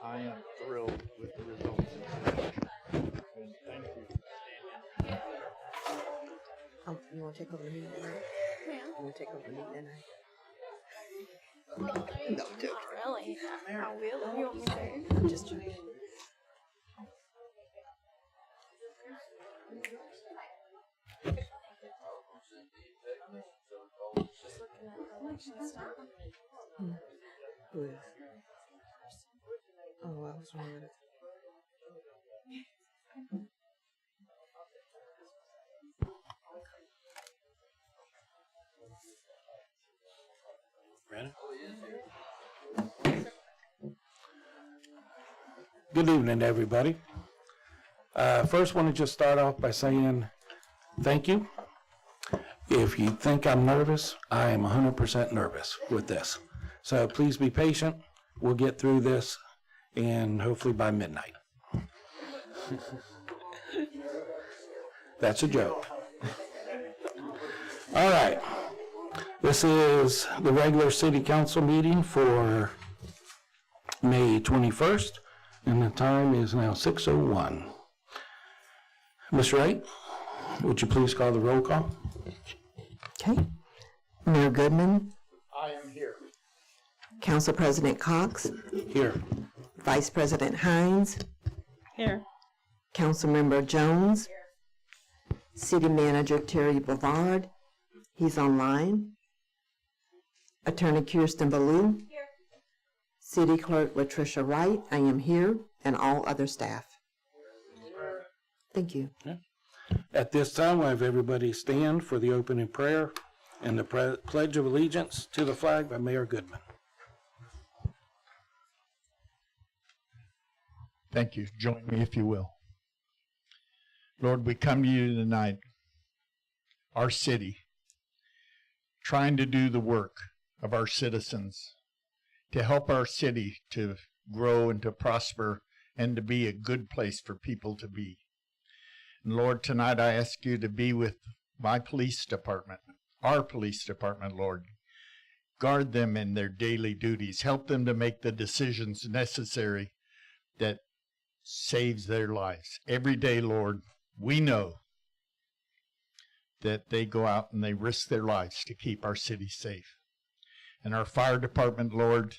I am thrilled with the results. And thank you. You want to take over the meeting tonight? Yeah. You want to take over the meeting tonight? Well, No, I'm joking. not really. I will if you want me to. I'm just joking. Just looking at the election stuff. Who is? Oh, I was wrong with it. Ready? Good evening, everybody. First, want to just start off by saying thank you. If you think I'm nervous, I am 100% nervous with this. So please be patient. We'll get through this, and hopefully by midnight. That's a joke. All right. This is the regular city council meeting for May 21st, and the time is now 6:01. Ms. Wright, would you please call the roll call? Okay. Mayor Goodman, I am here. Council President Cox, Here. Vice President Hines, Here. Councilmember Jones, City Manager Terry Bavard, he's online. Attorney Kirsten Ballou, City Clerk Latricia Wright, I am here, and all other staff. Thank you. At this time, we'll have everybody stand for the opening prayer and the Pledge of Allegiance to the flag by Mayor Goodman. Thank you. Join me if you will. Lord, we come to you tonight, our city, trying to do the work of our citizens, to help our city to grow and to prosper and to be a good place for people to be. And Lord, tonight I ask you to be with my police department, our police department, Lord. Guard them in their daily duties. Help them to make the decisions necessary that saves their lives. Every day, Lord, we know that they go out and they risk their lives to keep our city safe. And our fire department, Lord,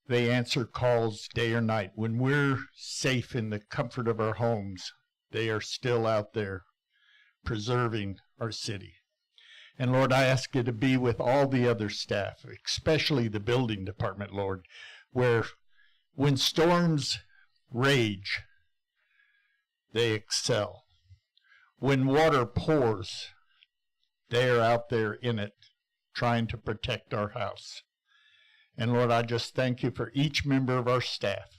they answer calls day or night. When we're safe in the comfort of our homes, they are still out there preserving our city. And Lord, I ask you to be with all the other staff, especially the building department, Lord, where when storms rage, they excel. When water pours, they are out there in it, trying to protect our house. And Lord, I just thank you for each member of our staff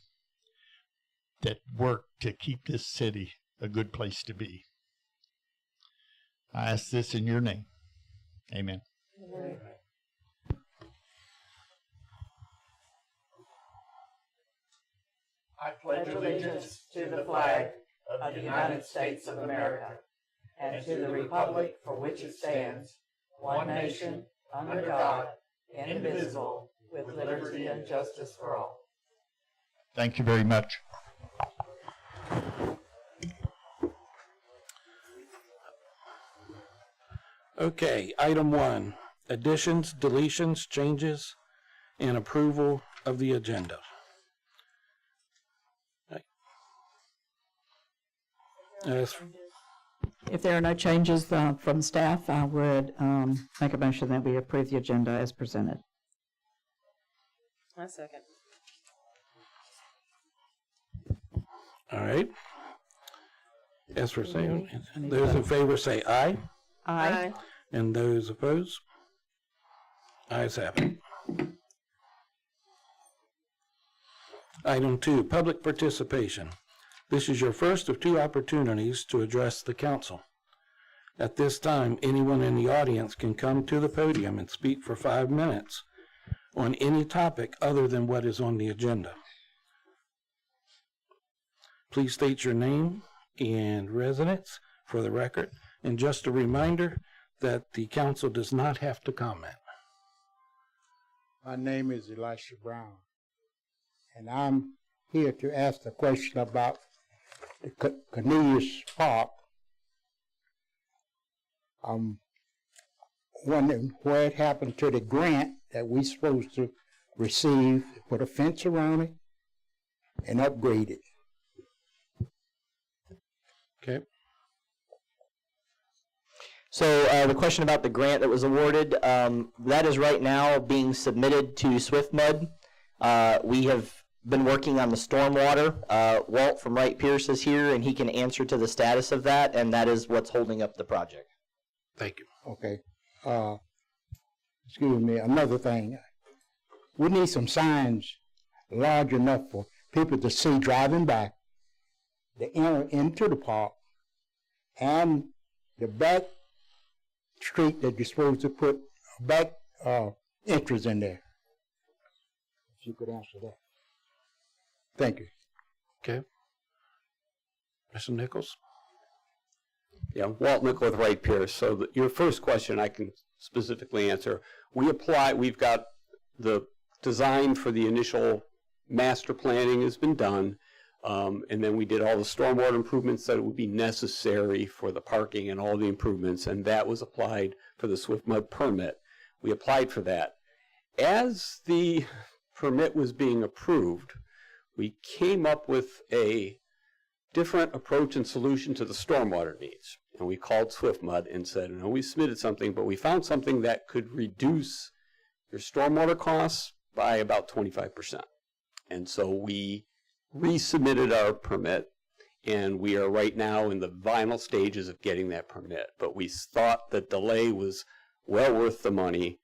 that work to keep this city a good place to be. I ask this in your name. Amen. Amen. I pledge allegiance to the flag of the United States of America and to the republic for which it stands, one nation, under God, indivisible, with liberty and justice for all. Thank you very much. Okay, item 1, additions, deletions, changes, and approval of the agenda. If there are no changes from staff, I would make a motion that we approve the agenda as presented. I second. All right. As for saying, those in favor say aye. Aye. And those opposed? Ayes have it. Item 2, public participation. This is your first of 2 opportunities to address the council. At this time, anyone in the audience can come to the podium and speak for 5 minutes on any topic other than what is on the agenda. Please state your name and residence for the record, and just a reminder that the council does not have to comment. My name is Elisha Brown, and I'm here to ask a question about the Cornelius Park. I'm wondering what happened to the grant that we supposed to receive, put a fence around it and upgrade it. Okay. So the question about the grant that was awarded, that is right now being submitted to SwiftMud. We have been working on the stormwater. Walt from Wright Pierce is here, and he can answer to the status of that, and that is what's holding up the project. Thank you. Okay. Excuse me, another thing. We need some signs large enough for people to see driving by, to enter into the park, and the back street that you're supposed to put back entrance in there. If you could answer that. Thank you. Okay. Mr. Nichols? Yeah, Walt Nickel with Wright Pierce. So your first question I can specifically answer. We've got the design for the initial master planning has been done, and then we did all the stormwater improvements that would be necessary for the parking and all the improvements, and that was applied for the SwiftMud permit. We applied for that. As the permit was being approved, we came up with a different approach and solution to the stormwater needs. And we called SwiftMud and said, no, we submitted something, but we found something that could reduce your stormwater costs by about 25%. And so we resubmitted our permit, and we are right now in the final stages of getting that permit. But we thought the delay was well worth the money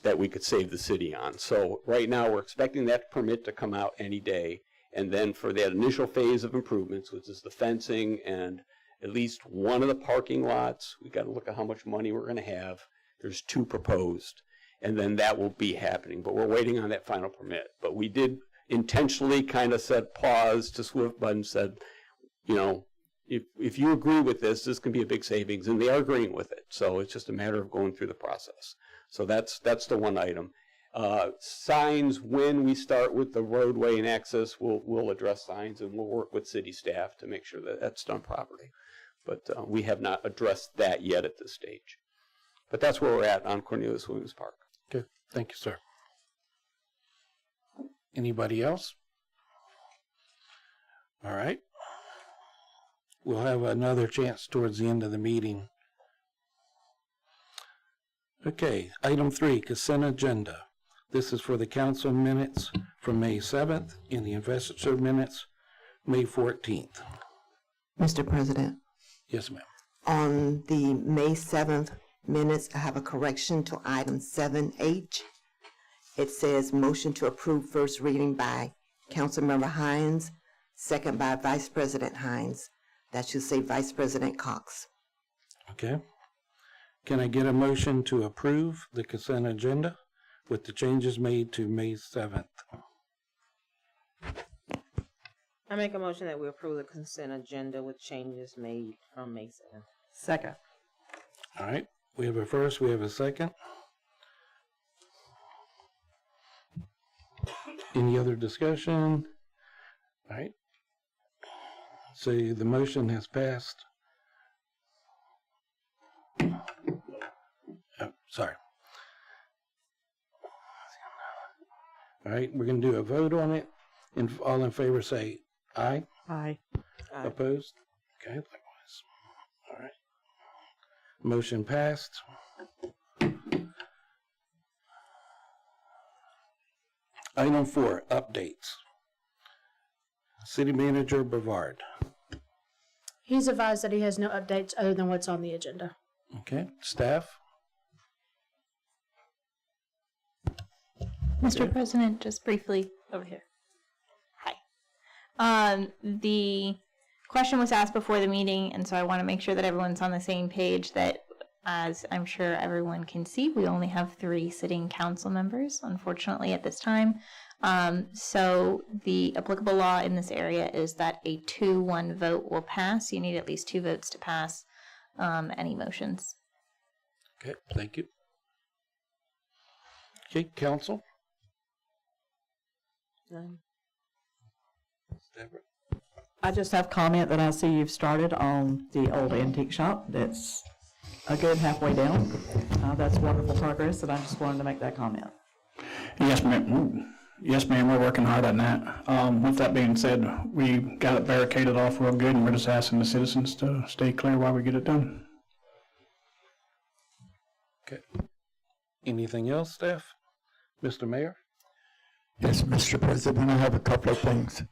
that we could save the city on. So right now we're expecting that permit to come out any day. And then for that initial phase of improvements, which is the fencing and at least one of the parking lots, we got to look at how much money we're going to have. There's 2 proposed, and then that will be happening. But we're waiting on that final permit. But we did intentionally kind of said pause to SwiftMud and said, you know, if you agree with this can be a big savings, and they are agreeing with it. So it's just a matter of going through the process. So that's the one item. Signs, when we start with the roadway and access, we'll address signs, and we'll work with city staff to make sure that that's done properly. But we have not addressed that yet at this stage. But that's where we're at on Cornelius Williams Park. Okay. Thank you, sir. Anybody else? All right. We'll have another chance towards the end of the meeting. Okay, item 3, consent agenda. This is for the council minutes from May 7th and the investiture minutes May 14th. Mr. President, Yes, ma'am. on the May 7th minutes, I have a correction to item 7H. It says motion to approve first reading by Councilmember Hines, second by Vice President Hines. That should say Vice President Cox. Okay. Can I get a motion to approve the consent agenda with the changes made to May 7th? I make a motion that we approve the consent agenda with changes made from May 7th. Second. All right. We have a first, we have a second. Any other discussion? All right. So the motion has passed. Oh, sorry. All right, we're going to do a vote on it. And all in favor say aye. Aye. Aye. Opposed? Okay, likewise. All right. Motion passed. Item 4, updates. City Manager Brevard. He's advised that he has no updates other than what's on the agenda. Okay, staff? Mr. President, just briefly over here. Hi. The question was asked before the meeting, and so I want to make sure that everyone's on the same page that, as I'm sure everyone can see, we only have 3 sitting council members, unfortunately, at this time. So the applicable law in this area is that a 2-1 vote will pass. You need at least 2 votes to pass any motions. Okay, thank you. Okay, council? None. Deborah? I just have comment that I see you've started on the old antique shop. That's a good halfway down. That's wonderful progress, and I just wanted to make that comment. Yes, ma'am. Yes, ma'am, we're working hard on that. With that being said, we got it barricaded off real good, and we're just asking the citizens to stay clear while we get it done. Okay. Anything else, staff? Mr. Mayor? Yes, Mr. President, I have a couple of things.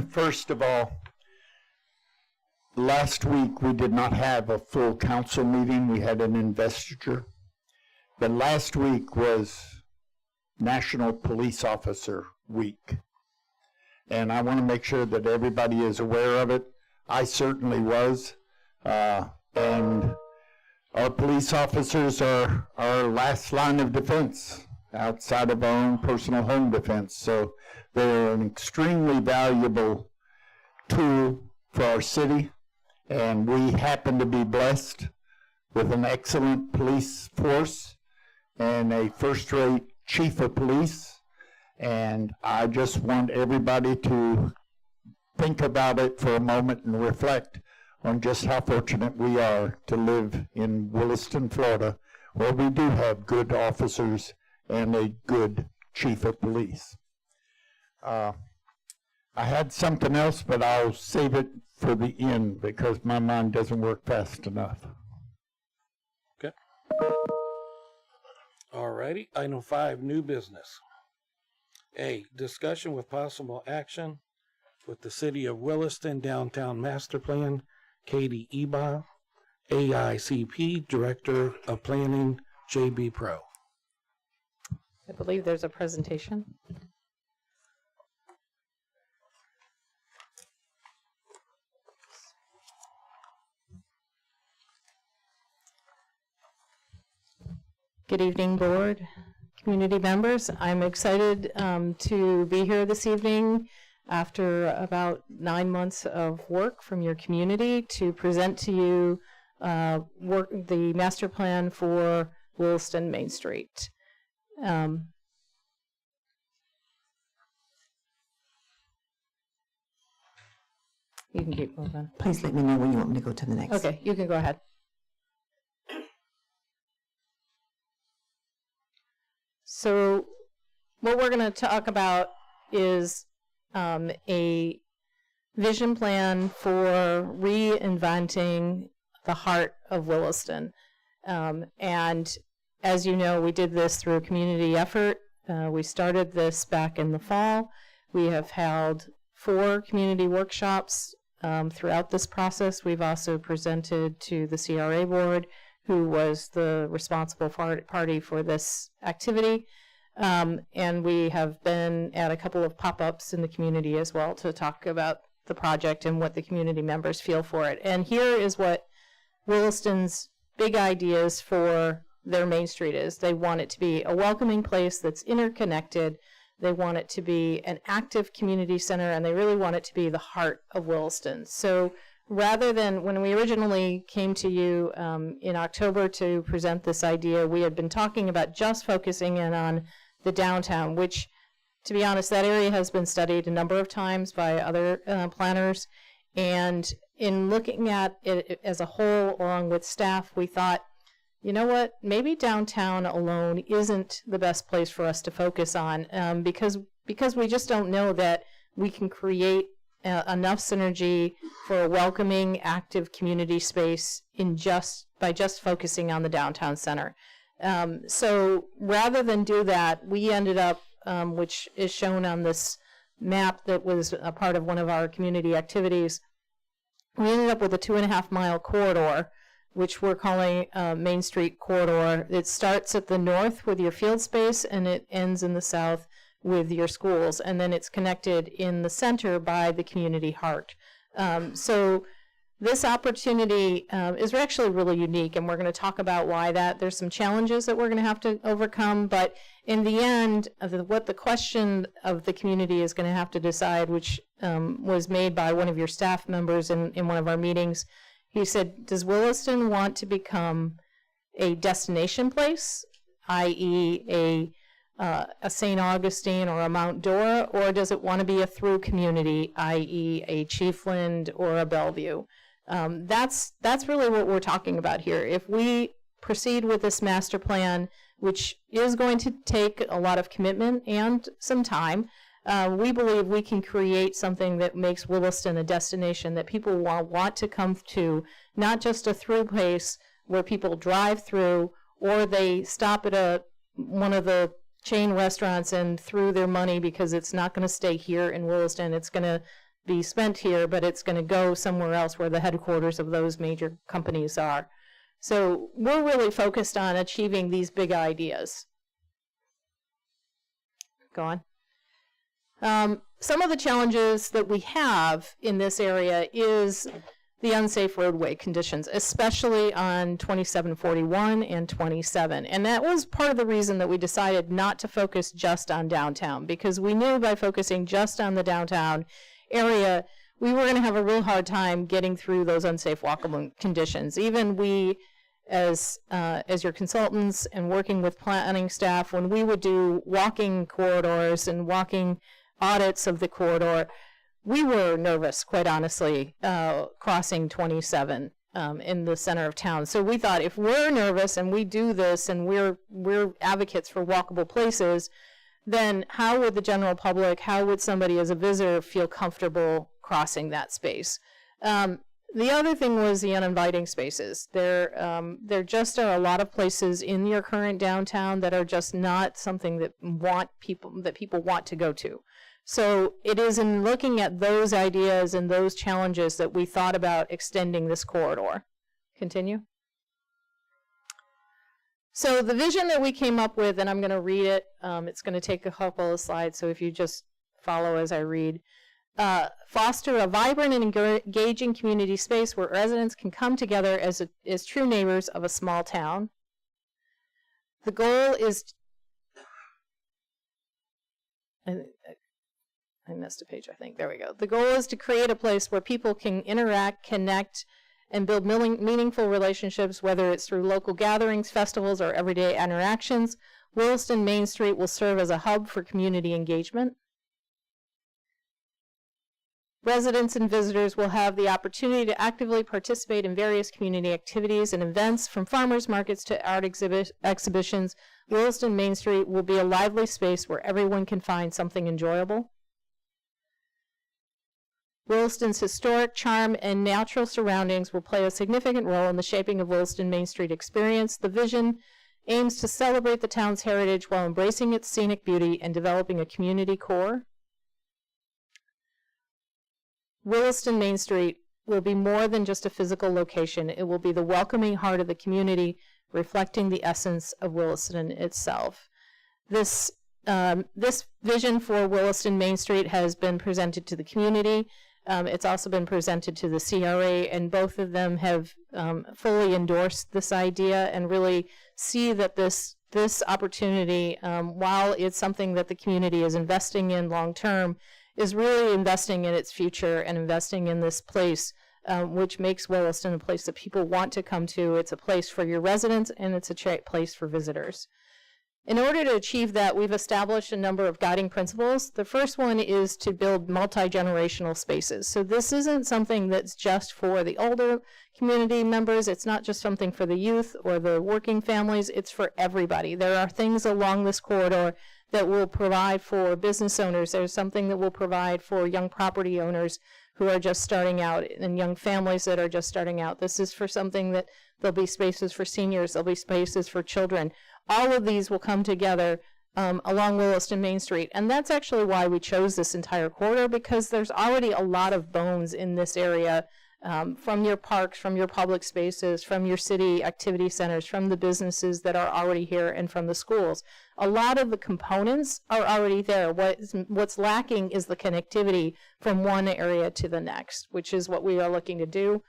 First of all, last week we did not have a full council meeting. We had an investiture. But last week was National Police Officer Week. And I want to make sure that everybody is aware of it. I certainly was. And our police officers are our last line of defense outside of our own personal home defense. So they're an extremely valuable tool for our city. And we happen to be blessed with an excellent police force and a first-rate chief of police, and I just want everybody to think about it for a moment and reflect on just how fortunate we are to live in Williston, Florida, where we do have good officers and a good chief of police. I had something else, but I'll save it for the end because my mind doesn't work fast enough. Okay. Alrighty, item 5, new business. A, discussion with possible action with the City of Williston Downtown Master Plan, Katie Eba, AICP Director of Planning, JB Pro. I believe there's a presentation. Good evening, board, community members. I'm excited to be here this evening after about 9 months of work from your community to present to you the master plan for Williston Main Street. You can keep moving. Please let me know when you want me to go to the next. Okay, you can go ahead. So what we're going to talk about is a vision plan for reinventing the heart of Williston. And as you know, we did this through a community effort. We started this back in the fall. We have held 4 community workshops throughout this process. We've also presented to the CRA board, who was the responsible party for this activity. And we have been at a couple of pop-ups in the community as well to talk about the project and what the community members feel for it. And here is what Williston's big ideas for their Main Street is. They want it to be a welcoming place that's interconnected. They want it to be an active community center, and they really want it to be the heart of Williston. So rather than, when we originally came to you in October to present this idea, we had been talking about just focusing in on the downtown, which, to be honest, that area has been studied a number of times by other planners. And in looking at it as a whole, along with staff, we thought, you know what, maybe downtown alone isn't the best place for us to focus on, because we just don't know that we can create enough synergy for a welcoming, active community space by just focusing on the downtown center. So rather than do that, we ended up, which is shown on this map that was a part of one of our community activities, we ended up with a 2.5-mile corridor, which we're calling Main Street Corridor. It starts at the north with your field space, and it ends in the south with your schools, and then it's connected in the center by the community heart. So this opportunity is actually really unique, and we're going to talk about why that. There's some challenges that we're going to have to overcome, but in the end, what the question of the community is going to have to decide, which was made by one of your staff members in one of our meetings. He said, does Williston want to become a destination place, i.e. a St. Augustine or a Mount Dora, or does it want to be a through community, i.e. a Chiefland or a Bellevue? That's really what we're talking about here. If we proceed with this master plan, which is going to take a lot of commitment and some time, we believe we can create something that makes Williston a destination that people want to come to, not just a through place where people drive through or they stop at one of the chain restaurants and threw their money because it's not going to stay here in Williston. It's going to be spent here, but it's going to go somewhere else where the headquarters of those major companies are. So we're really focused on achieving these big ideas. Go on. Some of the challenges that we have in this area is the unsafe roadway conditions, especially on 2741 and 27. And that was part of the reason that we decided not to focus just on downtown, because we knew by focusing just on the downtown area, we were going to have a real hard time getting through those unsafe walkable conditions. Even we, as your consultants and working with planning staff, when we would do walking corridors and walking audits of the corridor, we were nervous, quite honestly, crossing 27 in the center of town. So we thought, if we're nervous and we do this and we're advocates for walkable places, then how would the general public, how would somebody as a visitor feel comfortable crossing that space? The other thing was the uninviting spaces. There just are a lot of places in your current downtown that are just not something that people want to go to. So it is in looking at those ideas and those challenges that we thought about extending this corridor. Continue. So the vision that we came up with, and I'm going to read it, it's going to take a couple of slides, so if you just follow as I read. Foster a vibrant and engaging community space where residents can come together as true neighbors of a small town. The goal is... I missed a page, I think. There we go. The goal is to create a place where people can interact, connect, and build meaningful relationships, whether it's through local gatherings, festivals, or everyday interactions. Williston Main Street will serve as a hub for community engagement. Residents and visitors will have the opportunity to actively participate in various community activities and events, from farmers markets to art exhibitions. Williston Main Street will be a lively space where everyone can find something enjoyable. Williston's historic charm and natural surroundings will play a significant role in the shaping of Williston Main Street experience. The vision aims to celebrate the town's heritage while embracing its scenic beauty and developing a community core. Williston Main Street will be more than just a physical location. It will be the welcoming heart of the community, reflecting the essence of Williston itself. This vision for Williston Main Street has been presented to the community. It's also been presented to the CRA, and both of them have fully endorsed this idea and really see that this opportunity, while it's something that the community is investing in long term, is really investing in its future and investing in this place, which makes Williston a place that people want to come to. It's a place for your residents, and it's a place for visitors. In order to achieve that, we've established a number of guiding principles. The first one is to build multi-generational spaces. So this isn't something that's just for the older community members. It's not just something for the youth or the working families. It's for everybody. There are things along this corridor that will provide for business owners. There's something that will provide for young property owners who are just starting out and young families that are just starting out. This is for something that there'll be spaces for seniors. There'll be spaces for children. All of these will come together along Williston Main Street. And that's actually why we chose this entire corridor, because there's already a lot of bones in this area, from your parks, from your public spaces, from your city activity centers, from the businesses that are already here, and from the schools. A lot of the components are already there. What's lacking is the connectivity from one area to the next, which is what we are looking to do.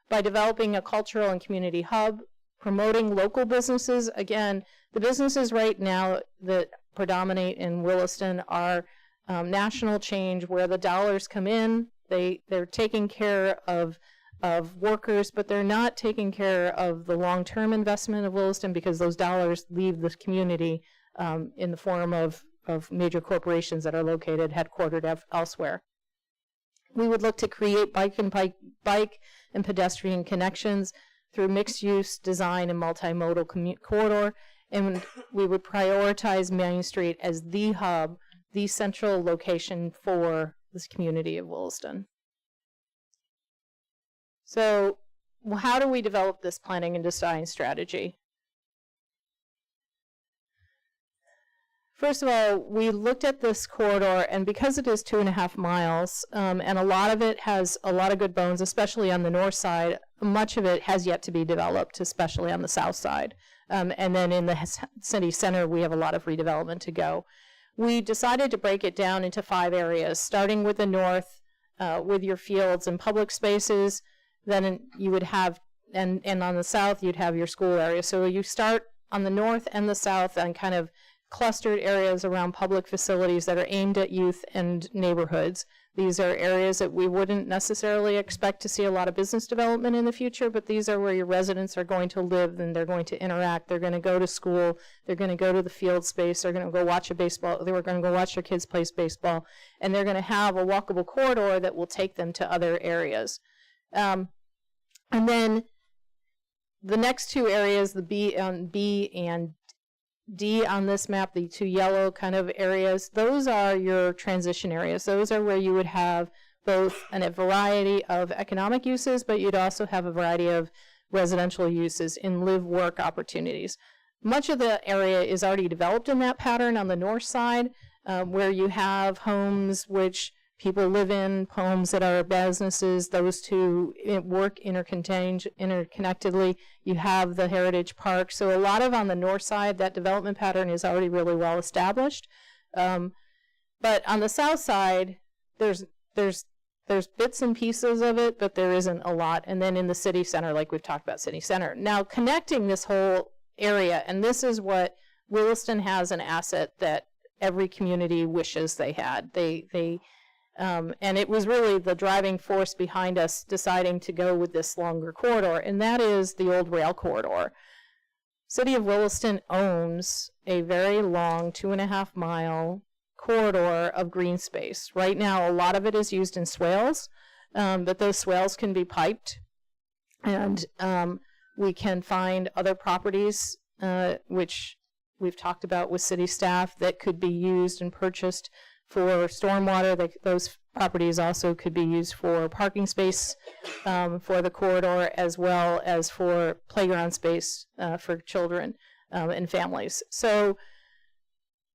By developing a cultural and community hub, promoting local businesses. Again, the businesses right now that predominate in Williston are national change, where the dollars come in. They're taking care of workers, but they're not taking care of the long-term investment of Williston, because those dollars leave the community in the form of major corporations that are located, headquartered elsewhere. We would look to create bike and pedestrian connections through mixed-use design and multimodal corridor, and we would prioritize Main Street as the hub, the central location for this community of Williston. So, how do we develop this planning and design strategy? First of all, we looked at this corridor, and because it is 2.5 miles, and a lot of it has a lot of good bones, especially on the north side, much of it has yet to be developed, especially on the south side. And then in the city center, we have a lot of redevelopment to go. We decided to break it down into 5 areas, starting with the north, with your fields and public spaces. Then you would have, and on the south, you'd have your school area. So you start on the north and the south and kind of clustered areas around public facilities that are aimed at youth and neighborhoods. These are areas that we wouldn't necessarily expect to see a lot of business development in the future, but these are where your residents are going to live and they're going to interact. They're going to go to school. They're going to go to the field space. They're going to go watch a baseball. They were going to go watch their kids play baseball. And they're going to have a walkable corridor that will take them to other areas. And then the next 2 areas, the B and D on this map, the 2 yellow kind of areas, those are your transition areas. Those are where you would have both a variety of economic uses, but you'd also have a variety of residential uses in live-work opportunities. Much of the area is already developed in that pattern on the north side, where you have homes which people live in, homes that are businesses. Those 2 work interconnectedly. You have the Heritage Park. So a lot of on the north side, that development pattern is already really well established. But on the south side, there's bits and pieces of it, but there isn't a lot. And then in the city center, like we've talked about city center. Now connecting this whole area, and this is what Williston has, an asset that every community wishes they had. And it was really the driving force behind us deciding to go with this longer corridor, and that is the old rail corridor. City of Williston owns a very long 2.5 mile corridor of green space. Right now, a lot of it is used in swales, but those swales can be piped, and we can find other properties, which we've talked about with city staff, that could be used and purchased for stormwater. Those properties also could be used for parking space for the corridor, as well as for playground space for children and families. So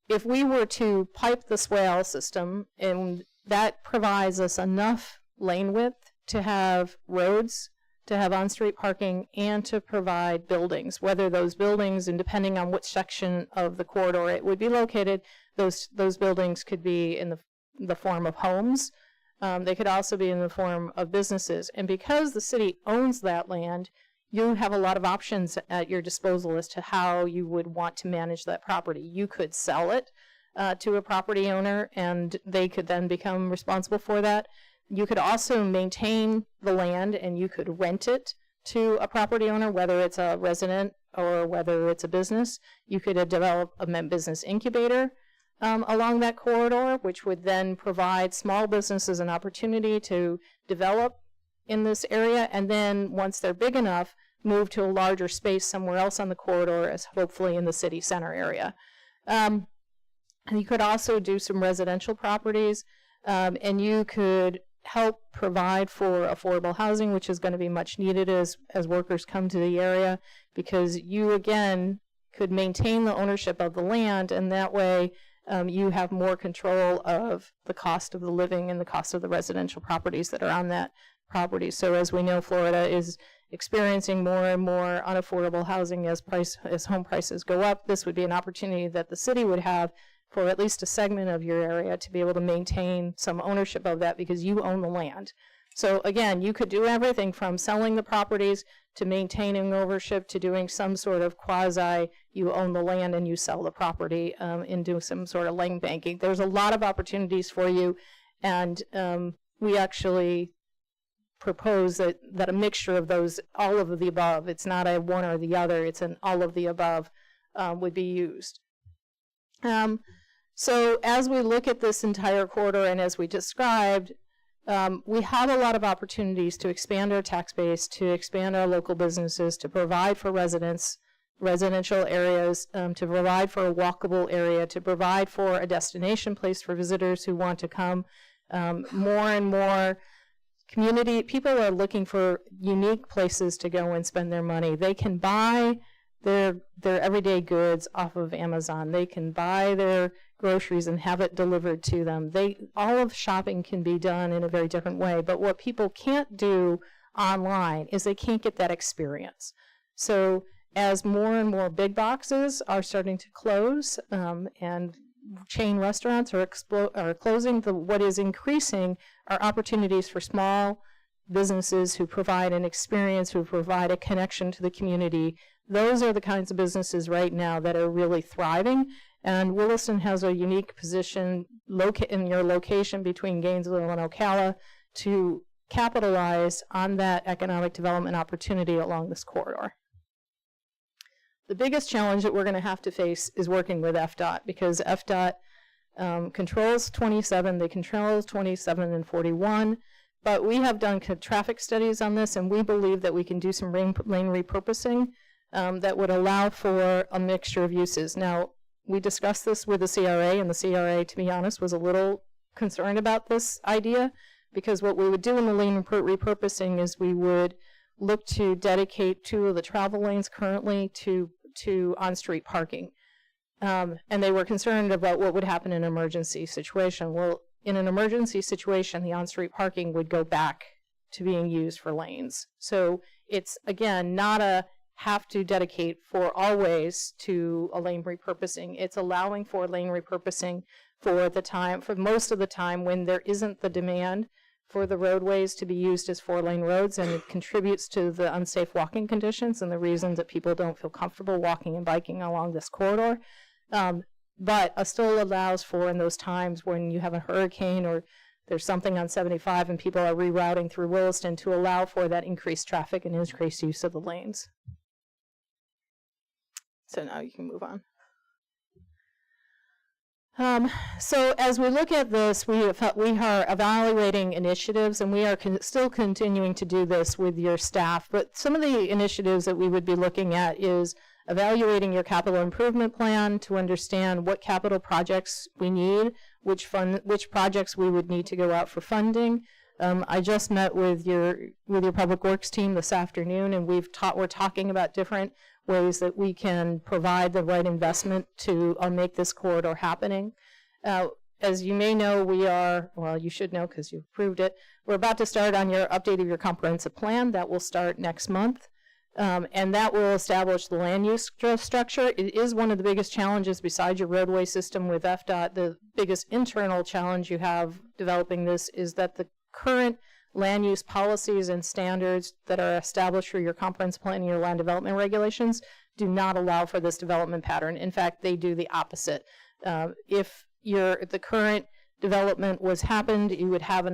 if we were to pipe the swale system, and that provides us enough lane width to have roads, to have on-street parking, and to provide buildings, whether those buildings, and depending on which section of the corridor it would be located, those buildings could be in the form of homes. They could also be in the form of businesses. And because the city owns that land, you have a lot of options at your disposal as to how you would want to manage that property. You could sell it to a property owner, and they could then become responsible for that. You could also maintain the land, and you could rent it to a property owner, whether it's a resident or whether it's a business. You could develop a business incubator along that corridor, which would then provide small businesses an opportunity to develop in this area, and then once they're big enough, move to a larger space somewhere else on the corridor, as hopefully in the city center area. And you could also do some residential properties, and you could help provide for affordable housing, which is going to be much needed as workers come to the area, because you, again, could maintain the ownership of the land, and that way you have more control of the cost of the living and the cost of the residential properties that are on that property. So as we know, Florida is experiencing more and more unaffordable housing as home prices go up. This would be an opportunity that the city would have for at least a segment of your area to be able to maintain some ownership of that, because you own the land. So again, you could do everything from selling the properties to maintaining ownership to doing some sort of quasi, you own the land and you sell the property, and do some sort of land banking. There's a lot of opportunities for you, and we actually propose that a mixture of those, all of the above, it's not a one or the other, it's an all of the above, would be used. So as we look at this entire corridor and as we described, we have a lot of opportunities to expand our tax base, to expand our local businesses, to provide for residential areas, to provide for a walkable area, to provide for a destination place for visitors who want to come. More and more people are looking for unique places to go and spend their money. They can buy their everyday goods off of Amazon. They can buy their groceries and have it delivered to them. All of shopping can be done in a very different way, but what people can't do online is they can't get that experience. So as more and more big boxes are starting to close, and chain restaurants are closing, what is increasing are opportunities for small businesses who provide an experience, who provide a connection to the community. Those are the kinds of businesses right now that are really thriving, and Williston has a unique position in your location between Gainesville and Ocala to capitalize on that economic development opportunity along this corridor. The biggest challenge that we're going to have to face is working with FDOT, because FDOT controls 27, they control 27 and 41, but we have done traffic studies on this, and we believe that we can do some lane repurposing that would allow for a mixture of uses. Now, we discussed this with the CRA, and the CRA, to be honest, was a little concerned about this idea, because what we would do in the lane repurposing is we would look to dedicate 2 of the travel lanes currently to on-street parking. And they were concerned about what would happen in an emergency situation. Well, in an emergency situation, the on-street parking would go back to being used for lanes. So it's, again, not a have to dedicate for always to a lane repurposing. It's allowing for lane repurposing for most of the time when there isn't the demand for the roadways to be used as 4-lane roads, and it contributes to the unsafe walking conditions and the reasons that people don't feel comfortable walking and biking along this corridor. But still allows for, in those times when you have a hurricane or there's something on 75 and people are rerouting through Williston, to allow for that increased traffic and increased use of the lanes. So now you can move on. So as we look at this, we are evaluating initiatives, and we are still continuing to do this with your staff. But some of the initiatives that we would be looking at is evaluating your capital improvement plan to understand what capital projects we need, which projects we would need to go out for funding. I just met with your public works team this afternoon, and we're talking about different ways that we can provide the right investment to make this corridor happening. As you may know, you should know because you approved it, we're about to start on your update of your comprehensive plan. That will start next month, and that will establish the land use structure. It is one of the biggest challenges besides your roadway system with FDOT. The biggest internal challenge you have developing this is that the current land use policies and standards that are established for your comprehensive plan and your land development regulations do not allow for this development pattern. In fact, they do the opposite. If the current development was happened, you would have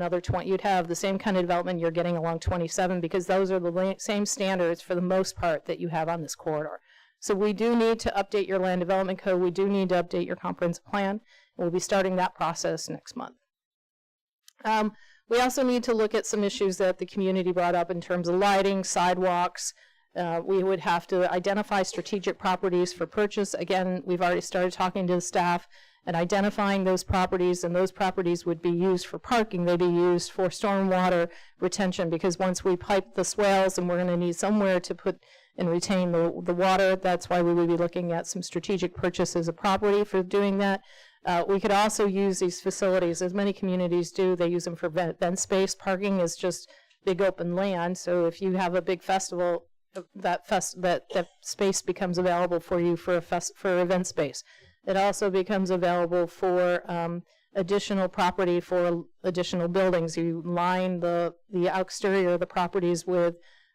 you'd have the same kind of development you're getting along 27, because those are the same standards for the most part that you have on this corridor. So we do need to update your land development code. We do need to update your comprehensive plan, and we'll be starting that process next month. We also need to look at some issues that the community brought up in terms of lighting, sidewalks. We would have to identify strategic properties for purchase. Again, we've already started talking to the staff and identifying those properties, and those properties would be used for parking. They'd be used for stormwater retention, because once we pipe the swales and we're going to need somewhere to put and retain the water, that's why we would be looking at some strategic purchases of property for doing that. We could also use these facilities, as many communities do. They use them for event space. Parking is just big open land, so if you have a big festival, that space becomes available for you for event space. It also becomes available for additional property for additional buildings. You line the exterior of the properties with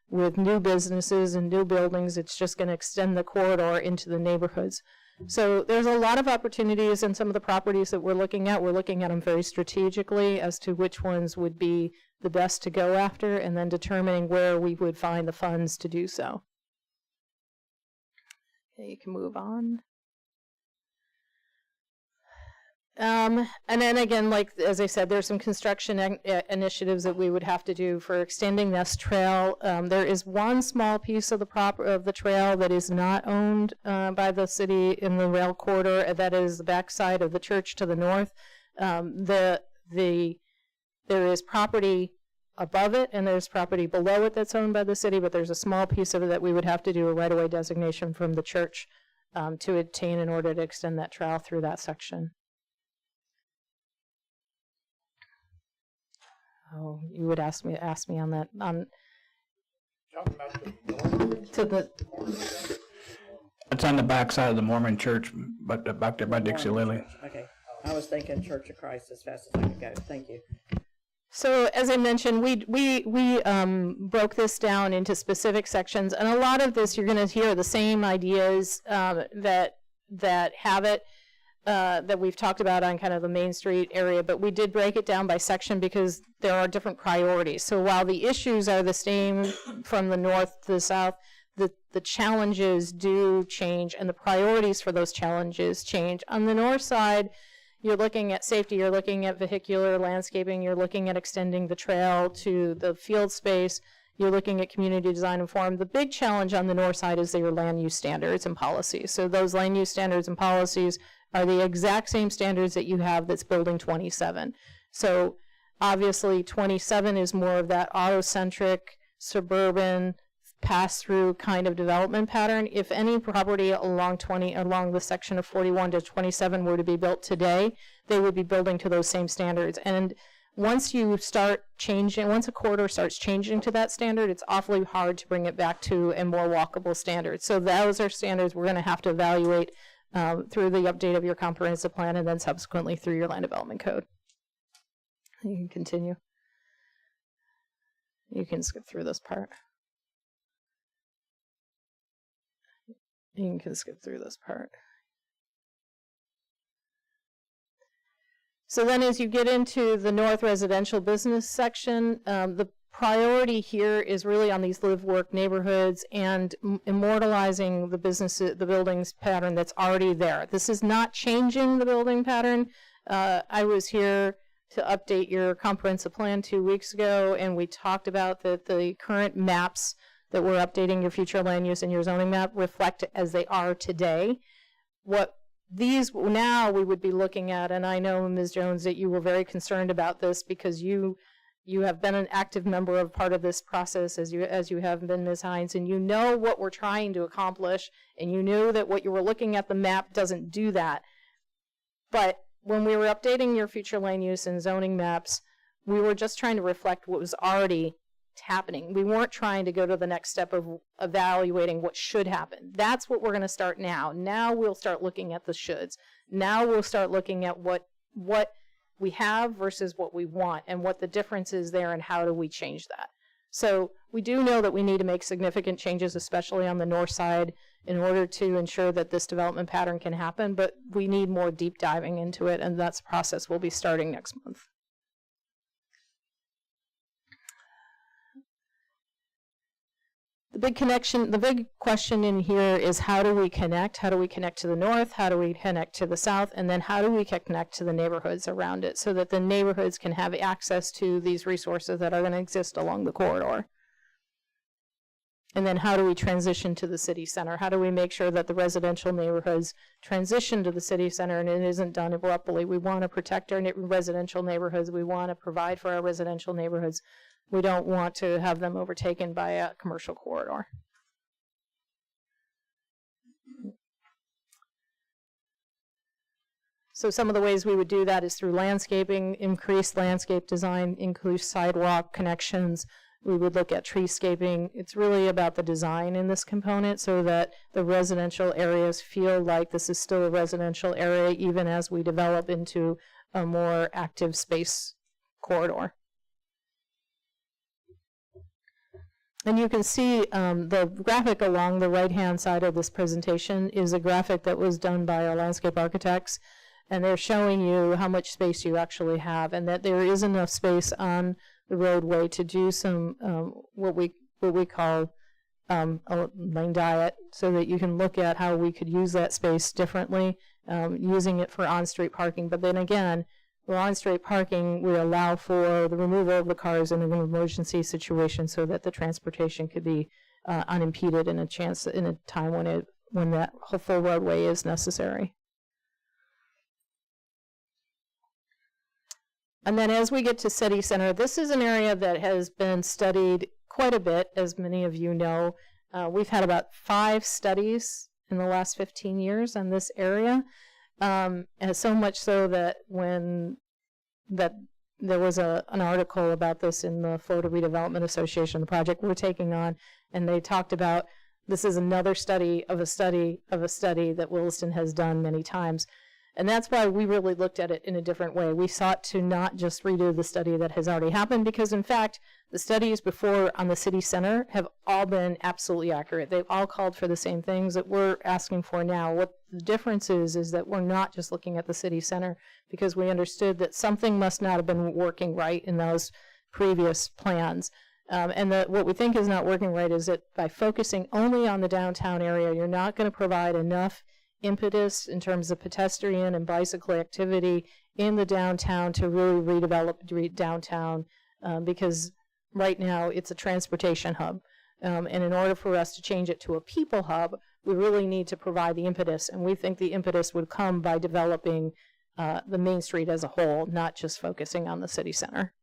new businesses and new buildings. It's just going to extend the corridor into the neighborhoods. So there's a lot of opportunities in some of the properties that we're looking at. We're looking at them very strategically as to which ones would be the best to go after, and then determining where we would find the funds to do so. Okay, you can move on. And then again, like, as I said, there's some construction initiatives that we would have to do for extending this trail. There is one small piece of the trail that is not owned by the city in the rail corridor, and that is the backside of the church to the north. There is property above it, and there's property below it that's owned by the city, but there's a small piece of it that we would have to do a right-of-way designation from the church to obtain in order to extend that trail through that section. Oh, you would ask me on that, to the, It's on the backside of the Mormon church, but back there by Dixie Lily. Okay, I was thinking Church of Christ as fast as I could go. Thank you. so as I mentioned, we broke this down into specific sections, and a lot of this, you're gonna hear the same ideas, that have it, that we've talked about on kind of the Main Street area, but we did break it down by section because there are different priorities. So while the issues are the same from the north to the south, the challenges do change, and the priorities for those challenges change. On the north side, you're looking at safety, you're looking at vehicular landscaping, you're looking at extending the trail to the field space, you're looking at community design and form. The big challenge on the north side is your land use standards and policies. So those land use standards and policies are the exact same standards that you have that's building 27. So obviously 27 is more of that autocentric, suburban, pass-through kind of development pattern. If any property along the section of 41 to 27 were to be built today, they would be building to those same standards. And once you start changing, once a corridor starts changing to that standard, it's awfully hard to bring it back to a more walkable standard. So those are standards we're going to have to evaluate through the update of your comprehensive plan, and then subsequently through your land development code. You can continue. You can skip through this part. You can skip through this part. So then as you get into the north residential business section, the priority here is really on these live-work neighborhoods and immortalizing the buildings pattern that's already there. This is not changing the building pattern. I was here to update your comprehensive plan 2 weeks ago, and we talked about that the current maps that we're updating your future land use and your zoning map reflect as they are today. What these now we would be looking at, and I know, Ms. Jones, that you were very concerned about this because you have been an active member of part of this process as you have been, Ms. Hines, and you know what we're trying to accomplish, and you knew that what you were looking at the map doesn't do that. But when we were updating your future land use and zoning maps, we were just trying to reflect what was already happening. We weren't trying to go to the next step of evaluating what should happen. That's what we're going to start now. Now we'll start looking at the shoulds. Now we'll start looking at what we have versus what we want and what the difference is there and how do we change that. So we do know that we need to make significant changes, especially on the north side, in order to ensure that this development pattern can happen, but we need more deep diving into it, and that's a process we'll be starting next month. The big question in here is how do we connect? How do we connect to the north? How do we connect to the south? And then how do we connect to the neighborhoods around it so that the neighborhoods can have access to these resources that are going to exist along the corridor? And then how do we transition to the city center? How do we make sure that the residential neighborhoods transition to the city center and it isn't done abruptly? We want to protect our residential neighborhoods. We want to provide for our residential neighborhoods. We don't want to have them overtaken by a commercial corridor. So some of the ways we would do that is through landscaping, increased landscape design, increased sidewalk connections. We would look at treescaping. It's really about the design in this component so that the residential areas feel like this is still a residential area even as we develop into a more active space corridor. And you can see the graphic along the right-hand side of this presentation is a graphic that was done by our landscape architects, and they're showing you how much space you actually have, and that there is enough space on the roadway to do some what we call a lane diet, so that you can look at how we could use that space differently using it for on-street parking. But then again, for on-street parking, we allow for the removal of the cars in an emergency situation so that the transportation could be unimpeded in a time when that whole full roadway is necessary. And then as we get to city center, this is an area that has been studied quite a bit, as many of you know. We've had about 5 studies in the last 15 years on this area, and so much so that there was an article about this in the Florida Redevelopment Association, the project we're taking on, and they talked about this is another study of a study of a study that Williston has done many times. And that's why we really looked at it in a different way. We sought to not just redo the study that has already happened, because in fact, the studies before on the city center have all been absolutely accurate. They've all called for the same things that we're asking for now. What the difference is that we're not just looking at the city center, because we understood that something must not have been working right in those previous plans. And what we think is not working right is that by focusing only on the downtown area, you're not going to provide enough impetus in terms of pedestrian and bicycle activity in the downtown to really redevelop downtown, because right now it's a transportation hub. And in order for us to change it to a people hub, we really need to provide the impetus. And we think the impetus would come by developing the Main Street as a whole, not just focusing on the city center.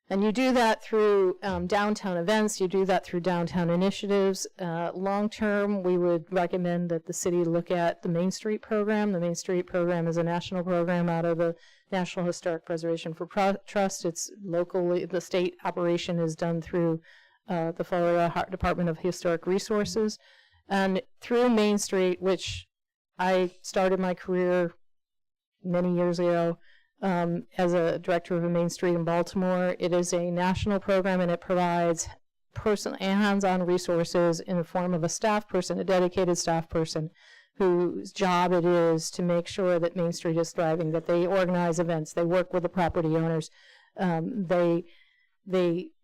And you do that through downtown events, you do that through downtown initiatives. Long term, we would recommend that the city look at the Main Street program. The Main Street program is a national program out of the National Historic Preservation for Trust. It's locally, the state operation is done through the Florida Department of Historic Resources. And through Main Street, which I started my career many years ago, as a director of a Main Street in Baltimore. It is a national program, and it provides personal and hands-on resources in the form of a staff person, a dedicated staff person, whose job it is to make sure that Main Street is thriving, that they organize events, they work with the property owners, they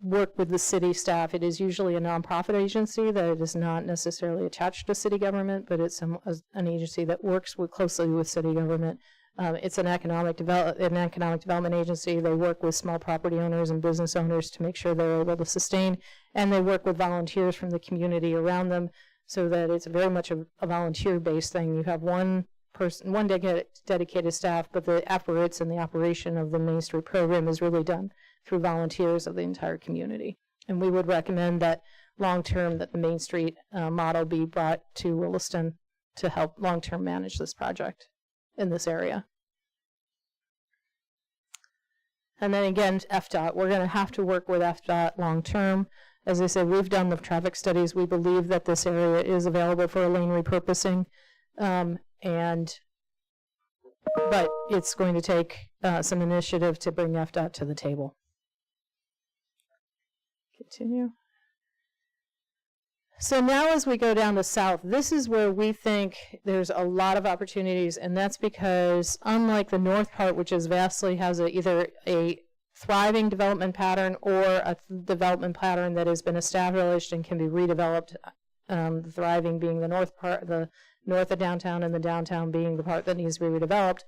work with the city staff. It is usually a nonprofit agency that is not necessarily attached to city government, but it's an agency that works closely with city government. It's an economic development agency. They work with small property owners and business owners to make sure they're able to sustain, and they work with volunteers from the community around them, so that it's very much a volunteer-based thing. You have one person, one dedicated staff, but the efforts and the operation of the Main Street program is really done through volunteers of the entire community. And we would recommend that long-term that the Main Street model be brought to Williston to help long-term manage this project in this area. And then again, FDOT, we're going to have to work with FDOT long-term. As I said, we've done the traffic studies. We believe that this area is available for a lane repurposing, but it's going to take some initiative to bring FDOT to the table. Continue. So now as we go down to south, this is where we think there's a lot of opportunities, and that's because unlike the north part, which is vastly has either a thriving development pattern or a development pattern that has been established and can be redeveloped, the thriving being the north part, the north of downtown, and the downtown being the part that needs to be redeveloped.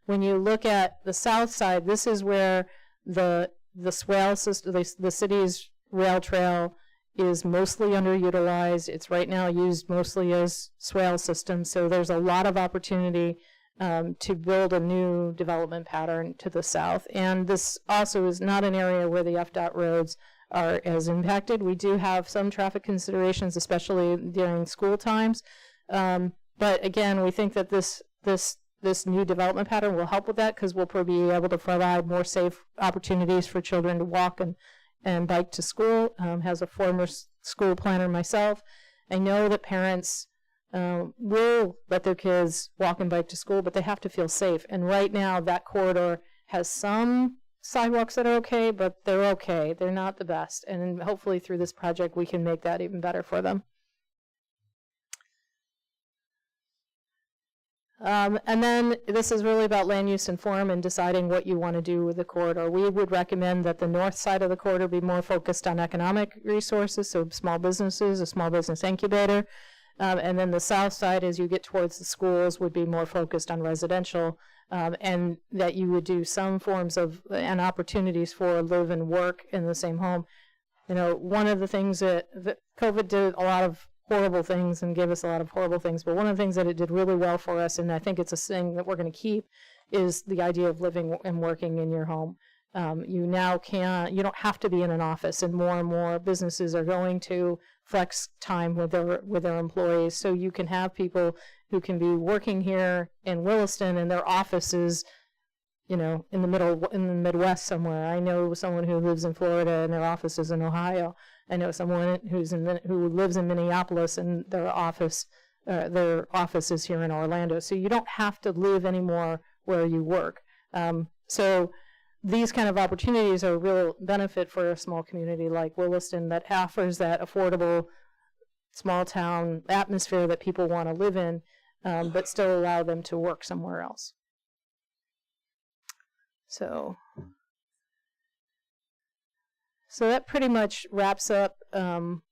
When you look at the south side, this is where the swale system, the city's rail trail is mostly underutilized. It's right now used mostly as swale system, so there's a lot of opportunity to build a new development pattern to the south. And this also is not an area where the FDOT roads are as impacted. We do have some traffic considerations, especially during school times. But again, we think that this new development pattern will help with that, because we'll be able to provide more safe opportunities for children to walk and bike to school. As a former school planner myself, I know that parents will let their kids walk and bike to school, but they have to feel safe. And right now, that corridor has some sidewalks that are okay, but they're okay. They're not the best. And hopefully through this project, we can make that even better for them. And then this is really about land use and form and deciding what you want to do with the corridor. We would recommend that the north side of the corridor be more focused on economic resources, so small businesses, a small business incubator. And then the south side, as you get towards the schools, would be more focused on residential, and that you would do some forms of and opportunities for live and work in the same home. You know, one of the things that COVID did a lot of horrible things and gave us a lot of horrible things, but one of the things that it did really well for us, and I think it's a thing that we're going to keep, is the idea of living and working in your home. You don't have to be in an office, and more businesses are going to flex time with their employees, so you can have people who can be working here in Williston and their offices, you know, in the Midwest somewhere. I know someone who lives in Florida and their office is in Ohio. I know someone who lives in Minneapolis and their office is here in Orlando. So you don't have to live anymore where you work. So these kind of opportunities are a real benefit for a small community like Williston that offers that affordable small town atmosphere that people want to live in, but still allow them to work somewhere else. So that pretty much wraps up the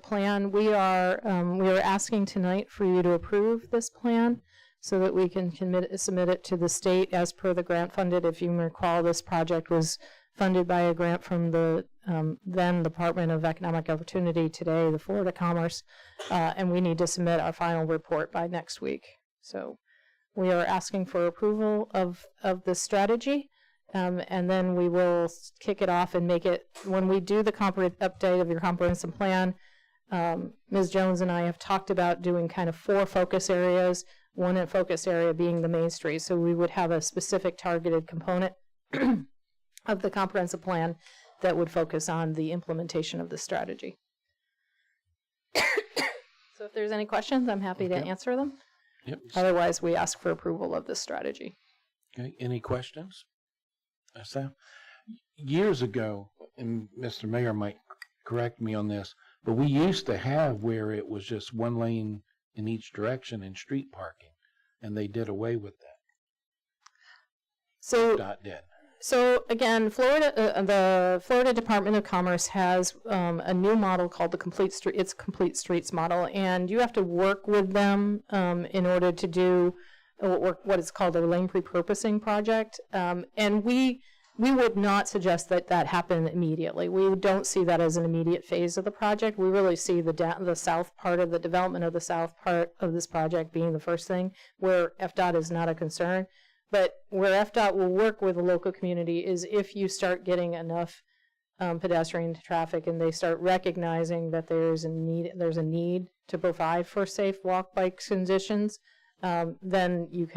plan. We are asking tonight for you to approve this plan so that we can submit it to the state as per the grant funded. If you recall, this project was funded by a grant from the then Department of Economic Opportunity, today the Florida Commerce, and we need to submit our final report by next week. So we are asking for approval of this strategy, and then we will kick it off and make it, when we do the update of your comprehensive plan, Ms. Jones and I have talked about doing kind of 4 focus areas, one focus area being the Main Street. So we would have a specific targeted component of the comprehensive plan that would focus on the implementation of the strategy. So if there's any questions, I'm happy to answer them. Yep. Otherwise, we ask for approval of this strategy. Okay, any questions? Sam? Years ago, and Mr. Mayor might correct me on this, but we used to have where it was just one lane in each direction in street parking, and they did away with that. So again, the Florida Department of Commerce has a new model called the Complete Streets model, and you have to work with them in order to do what is called a lane repurposing project. And we would not suggest that happen immediately. We don't see that as an immediate phase of the project. We really see the south part of the development of the south part of this project being the first thing, where FDOT is not a concern. But where FDOT will work with the local community is if you start getting enough pedestrian traffic and they start recognizing that there's a need to provide for safe bike conditions, then you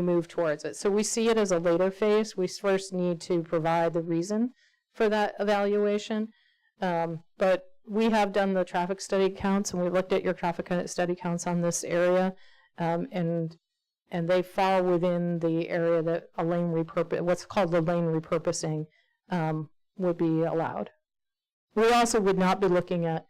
move towards it. So we see it as a later phase. We first need to provide the reason for that evaluation. But we have done the traffic study counts, and we looked at your traffic study counts on this area, and they fall within the area that what's called the lane repurposing, would be allowed. We also would not be looking at,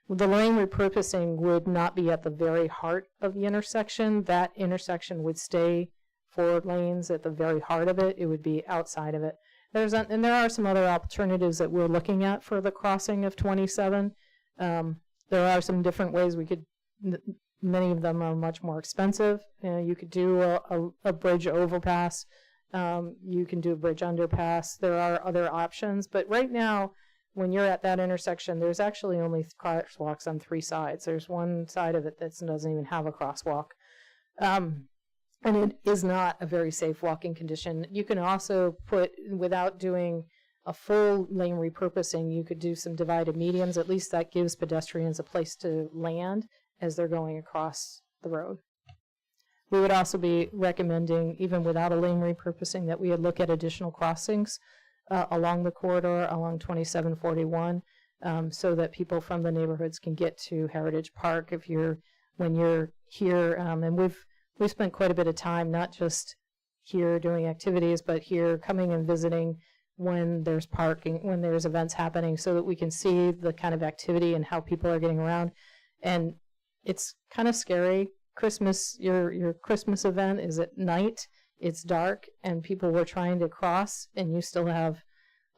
the lane repurposing would not be at the very heart of the intersection. That intersection would stay 4 lanes at the very heart of it. It would be outside of it. And there are some other alternatives that we're looking at for the crossing of 27. There are some different ways we could. Many of them are much more expensive. You could do a bridge overpass. You can do a bridge underpass. There are other options. But right now, when you're at that intersection, there's actually only crosswalks on 3 sides. There's one side of it that doesn't even have a crosswalk. And it is not a very safe walking condition. You can also without doing a full lane repurposing, you could do some divided mediums. At least that gives pedestrians a place to land as they're going across the road. We would also be recommending, even without a lane repurposing, that we would look at additional crossings along the corridor, along 2741, so that people from the neighborhoods can get to Heritage Park when you're here. And we've spent quite a bit of time, not just here doing activities, but here coming and visiting when there's parking, when there's events happening, so that we can see the kind of activity and how people are getting around. And it's kind of scary. Your Christmas event is at night, it's dark, and people were trying to cross, and you still have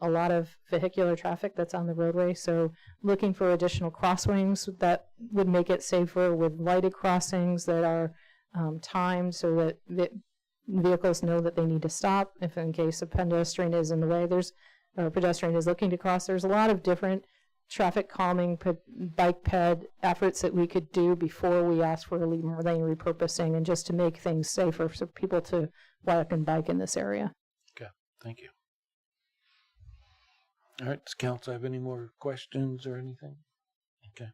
a lot of vehicular traffic that's on the roadway. So looking for additional crosswings that would make it safer, with lighted crossings that are timed so that vehicles know that they need to stop if in case a pedestrian is in the way, or a pedestrian is looking to cross. There's a lot of different traffic calming, bike ped efforts that we could do before we ask for lane repurposing, and just to make things safer for people to walk and bike in this area. Okay, thank you. All right, does council have any more questions or anything? Okay.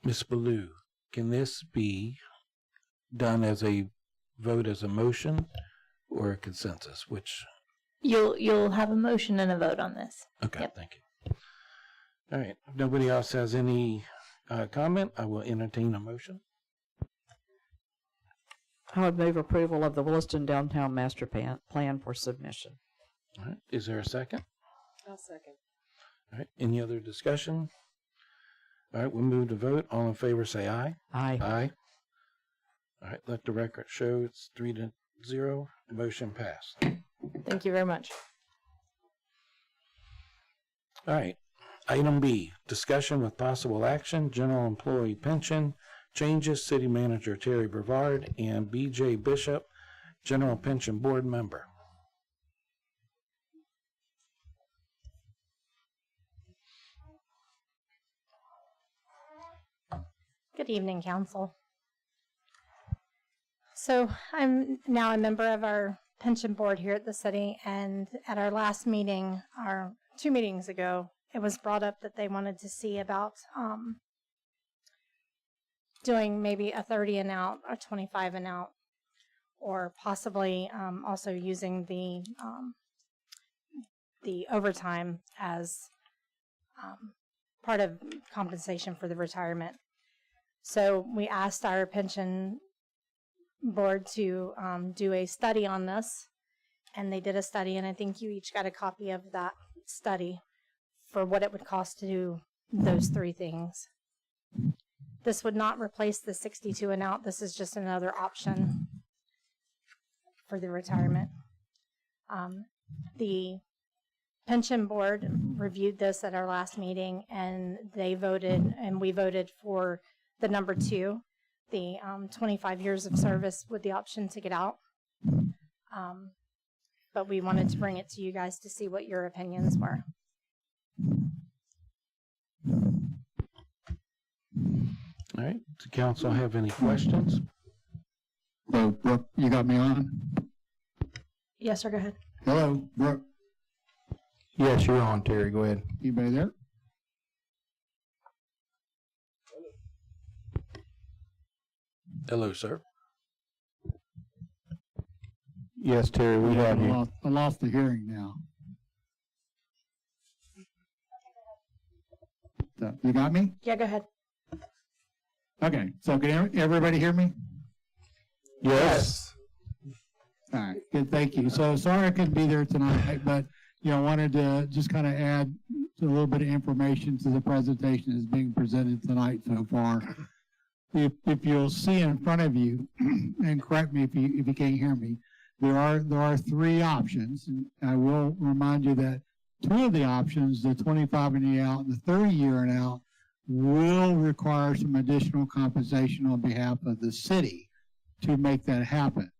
Ms. Ballou, can this be done as a vote as a motion or a consensus? Which? You'll have a motion and a vote on this. Okay, Yep. thank you. All right, if nobody else has any comment, I will entertain a motion. I would move approval of the Williston Downtown Master Plan for submission. All right, is there a second? I'll second. All right, any other discussion? All right, we'll move to vote. All in favor, say aye. Aye. Aye. All right, let the record show it's 3-0. Motion passed. Thank you very much. All right, item B, discussion with possible action, general employee pension changes, city manager Terry Brevard and B.J. Bishop, general pension board member. Good evening, Council. So I'm now a member of our pension board here at the city, and at our last meeting, 2 meetings ago, it was brought up that they wanted to see about doing maybe a 30 and out, a 25 and out, or possibly also using the overtime as part of compensation for the retirement. So we asked our pension board to do a study on this, and they did a study, and I think you each got a copy of that study for what it would cost to do those 3 things. This would not replace the 62 and out. This is just another option for the retirement. The pension board reviewed this at our last meeting, and they voted, and we voted for the number 2, the 25 years of service with the option to get out. But we wanted to bring it to you guys to see what your opinions were. All right, does the council have any questions? Hello, Brooke, you got me on? Yes, sir, go ahead. Hello, Brooke, Yes, you're on, Terry. Go ahead. anybody there? Hello, sir. Yes, Terry, we have you. I lost the hearing now. So, you got me? Yeah, go ahead. Okay, so can everybody hear me? Yes. All right, good, thank you. So sorry I couldn't be there tonight, but, wanted to just kind of add a little bit of information to the presentation that's being presented tonight so far. If you'll see in front of you, and correct me if you can't hear me, there are 3 options. And I will remind you that 2 of the options, the 25 and the out and the 30 year and out, will require some additional compensation on behalf of the city to make that happen.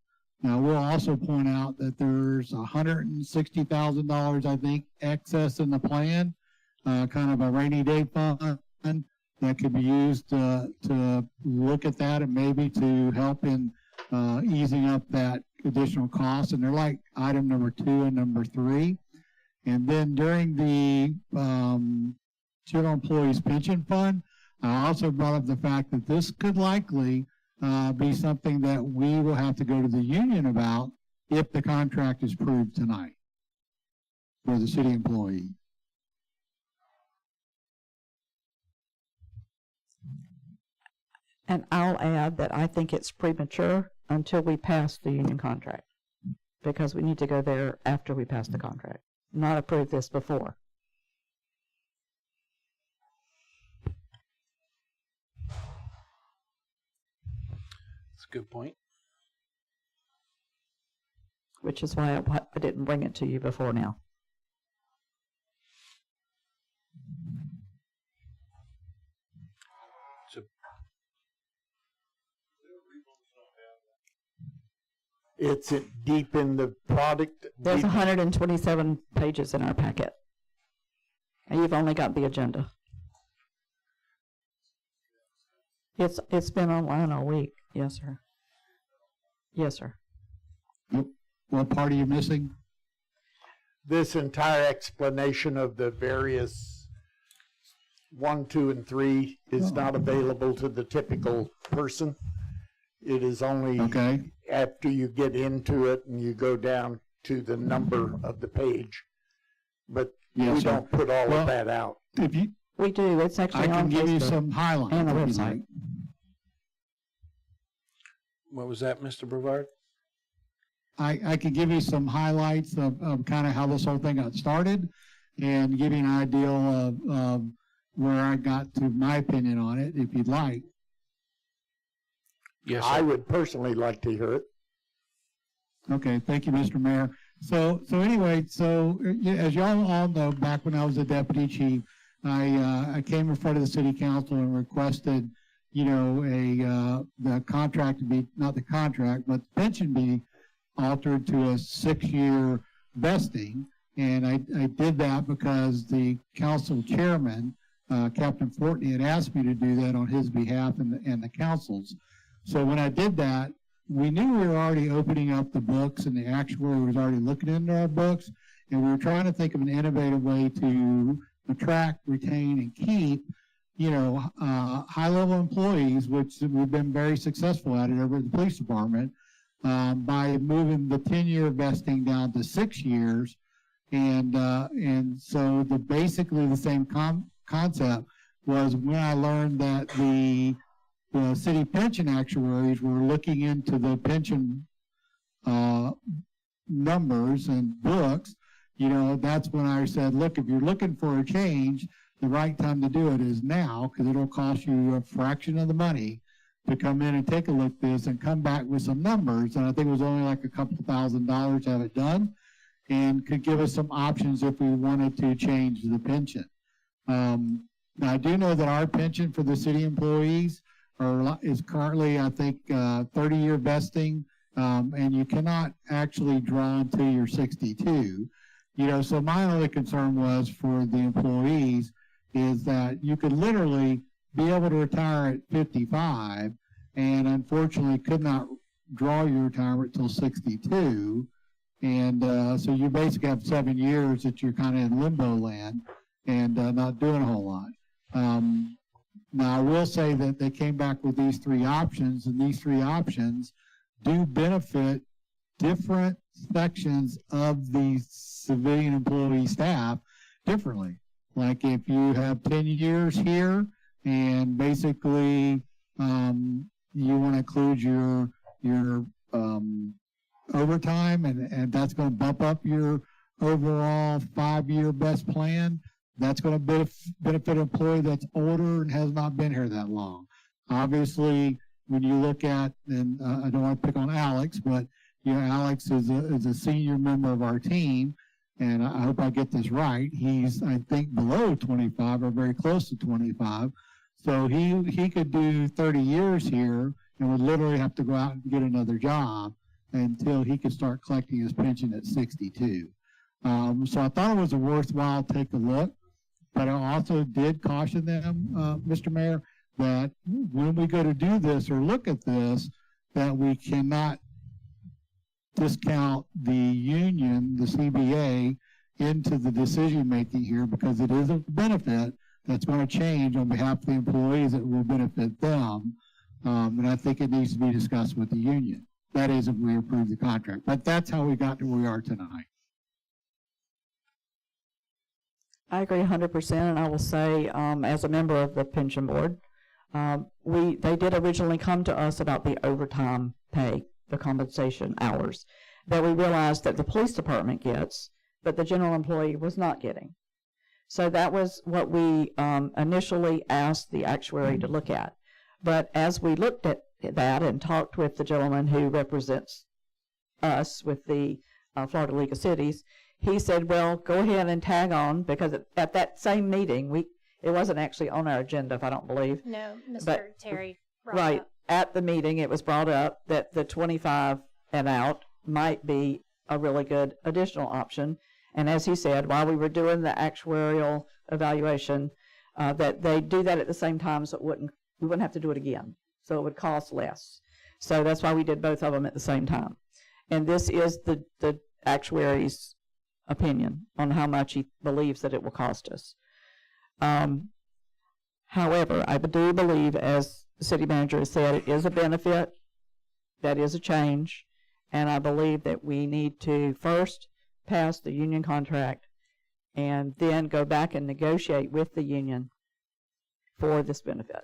Now, we'll also point out that there's $160,000, I think, excess in the plan, kind of a rainy day fund that could be used to look at that and maybe to help in easing up that additional cost. And they're like item number 2 and number 3. And then during the General Employees Pension Fund, I also brought up the fact that this could likely be something that we will have to go to the union about if the contract is approved tonight for the city employee. And I'll add that I think it's premature until we pass the union contract, because we need to go there after we pass the contract, not approve this before. That's a good point. Which is why I didn't bring it to you before now. It's deep in the product. There's deep- 127 pages in our packet. And you've only got the agenda. It's been online all week. Yes, sir. Yes, sir. What part are you missing? This entire explanation of the various 1, 2, and 3 is not available to the typical person. It is only Okay. after you get into it and you go down to the number of the page. But Yes, we sir. don't put all Well, of that out. If you, We do. It's actually I can on give you Facebook some highlights. and the if you'd website. like. What was that, Mr. Brevard? I could give you some highlights of kind of how this whole thing got started and give you an idea of where I got to my opinion on it, if you'd like. Yes, I sir. would personally like to hear it. Okay, thank you, Mr. Mayor. So anyway, as y'all all know, back when I was a deputy chief, I came in front of the city council and requested, the contract to be, not the contract, but the pension be altered to a 6-year vesting. And I did that because the council chairman, Captain Fortney, had asked me to do that on his behalf and the council's. So when I did that, we knew we were already opening up the books and the actuary was already looking into our books. And we were trying to think of an innovative way to attract, retain, and keep, high-level employees, which we've been very successful at it over at the police department, by moving the 10-year vesting down to 6 years. And so basically the same concept was when I learned that the city pension actuaries were looking into the pension numbers and books, that's when I said, look, if you're looking for a change, the right time to do it is now, because it'll cost you a fraction of the money to come in and take a look at this and come back with some numbers. And I think it was only like a couple $1,000 to have it done, and could give us some options if we wanted to change the pension. Now, I do know that our pension for the city employees is currently, I think, 30-year vesting, and you cannot actually draw until you're 62. So my only concern was for the employees is that you could literally be able to retire at 55 and unfortunately could not draw your retirement till 62. And so you basically have 7 years that you're kind of in limbo land and not doing a whole lot. Now, I will say that they came back with these 3 options, and these 3 options do benefit different sections of the civilian employee staff differently. Like if you have 10 years here and basically you want to include your overtime and that's going to bump up your overall 5-year best plan, that's going to benefit an employee that's older and has not been here that long. Obviously, when you look at, and I don't want to pick on Alex, but Alex is a senior member of our team, and I hope I get this right. He's, I think, below 25 or very close to 25. So he could do 30 years here and would literally have to go out and get another job until he could start collecting his pension at 62. So I thought it was a worthwhile take a look, but I also did caution them, Mr. Mayor, that when we go to do this or look at this, that we cannot discount the union, the CBA, into the decision-making here because it is a benefit that's going to change on behalf of the employees that will benefit them. And I think it needs to be discussed with the union. That is if we approve the contract. But that's how we got to where we are tonight. I agree 100%, and I will say, as a member of the pension board, they did originally come to us about the overtime pay, the compensation hours, that we realized that the police department gets, but the general employee was not getting. So that was what we initially asked the actuary to look at. But as we looked at that and talked with the gentleman who represents us with the Florida League of Cities, he said, well, go ahead and tag on, because at that same meeting, it wasn't actually on our agenda, if I don't believe. No, Mr. But- Terry brought Right, up. at the meeting, it was brought up that the 25 and out might be a really good additional option. And as he said, while we were doing the actuarial evaluation, that they do that at the same time, so we wouldn't have to do it again. So it would cost less. So that's why we did both of them at the same time. And this is the actuary's opinion on how much he believes that it will cost us. However, I do believe, as the city manager has said, it is a benefit, that is a change, and I believe that we need to first pass the union contract and then go back and negotiate with the union for this benefit.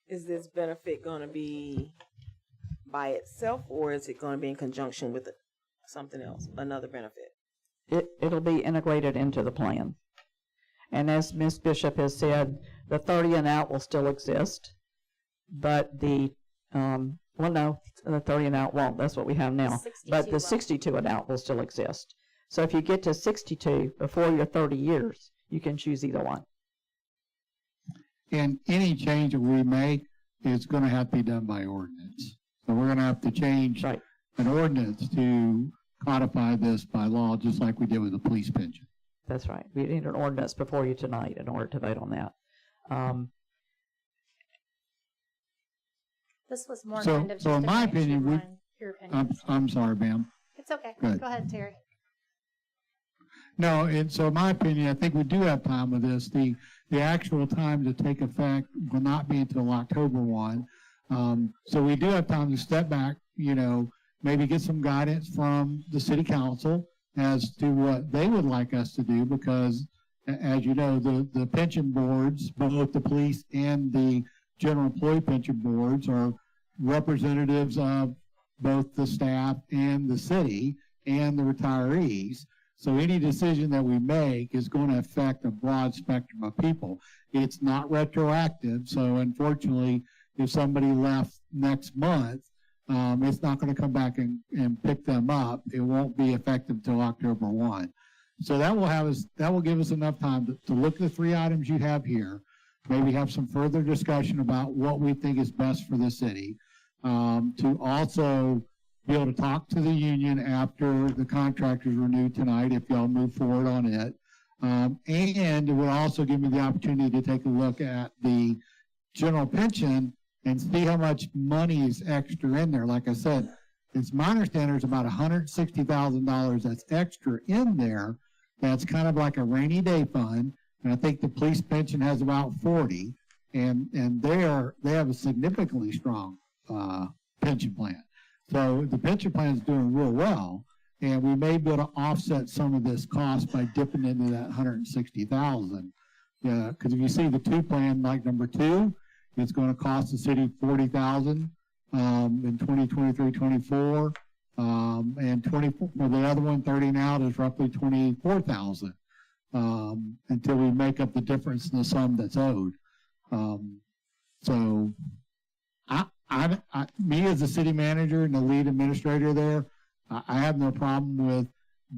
Is this benefit going to be by itself, or is it going to be in conjunction with something else, another benefit? It'll be integrated into the plan. And as Ms. Bishop has said, the 30 and out will still exist, but the, well, no, the 30 and out won't. That's what we have now. But the 62 and out will still exist. So if you get to 62 before your 30 years, you can choose either one. And any change that we make is going to have to be done by ordinance. So we're going to have to change Right. an ordinance to codify this by law, just like we did with the police pension. That's right. We need an ordinance before you tonight in order to vote on that. This was more So- kind of just so in a my direction opinion, we- on your opinion. I'm sorry, ma'am. It's okay. Good. Go ahead, Terry. No, and so in my opinion, I think we do have time with this. The actual time to take effect will not be until October 1. So we do have time to step back, maybe get some guidance from the city council as to what they would like us to do, because as you know, the pension boards, both the police and the general employee pension boards, are representatives of both the staff and the city and the retirees. So any decision that we make is going to affect a broad spectrum of people. It's not retroactive, so unfortunately, if somebody left next month, it's not going to come back and pick them up. It won't be effective till October 1. So that will give us enough time to look at the 3 items you have here, maybe have some further discussion about what we think is best for the city, to also be able to talk to the union after the contract is renewed tonight, if y'all move forward on it. And it would also give me the opportunity to take a look at the general pension and see how much money is extra in there. Like I said, it's my understanding there's about $160,000 that's extra in there. That's kind of like a rainy day fund. And I think the police pension has about 40, and they have a significantly strong pension plan. So the pension plan is doing real well, and we may be able to offset some of this cost by dipping into that 160,000. Because if you see the 2 plan, like number 2, it's going to cost the city 40,000 in 2023-24, and 24 for the other one, 30 and out is roughly 24,000 until we make up the difference in the sum that's owed. So me as the city manager and the lead administrator there, I have no problem with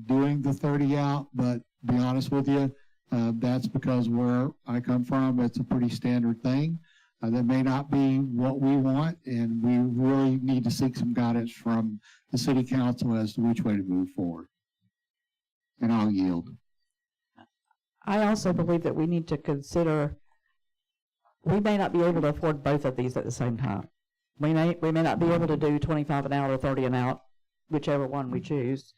doing the 30 out, but to be honest with you, that's because where I come from, it's a pretty standard thing. That may not be what we want, and we really need to seek some guidance from the city council as to which way to move forward. And I'll yield. I also believe that we need to consider, we may not be able to afford both of these at the same time. We may not be able to do 25 an hour or 30 an hour, whichever one we choose,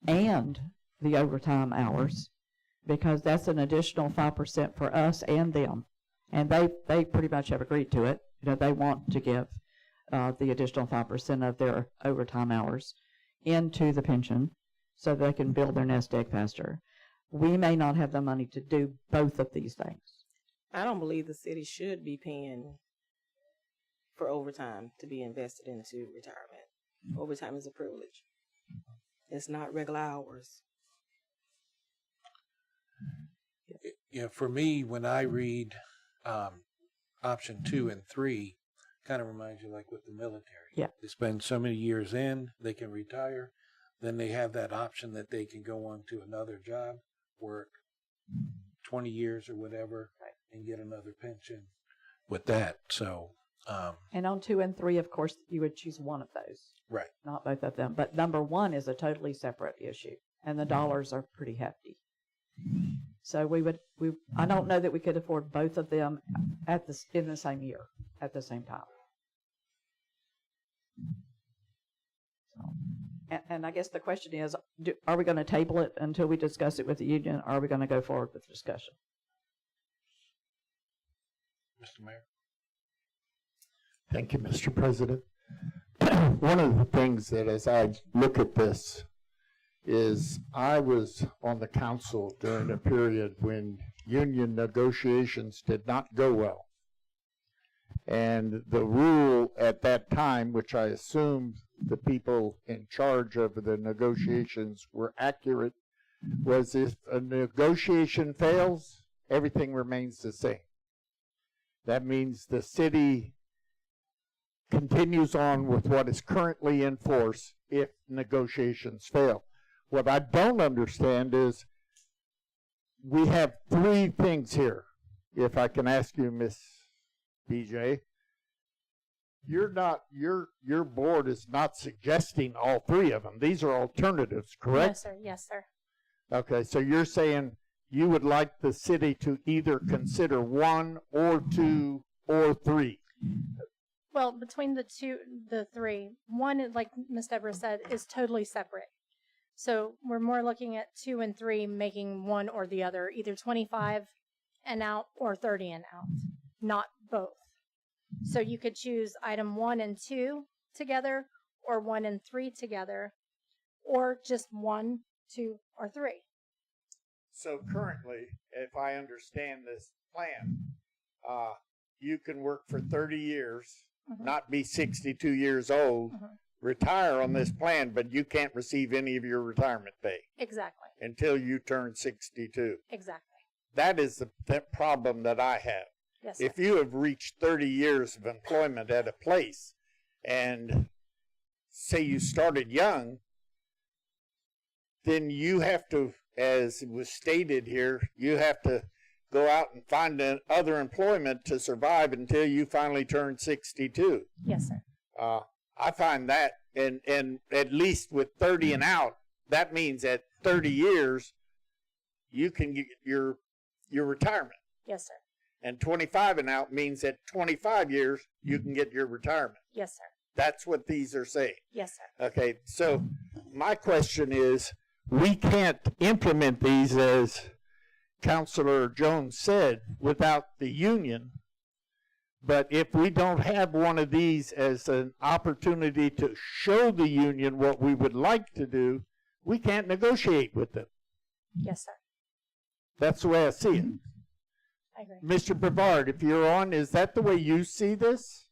and the overtime hours, because that's an additional 5% for us and them. And they pretty much have agreed to it. They want to give the additional 5% of their overtime hours into the pension so they can build their nest egg faster. We may not have the money to do both of these things. I don't believe the city should be paying for overtime to be invested into retirement. Overtime is a privilege. It's not regular hours. Yeah, for me, when I read option 2 and 3, kind of reminds you like with the military. Yeah. They spend so many years in, they can retire. Then they have that option that they can go on to another job, work 20 years or whatever, and get another pension. with that, so, And on 2 and 3, of course, you would choose one of those, right. not both of them. But number 1 is a totally separate issue, and the dollars are pretty hefty. So I don't know that we could afford both of them in the same year, at the same time. And I guess the question is, are we going to table it until we discuss it with the union, or are we going to go forward with the discussion? Mr. Mayor? Thank you, Mr. President. One of the things that as I look at this is I was on the council during a period when union negotiations did not go well. And the rule at that time, which I assumed the people in charge of the negotiations were accurate, was if a negotiation fails, everything remains the same. That means the city continues on with what is currently in force if negotiations fail. What I don't understand is we have 3 things here. If I can ask you, Miss BJ, your board is not suggesting all 3 of them. These are alternatives, correct? Yes, sir. Yes, sir. Okay, so you're saying you would like the city to either consider 1 or 2 or 3. Well, between the 3, one, like Ms. Deborah said, is totally separate. So we're more looking at 2 and 3 making one or the other, either 25 and out or 30 and out, not both. So you could choose item 1 and 2 together, or 1 and 3 together, or just 1, 2, or 3. So currently, if I understand this plan, you can work for 30 years, not be 62 years old, retire on this plan, but you can't receive any of your retirement pay. Exactly. Until you turn 62. Exactly. That is the problem that I have. Yes, sir. If you have reached 30 years of employment at a place and say you started young, then you have to, as was stated here, you have to go out and find other employment to survive until you finally turn 62. Yes, sir. I find that, and at least with 30 and out, that means at 30 years, you can get your retirement. Yes, sir. And 25 and out means at 25 years, you can get your retirement. Yes, sir. That's what these are saying. Yes, sir. Okay, so my question is, we can't implement these, as Councilor Jones said, without the union. But if we don't have one of these as an opportunity to show the union what we would like to do, we can't negotiate with them. Yes, sir. That's the way I see it. I agree. Mr. Brevard, if you're on, is that the way you see this?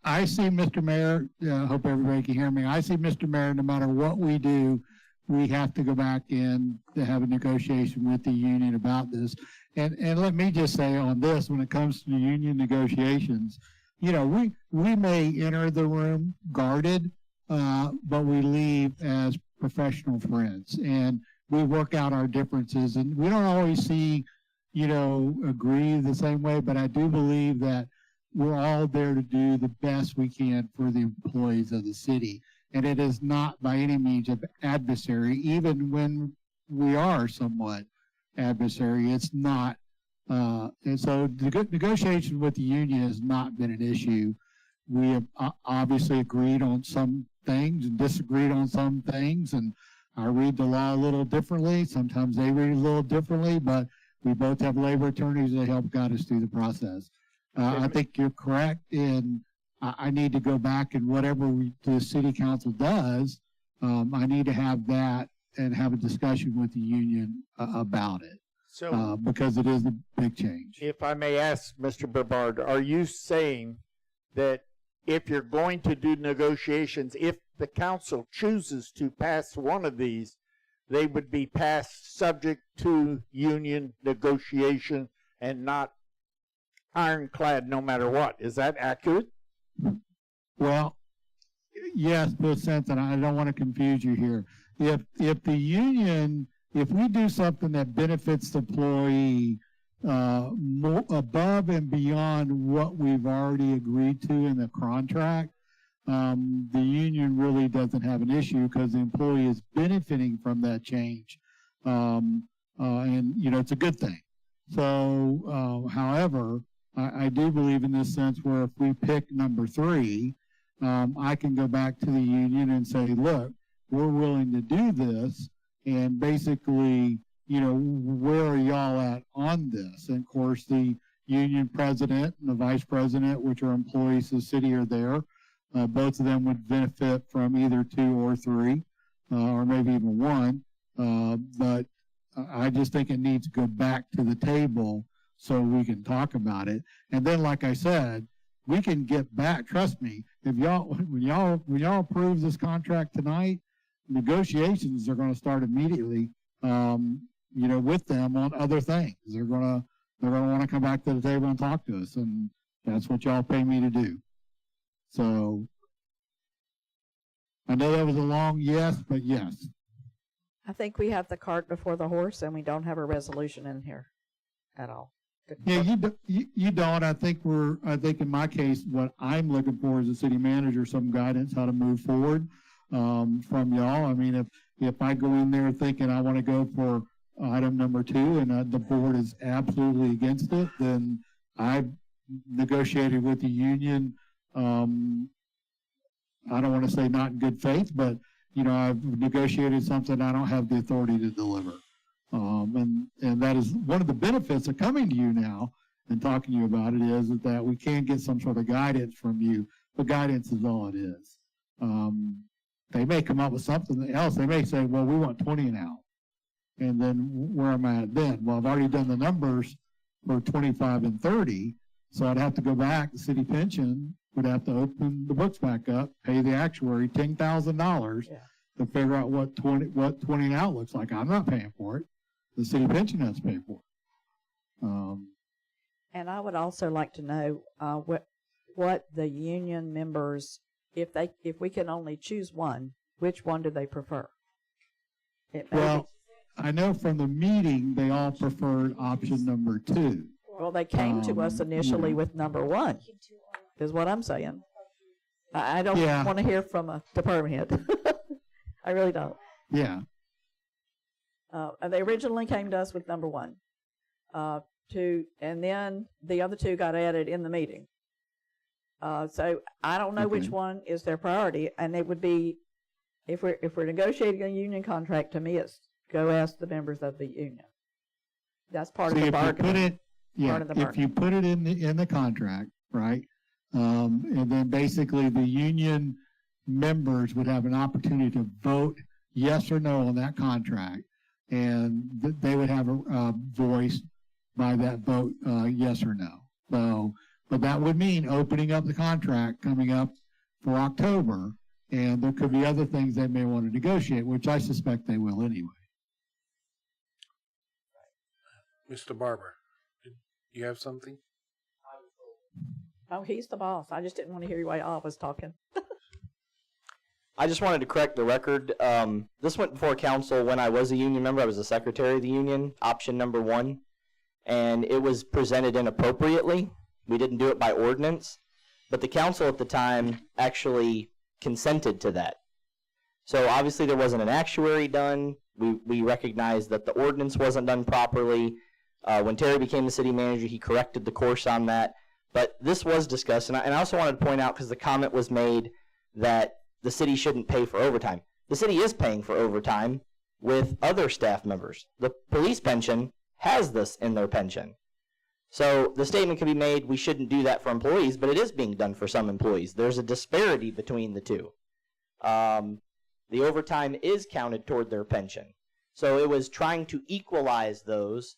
I see, Mr. Mayor, I hope everybody can hear me. I see, Mr. Mayor, no matter what we do, we have to go back in to have a negotiation with the union about this. And let me just say on this, when it comes to the union negotiations, you know, we may enter the room guarded, but we leave as professional friends. And we work out our differences. And we don't always see, you know, agree the same way, but I do believe that we're all there to do the best we can for the employees of the city. And it is not by any means an adversary, even when we are somewhat adversary. It's not. And so the negotiation with the union has not been an issue. We have obviously agreed on some things and disagreed on some things. And I read the law a little differently. Sometimes they read it a little differently, but we both have labor attorneys that help guide us through the process. I think you're correct in I need to go back and whatever the city council does, I need to have that and have a discussion with the union about it. So, because it is a big change. if I may ask, Mr. Brevard, are you saying that if you're going to do negotiations, if the council chooses to pass one of these, they would be passed subject to union negotiation and not ironclad no matter what? Is that accurate? Well, yes, to a sense, and I don't want to confuse you here. If the union, if we do something that benefits the employee, more above and beyond what we've already agreed to in the contract, the union really doesn't have an issue because the employee is benefiting from that change. And, you know, it's a good thing. So, however, I do believe in this sense where if we pick number 3, I can go back to the union and say, look, we're willing to do this. And basically, you know, where are y'all at on this? And of course, the union president and the vice president, which are employees of the city, are there. Both of them would benefit from either 2 or 3, or maybe even 1. But I just think it needs to go back to the table so we can talk about it. And then, like I said, we can get back. Trust me, if when y'all approve this contract tonight, negotiations are going to start immediately. You know, with them on other things. They're gonna want to come back to the table and talk to us, and that's what y'all pay me to do. So I know that was a long yes, but yes. I think we have the cart before the horse, and we don't have a resolution in here at all. Yeah, you don't. I think in my case, what I'm looking for as a city manager, some guidance how to move forward from y'all. I mean, if I go in there thinking I want to go for item number 2 and the board is absolutely against it, then I've negotiated with the union. I don't want to say not in good faith, but you know, I've negotiated something I don't have the authority to deliver. And that is one of the benefits of coming to you now and talking to you about it, is that we can get some sort of guidance from you, but guidance is all it is. They may come up with something else. They may say, well, we want 20 an hour. And then where am I at then? Well, I've already done the numbers for 25 and 30, so I'd have to go back. The city pension would have to open the books back up, pay the actuary $10,000 to figure out what 20 an hour looks like. I'm not paying for it. The city pension has to pay for it. And I would also like to know what the union members, if we can only choose one, which one do they prefer? Well, I know from the meeting they all preferred option number 2. Well, they came to us initially with number 1, is what I'm saying. I don't want to hear from a department head. I really don't. Yeah. They originally came to us with number 1, and then the other 2 got added in the meeting. So I don't know which one is their priority, and it would be, if we're negotiating a union contract, to me it's go ask the members of the union. That's part of the bargaining. If you put it in the contract, right, and then basically the union members would have an opportunity to vote yes or no on that contract, and they would have a voice by that vote, yes or no. So, but that would mean opening up the contract coming up for October, and there could be other things they may want to negotiate, which I suspect they will anyway. Mr. Barber, did you have something? Oh, he's the boss. I just didn't want to hear you while I was talking. I just wanted to correct the record. This went before council when I was a union member. I was the secretary of the union, option number 1, and it was presented inappropriately. We didn't do it by ordinance, but the council at the time actually consented to that. So obviously there wasn't an actuary done. We recognized that the ordinance wasn't done properly. When Terry became the city manager, he corrected the course on that. But this was discussed, and I also wanted to point out, because the comment was made that the city shouldn't pay for overtime. The city is paying for overtime with other staff members. The police pension has this in their pension. So the statement can be made, we shouldn't do that for employees, but it is being done for some employees. There's a disparity between the two. The overtime is counted toward their pension. So it was trying to equalize those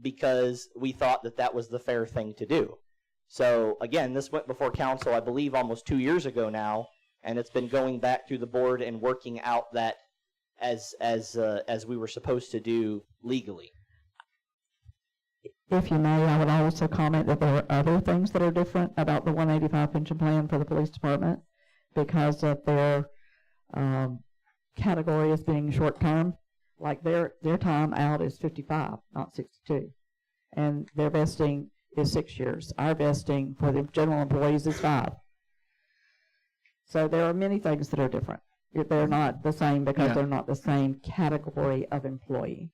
because we thought that that was the fair thing to do. So again, this went before council, I believe, almost 2 years ago now, and it's been going back through the board and working out that as we were supposed to do legally. If you may, I would also comment that there are other things that are different about the 185 pension plan for the police department because of their category as being short-term. Like their time out is 55, not 62. and their vesting is 6 years. Our vesting for the general employees is 5. So there are many things that are different. They're not the same because Yeah. they're not the same category of employee.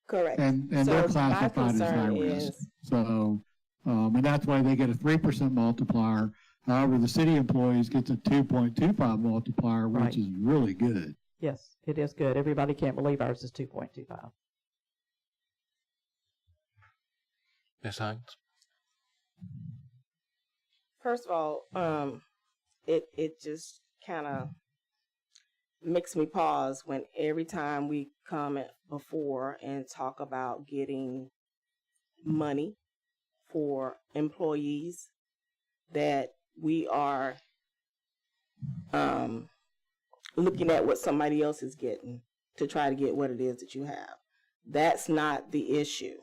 Correct. And they're So my classified as high concern risk. is, So, and that's why they get a 3% multiplier. However, the city employees gets a 2.25 multiplier, which Right. is really good. Yes, it is good. Everybody can't believe ours is 2.25. Ms. Hines? First of all, it just kind of makes me pause when every time we come before and talk about getting money for employees, that we are looking at what somebody else is getting to try to get what it is that you have. That's not the issue.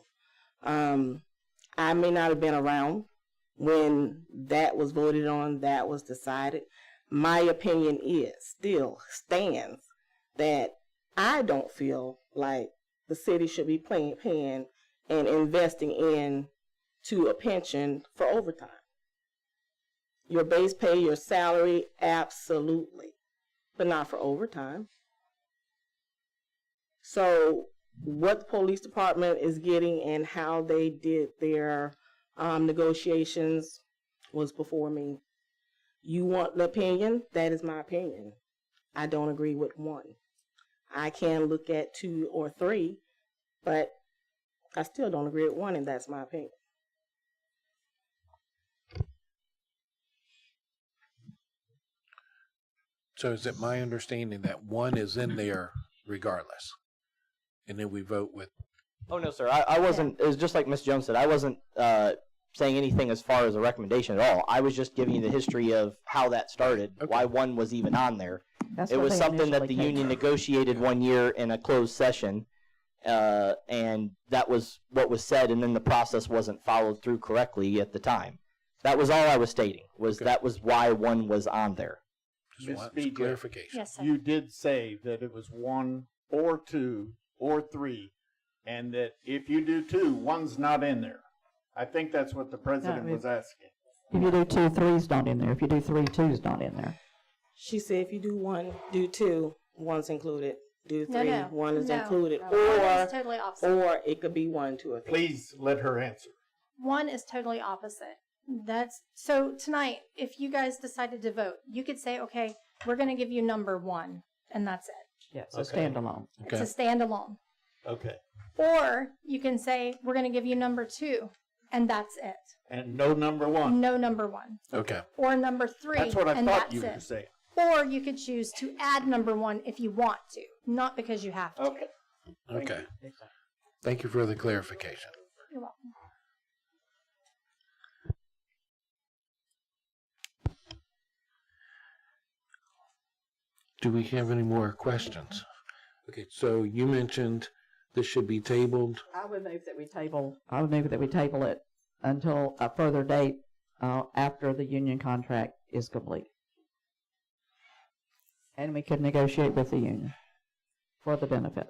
I may not have been around when that was voted on, that was decided. My opinion still stands that I don't feel like the city should be paying and investing into a pension for overtime. Your base pay, your salary, absolutely, but not for overtime. So what the police department is getting and how they did their negotiations was before me. You want the opinion? That is my opinion. I don't agree with one. I can look at 2 or 3, but I still don't agree with one, and that's my opinion. So is it my understanding that 1 is in there regardless? And then we vote with, Oh, no, sir. I wasn't, it was just like Ms. Jones said, I wasn't saying anything as far as a recommendation at all. I was just giving you the history of how that started, why 1 was even on there. That's It what was they something that the initially union came. negotiated 1 year in a closed session, and that was what was said, and then the process wasn't followed through correctly at the time. That was all I was stating, was that was why 1 was on there. just Ms. want BJ. clarification. Yes, sir. You did say that it was 1 or 2 or 3, and that if you do 2, 1's not in there. I think that's what the president No, was asking. If you do 2, 3's not in there. If you do 3, 2's not in there. She said if you do 1, do 2, 1's included. Do 3, No, no. 1 is No, included. no. One is Or totally opposite. or it could be 1, 2, or 3. Please let her answer. One is totally opposite. That's so tonight, if you guys decided to vote, you could say, okay, we're going to give you number 1, and that's it. Yeah, it's a Okay. standalone. Okay. It's a standalone. Okay. Or you can say, we're going to give you number 2, and that's it. And no number 1. No number 1. Okay. Or number 3, That's what I and thought that's you were it. saying. Or you could choose to add number 1 if you want to, not because you have to. Okay. Okay. Thank you for the clarification. You're welcome. Do we have any more questions? Okay, so you mentioned this should be tabled. I would move that we table it until a further date after the union contract is complete. And we could negotiate with the union for the benefit.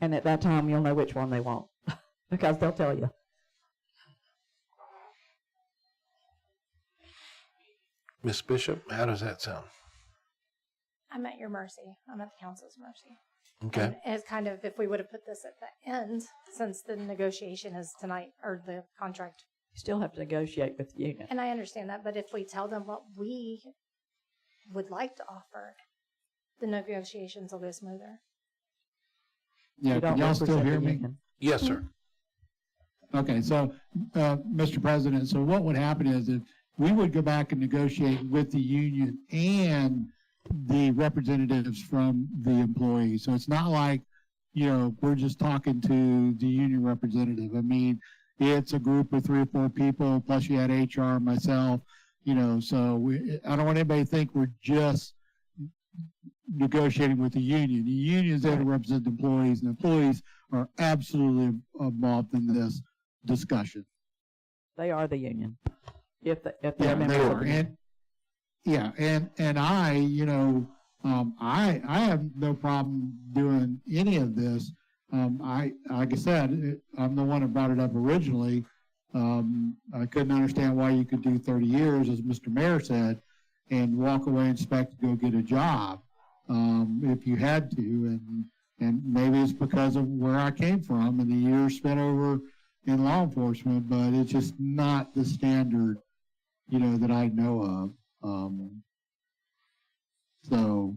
And at that time, you'll know which one they want, because they'll tell you. Ms. Bishop, how does that sound? I'm at your mercy. I'm at the council's mercy. Okay. And it's kind of, if we would have put this at the end, since the negotiation is tonight, or the contract. You still have to negotiate with the union. And I understand that, but if we tell them what we would like to offer, the negotiations will go smoother. Yeah, You can don't y'all still represent the hear me? union. Yes, sir. Okay, so, Mr. President, so what would happen is if we would go back and negotiate with the union and the representatives from the employees. So it's not like, we're just talking to the union representative. I mean, it's a group of 3 or 4 people, plus you had HR, myself, so I don't want anybody to think we're just negotiating with the union. The union is there to represent the employees, and the employees are absolutely involved in this discussion. They are the union. If they're Yeah, members they of are. the union. And I, I have no problem doing any of this. like I said, I'm the one that brought it up originally. I couldn't understand why you could do 30 years, as Mr. Mayor said, and walk away and expect to go get a job, if you had to. And maybe it's because of where I came from and the years spent over in law enforcement, but it's just not the standard, that I know of. So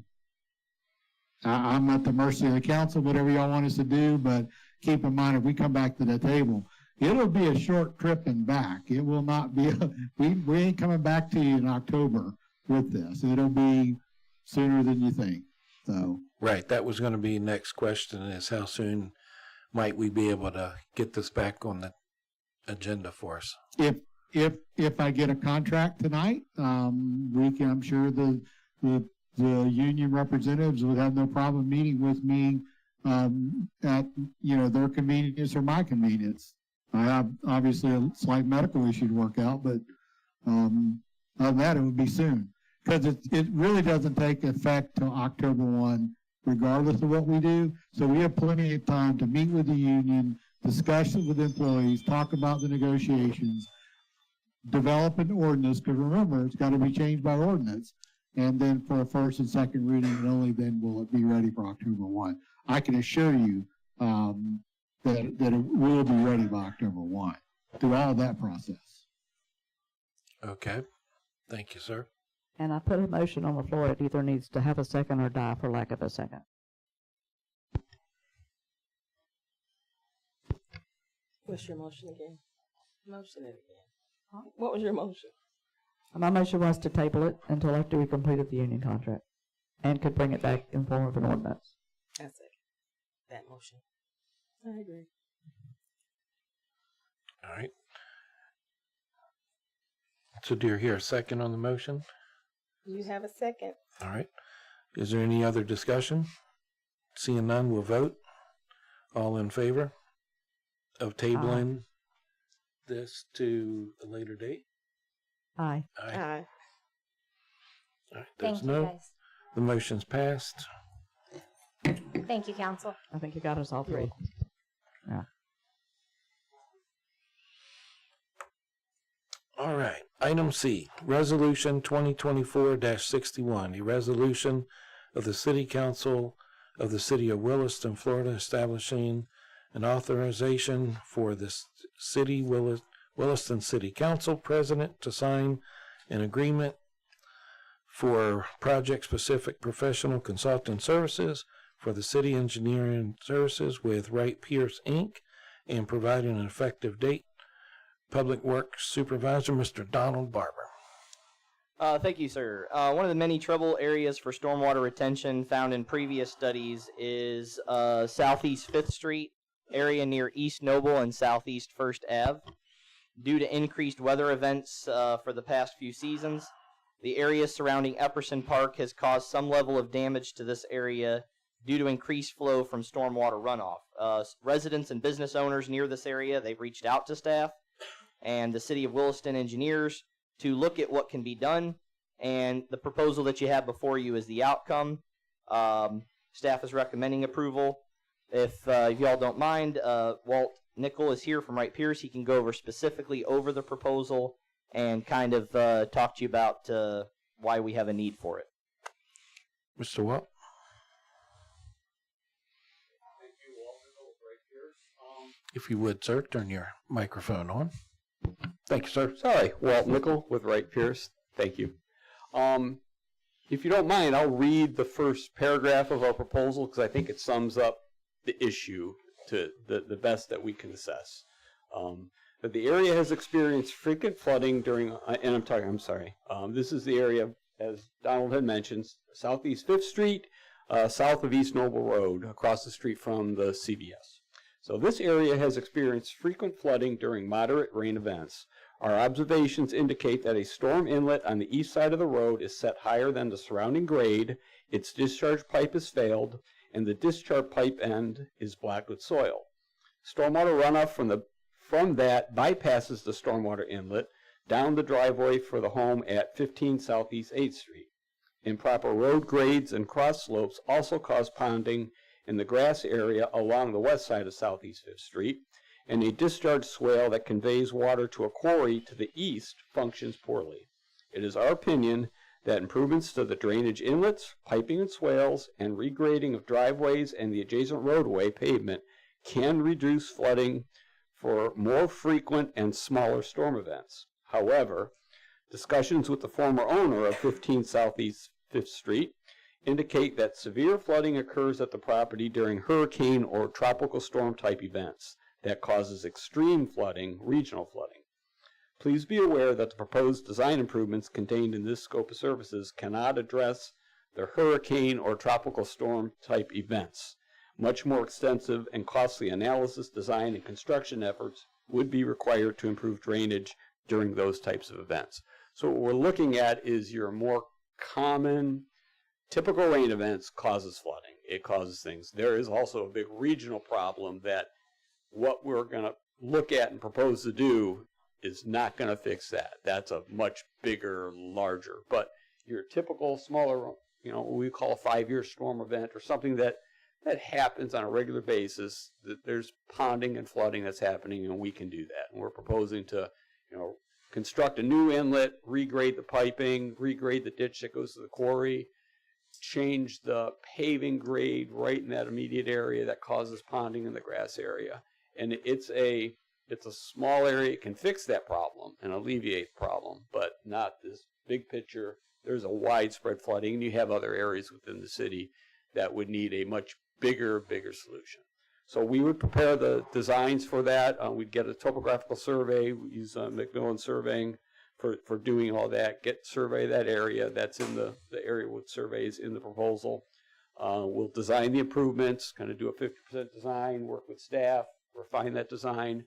I'm at the mercy of the council, whatever y'all want us to do, but keep in mind, if we come back to the table, it'll be a short trip and back. It will not be, we ain't coming back to you in October with this. It'll be sooner than you think, so. Right, that was going to be next question, is how soon might we be able to get this back on the agenda for us? If I get a contract tonight, I'm sure the union representatives would have no problem meeting with me at their convenience or my convenience. I have obviously a slight medical issue to work out, but other than that, it would be soon, because it really doesn't take effect till October 1, regardless of what we do. So we have plenty of time to meet with the union, discuss it with employees, talk about the negotiations, develop an ordinance, because remember, it's got to be changed by ordinance. And then for a first and second reading, and only then will it be ready for October 1. I can assure you that it will be ready by October 1 through all that process. Okay, thank you, sir. And I put a motion on the floor. It either needs to have a second or die for lack of a second. What's your motion again? Motion it again. What was your motion? My motion was to table it until after we completed the union contract and could bring it back in form of an ordinance. I second that motion. I agree. All right. So do you hear a second on the motion? You have a second. All right. Is there any other discussion? Seeing none, we'll vote. All in favor of tabling this to a later date? Aye. Aye. Aye. All right, Thank there's you, no. guys. The motion's passed. Thank you, council. I think you got us all three. Yeah. All right. Item C, Resolution 2024-61, a resolution of the City Council of the City of Williston, Florida, establishing an authorization for the Williston City Council President to sign an agreement for project-specific professional consultant services for the city engineering services with Wright Pierce, Inc., and providing an effective date. Public Works Supervisor, Mr. Donald Barber. Thank you, sir. One of the many trouble areas for stormwater retention found in previous studies is Southeast 5th Street area near East Noble and Southeast 1st Ave. Due to increased weather events for the past few seasons, the area surrounding Epperson Park has caused some level of damage to this area due to increased flow from stormwater runoff. Residents and business owners near this area, they've reached out to staff and the City of Williston engineers to look at what can be done, and the proposal that you have before you is the outcome. Staff is recommending approval. If y'all don't mind, Walt Nickel is here from Wright Pierce. He can go over specifically over the proposal and kind of talk to you about why we have a need for it. Mr. Walt? If you would, sir, turn your microphone on. Thank you, sir. Sorry, Walt Nickel with Wright Pierce. Thank you. If you don't mind, I'll read the first paragraph of our proposal because I think it sums up the issue to the best that we can assess. That the area has experienced frequent flooding during, this is the area, as Donald had mentioned, Southeast 5th Street, south of East Noble Road, across the street from the CVS. So this area has experienced frequent flooding during moderate rain events. Our observations indicate that a storm inlet on the east side of the road is set higher than the surrounding grade, its discharge pipe has failed, and the discharge pipe end is black with soil. Stormwater runoff from that bypasses the stormwater inlet down the driveway for the home at 15 Southeast 8th Street. Improper road grades and cross slopes also cause ponding in the grass area along the west side of Southeast Fifth Street, and a discharge swale that conveys water to a quarry to the east functions poorly. It is our opinion that improvements to the drainage inlets, piping and swales, and regrading of driveways and the adjacent roadway pavement can reduce flooding for more frequent and smaller storm events. However, discussions with the former owner of 15 Southeast 5th Street indicate that severe flooding occurs at the property during hurricane or tropical storm type events that causes extreme flooding, regional flooding. Please be aware that the proposed design improvements contained in this scope of services cannot address the hurricane or tropical storm type events. Much more extensive and costly analysis, design, and construction efforts would be required to improve drainage during those types of events. So what we're looking at is your more common, typical rain events causes flooding. It causes things. There is also a big regional problem that what we're going to look at and propose to do is not going to fix that. That's a much bigger, larger. But your typical smaller, what we call a 5-year storm event or something that happens on a regular basis, that there's ponding and flooding that's happening, and we can do that. And we're proposing to, construct a new inlet, regrade the piping, regrade the ditch that goes to the quarry, change the paving grade right in that immediate area that causes ponding in the grass area. And it's a small area. It can fix that problem and alleviate the problem, but not this big picture. There's a widespread flooding, and you have other areas within the city that would need a much bigger solution. So we would prepare the designs for that. We'd get a topographical survey. We use Macmillan Surveying for doing all that. Survey that area. That's in the area with surveys in the proposal. We'll design the improvements, kind of do a 50% design, work with staff, refine that design.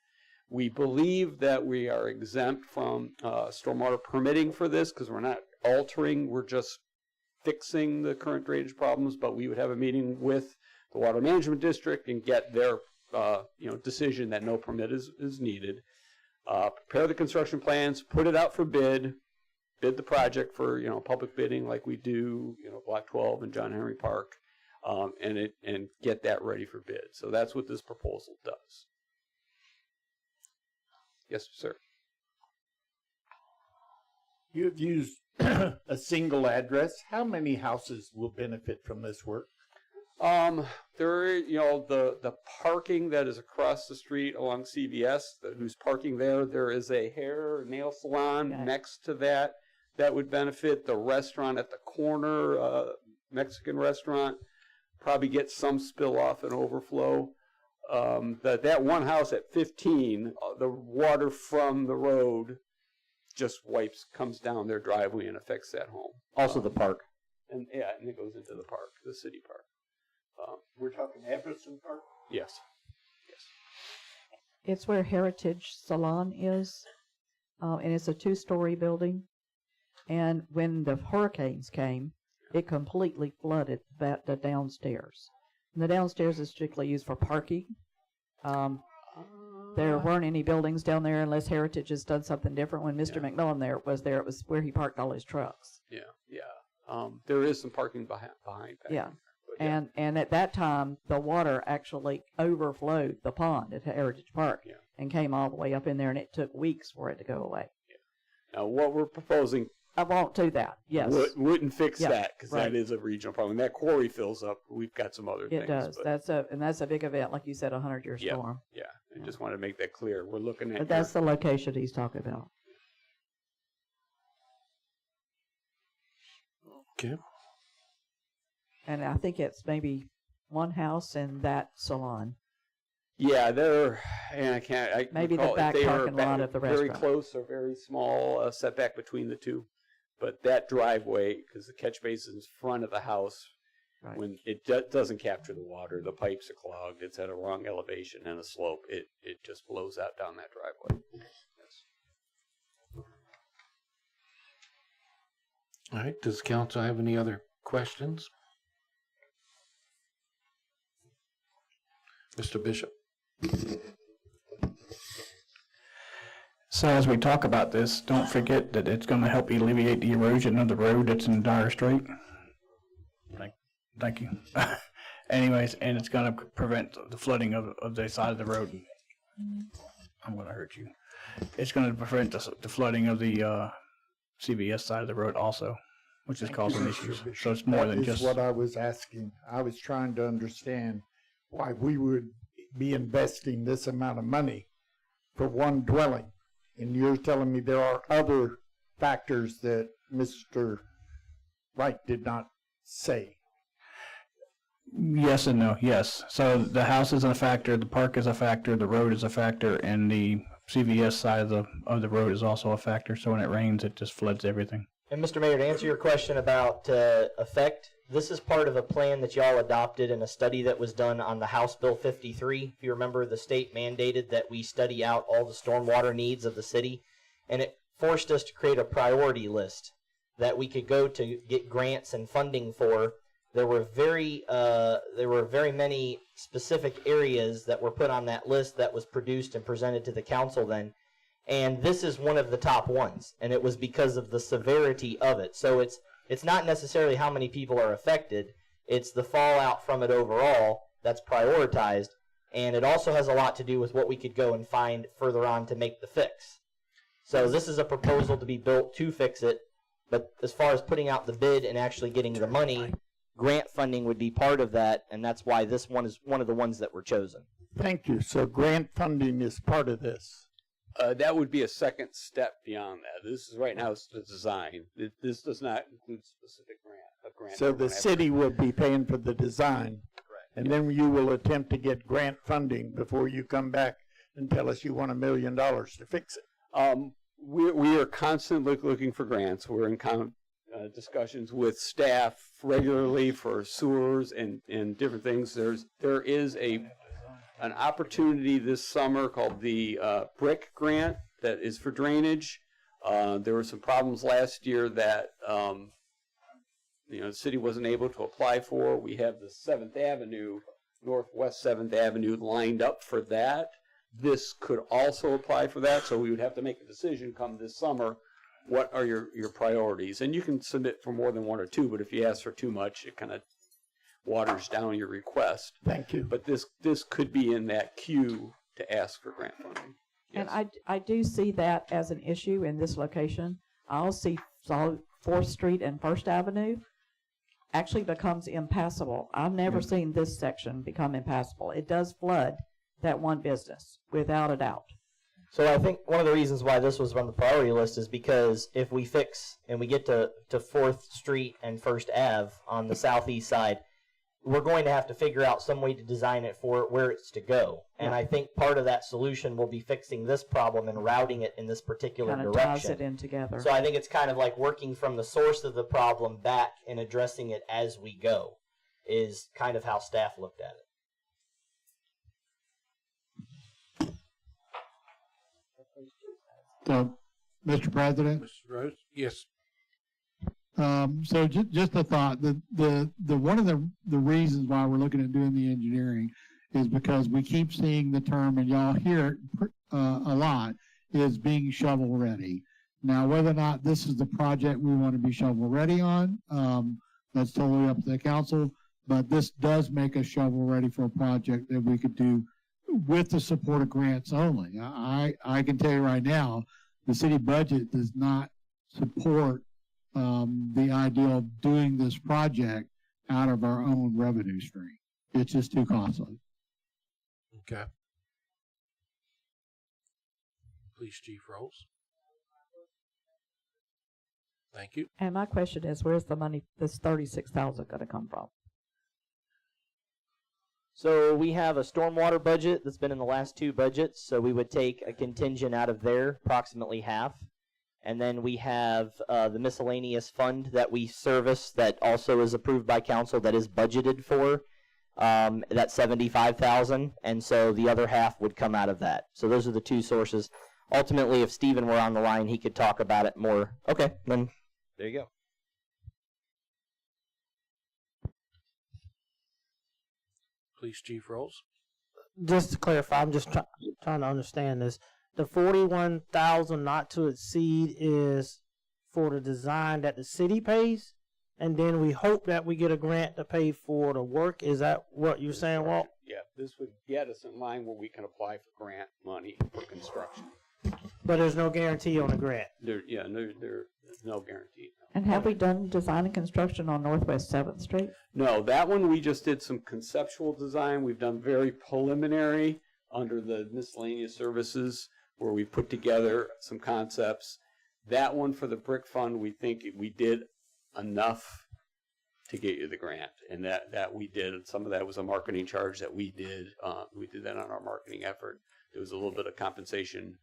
We believe that we are exempt from stormwater permitting for this because we're not altering, we're just fixing the current drainage problems, but we would have a meeting with the Water Management District and get their decision that no permit is needed. Prepare the construction plans, put it out for bid the project for public bidding like we do Block 12 and John Henry Park, and get that ready for bid. So that's what this proposal does. Yes, sir. You have used a single address. How many houses will benefit from this work? There, the parking that is across the street along CVS, who's parking there. There is a hair or nail salon next to that would benefit. The restaurant at the corner, Mexican restaurant, probably get some spill off and overflow. That one house at 15, the water from the road just comes down their driveway and affects that home. Also the park. And it goes into the park, the city park. We're talking Everson Park? Yes. It's where Heritage Salon is, and it's a 2-story building. And when the hurricanes came, it completely flooded the downstairs. And the downstairs is strictly used for parking. There weren't any buildings down there unless Heritage has done something different. When Mr. McMillan it was where he parked all his trucks. Yeah. There is some parking behind back Yeah. there. But And at that time, the water actually overflowed the pond at Heritage Park and came all the way up in there, and it took weeks for it to go away. Now, what we're proposing I won't do that, yes. wouldn't fix that because right. that is a regional problem. That quarry fills up. We've got some other things. It does. But That's a big event, like you said, a 100-year storm. Yeah. I just want to make that clear. We're looking at. But that's the location he's talking about. Okay. And I think it's maybe one house in that salon. Yeah, and I can't. Maybe the back parking lot of the very restaurant. close or very small setback between the two. But that driveway, because the catch basin is front of the house, Right. when it doesn't capture the water, the pipes are clogged. It's at a wrong elevation and a slope. It just blows out down that driveway. Yes. All right, does council have any other questions? Mr. Bishop? So as we talk about this, don't forget that it's going to help alleviate the erosion of the road that's in dire strait. Thank you. Anyways, and it's gonna prevent the flooding of the side of the road. I'm gonna hurt you. It's gonna prevent the flooding of the CVS side of the road also, which is causing issues. So it's more than just. That is what I was asking. I was trying to understand why we would be investing this amount of money for one dwelling. And you're telling me there are other factors that Mr. Wright did not say. Yes and no, yes. So the house is a factor, the park is a factor, the road is a factor, and the CVS side of the road is also a factor. So when it rains, it just floods everything. And Mr. Mayor, to answer your question about effect, this is part of a plan that y'all adopted in a study that was done on the House Bill 53. If you remember, the state mandated that we study out all the stormwater needs of the city, and it forced us to create a priority list that we could go to get grants and funding for. There were very many specific areas that were put on that list that was produced and presented to the council then. And this is one of the top ones, and it was because of the severity of it. So it's not necessarily how many people are affected, it's the fallout from it overall that's prioritized, and it also has a lot to do with what we could go and find further on to make the fix. So this is a proposal to be built to fix it, but as far as putting out the bid and actually getting the money, grant funding would be part of that, and that's why this one is one of the ones that were chosen. Thank you. So grant funding is part of this. That would be a second step beyond that. This is right now it's the design. This does not include specific grant. So the city will be paying for the design. Correct. And then you will attempt to get grant funding before you come back and tell us you want $1 million to fix it. We are constantly looking for grants. We're in discussions with staff regularly for sewers and different things. There is an opportunity this summer called the BRIC grant that is for drainage. There were some problems last year that the city wasn't able to apply for. We have the 7th Avenue, Northwest 7th Avenue lined up for that. This could also apply for that, so we would have to make a decision come this summer. What are your priorities? And you can submit for more than one or two, but if you ask for too much, it kind of waters down your request. Thank you. But this could be in that queue to ask for grant funding. Yes. And I do see that as an issue in this location. I also see 4th Street and 1st Avenue actually becomes impassable. I've never seen this section become impassable. It does flood that one business, without a doubt. So I think one of the reasons why this was on the priority list is because if we fix and we get to 4th Street and 1st Ave on the southeast side, we're going to have to figure out some way to design it for where it's to go. And I think part of that solution will be fixing this problem and routing it in this particular Kind of direction. ties it in together. So I think it's kind of like working from the source of the problem back and addressing it as we go is kind of how staff looked at it. So, Mr. President? Mr. Rose? Yes. So just a thought, the one of the reasons why we're looking at doing the engineering is because we keep seeing the term, and y'all hear it a lot, is being shovel ready. Now, whether or not this is the project we want to be shovel ready on, that's totally up to the council, but this does make us shovel ready for a project that we could do with the support of grants only. I can tell you right now, the city budget does not support the idea of doing this project out of our own revenue stream. It's just too costly. Okay. Police Chief Rolls. Thank you. And my question is, where's the money, this $36,000 going to come from? So we have a stormwater budget that's been in the last 2 budgets, so we would take a contingent out of there, approximately half. And then we have the miscellaneous fund that we service that also is approved by council that is budgeted for. That's $75,000, and so the other half would come out of that. So those are the 2 sources. Ultimately, if Stephen were on the line, he could talk about it more. Okay, then there you go. Police Chief Rolls. Just to clarify, I'm just trying to understand this. The 41,000 not to exceed is for the design that the city pays? and then we hope that we get a grant to pay for the work. Is that what you're saying, Walt? Yeah, this would get us in line where we can apply for grant money for construction. But there's no guarantee on the grant. There's no guarantee. And have we done design and construction on Northwest 7th Street? No, that one we just did some conceptual design. We've done very preliminary under the miscellaneous services where we put together some concepts. That one for the brick fund, we think we did enough to get you the grant, and that we did. Some of that was a marketing charge that we did. We did that on our marketing effort. There was a little bit of compensation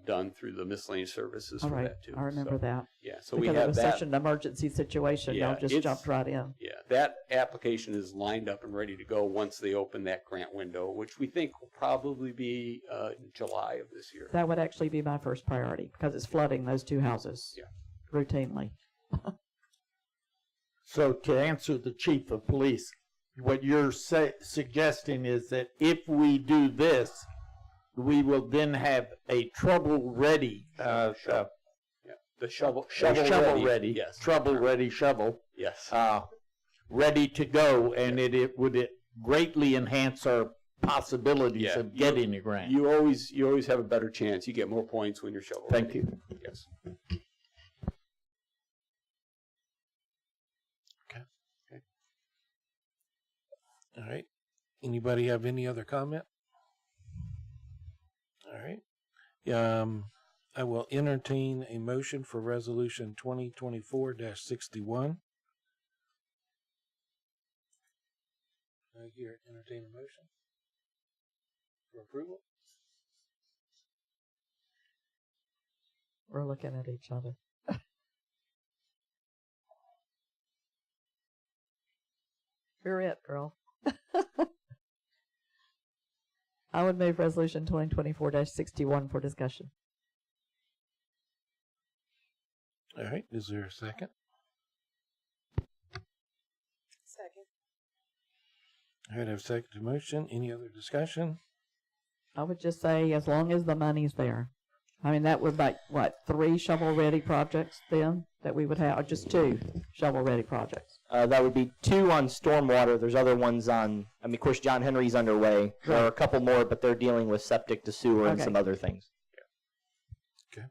done through the miscellaneous services All for right, that too. I remember that. Yeah, so because we have it was that. such an emergency situation, Yeah, y'all just it's- jumped right in. Yeah, that application is lined up and ready to go once they open that grant window, which we think will probably be July of this year. That would actually be my first priority because it's flooding those two houses routinely. So to answer the chief of police, what you're suggesting is that if we do this, we will then have a trouble-ready, The shovel shovel-ready, yes, trouble-ready shovel, yes. ready to go, and it would greatly enhance our possibilities Yeah, of getting a grant. You always have a better chance. You get more points when you're shovel. Thank you. Yes. All right. Anybody have any other comment? All right. I will entertain a motion for resolution 2024-61. I hear entertain a motion for approval. We're looking at each other. You're it, girl. I would move resolution 2024-61 for discussion. All right. Is there a second? Second. All right. I've seconded the motion. Any other discussion? I would just say as long as the money's there. I mean, that would make, what, 3 shovel-ready projects then that we would have, or just 2 shovel-ready projects? That would be 2 on stormwater. There's other ones on, I mean, of course, John Henry's underway. There are a couple more, but they're dealing with septic to sewer and Okay. some other things. Okay.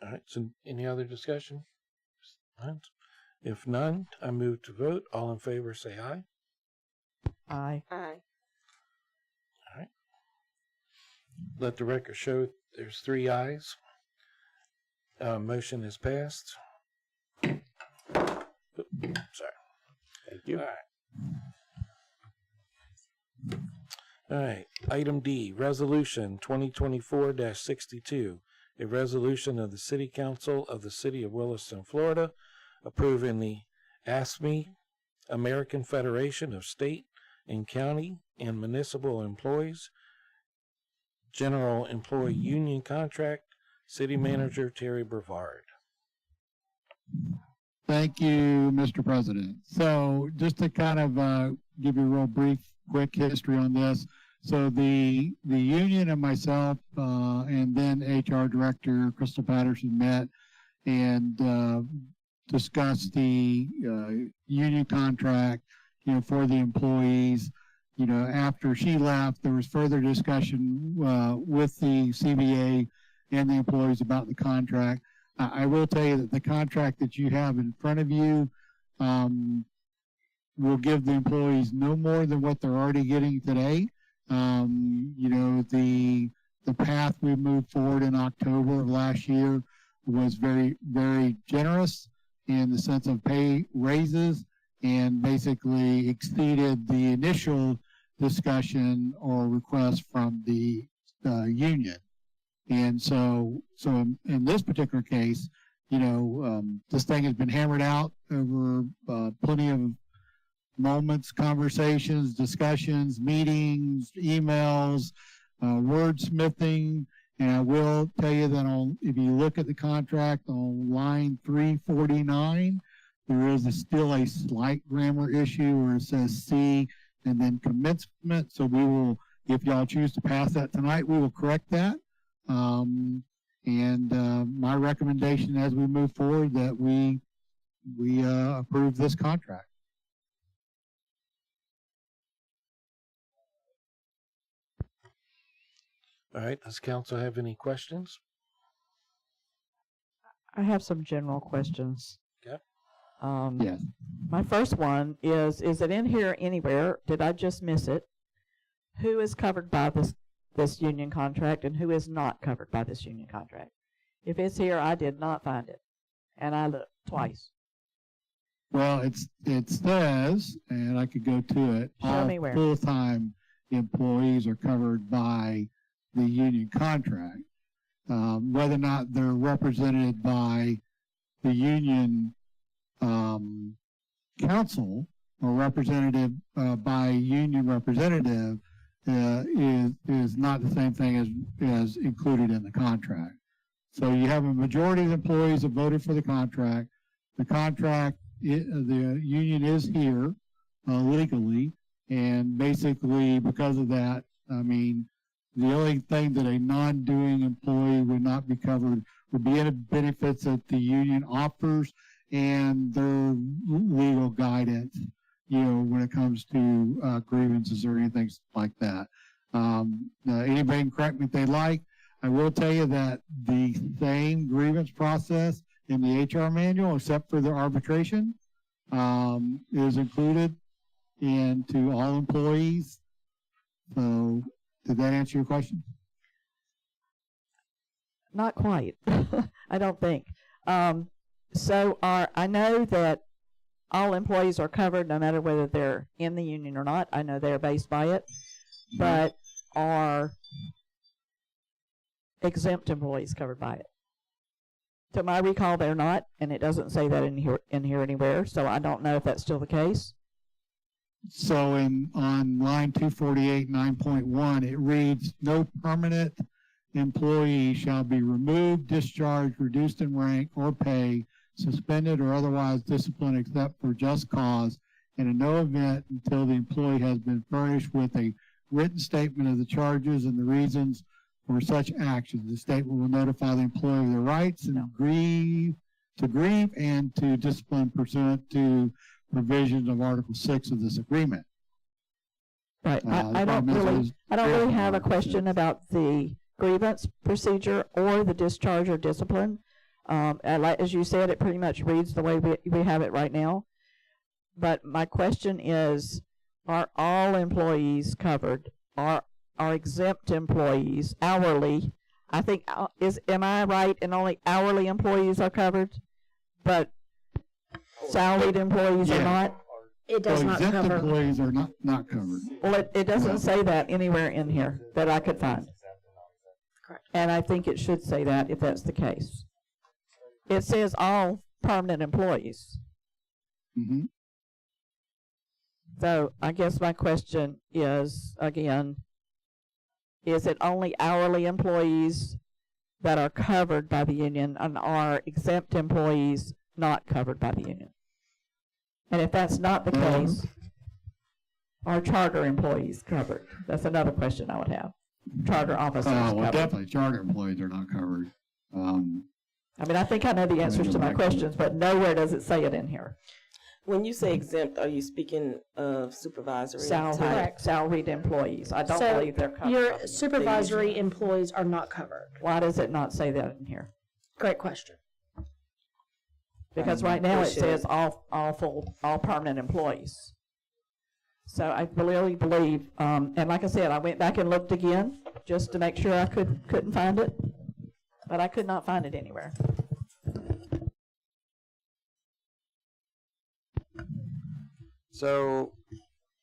All right. So any other discussion? None? If none, I move to vote. All in favor, say aye. Aye. Aye. Let the record show there's 3 ayes. Motion is passed. Sorry. Thank you. All right. All right. Item D, Resolution 2024-62, a resolution of the City Council of the City of Williston, Florida, approving the ASME, American Federation of State and County and Municipal Employees, General Employee Union Contract, City Manager Terry Brevard. Thank you, Mr. President. So just to kind of give you a real brief, quick history on this. So the union and myself and then HR Director Crystal Patterson met and discussed the union contract, for the employees. After she left, there was further discussion with the CBA and the employees about the contract. I will tell you that the contract that you have in front of you will give the employees no more than what they're already getting today. The path we moved forward in October of last year was very, very generous in the sense of pay raises and basically exceeded the initial discussion or request from the union. And so in this particular case, this thing has been hammered out over plenty of moments, conversations, discussions, meetings, emails, wordsmithing. And I will tell you that if you look at the contract on line 349, there is still a slight grammar issue where it says C and then commencement. So we will, if y'all choose to pass that tonight, we will correct that. And my recommendation as we move forward that we approve this contract. All right, does council have any questions? I have some general questions. Okay. Yes. My first one is it in here anywhere? Did I just miss it? Who is covered by this union contract and who is not covered by this union contract? If it's here, I did not find it, and I looked twice. Well, it says, and I could go to it. Show me where. All full-time employees are covered by the union contract. Whether or not they're represented by the union council or representative by a union representative is not the same thing as included in the contract. So you have a majority of the employees that voted for the contract. The contract, the union is here legally, and basically because of that, I mean, the only thing that a non-doing employee would not be covered would be any benefits that the union offers and their legal guidance, you know, when it comes to grievances or anything like that. Anybody can correct me if they like. I will tell you that the same grievance process in the HR manual, except for the arbitration, is included into all employees. So, did that answer your question? Not quite. I don't think. I know that all employees are covered no matter whether they're in the union or not. I know they're based by it, but are exempt employees covered by it? To my recall, they're not, and it doesn't say that in here anywhere, so I don't know if that's still the case. So on line 248, 9.1, it reads, no permanent employee shall be removed, discharged, reduced in rank or pay, suspended or otherwise disciplined except for just cause, and in no event until the employee has been furnished with a written statement of the charges and the reasons for such action. The statement will notify the employee of their rights and grieve and to discipline pursuant to provisions of Article 6 of this agreement. Right. I don't really have a question about the grievance procedure or the discharge or discipline. As you said, it pretty much reads the way we have it right now. But my question is, are all employees covered? Are exempt employees hourly? I think am I right? And only hourly employees are covered, but salaried employees are not. It does not exempt cover. employees are not covered. Well, it doesn't say that anywhere in here that I could find. Correct. And I think it should say that if that's the case. It says all permanent employees. Mm-hmm. So I guess my question is, again, is it only hourly employees that are covered by the union and are exempt employees not covered by the union? And if that's not the case, are charter employees covered? That's another question I would have. Charter officers Well, covered. definitely, charter employees are not covered. I mean, I think I know the answers to my questions, but nowhere does it say it in here. When you say exempt, are you speaking of supervisory? Salaried employees. I don't believe they're covered. Your supervisory employees are not covered. Why does it not say that in here? Great question. Because right now it says all permanent employees. So I really believe, and like I said, I went back and looked again just to make sure I couldn't find it, but I could not find it anywhere. So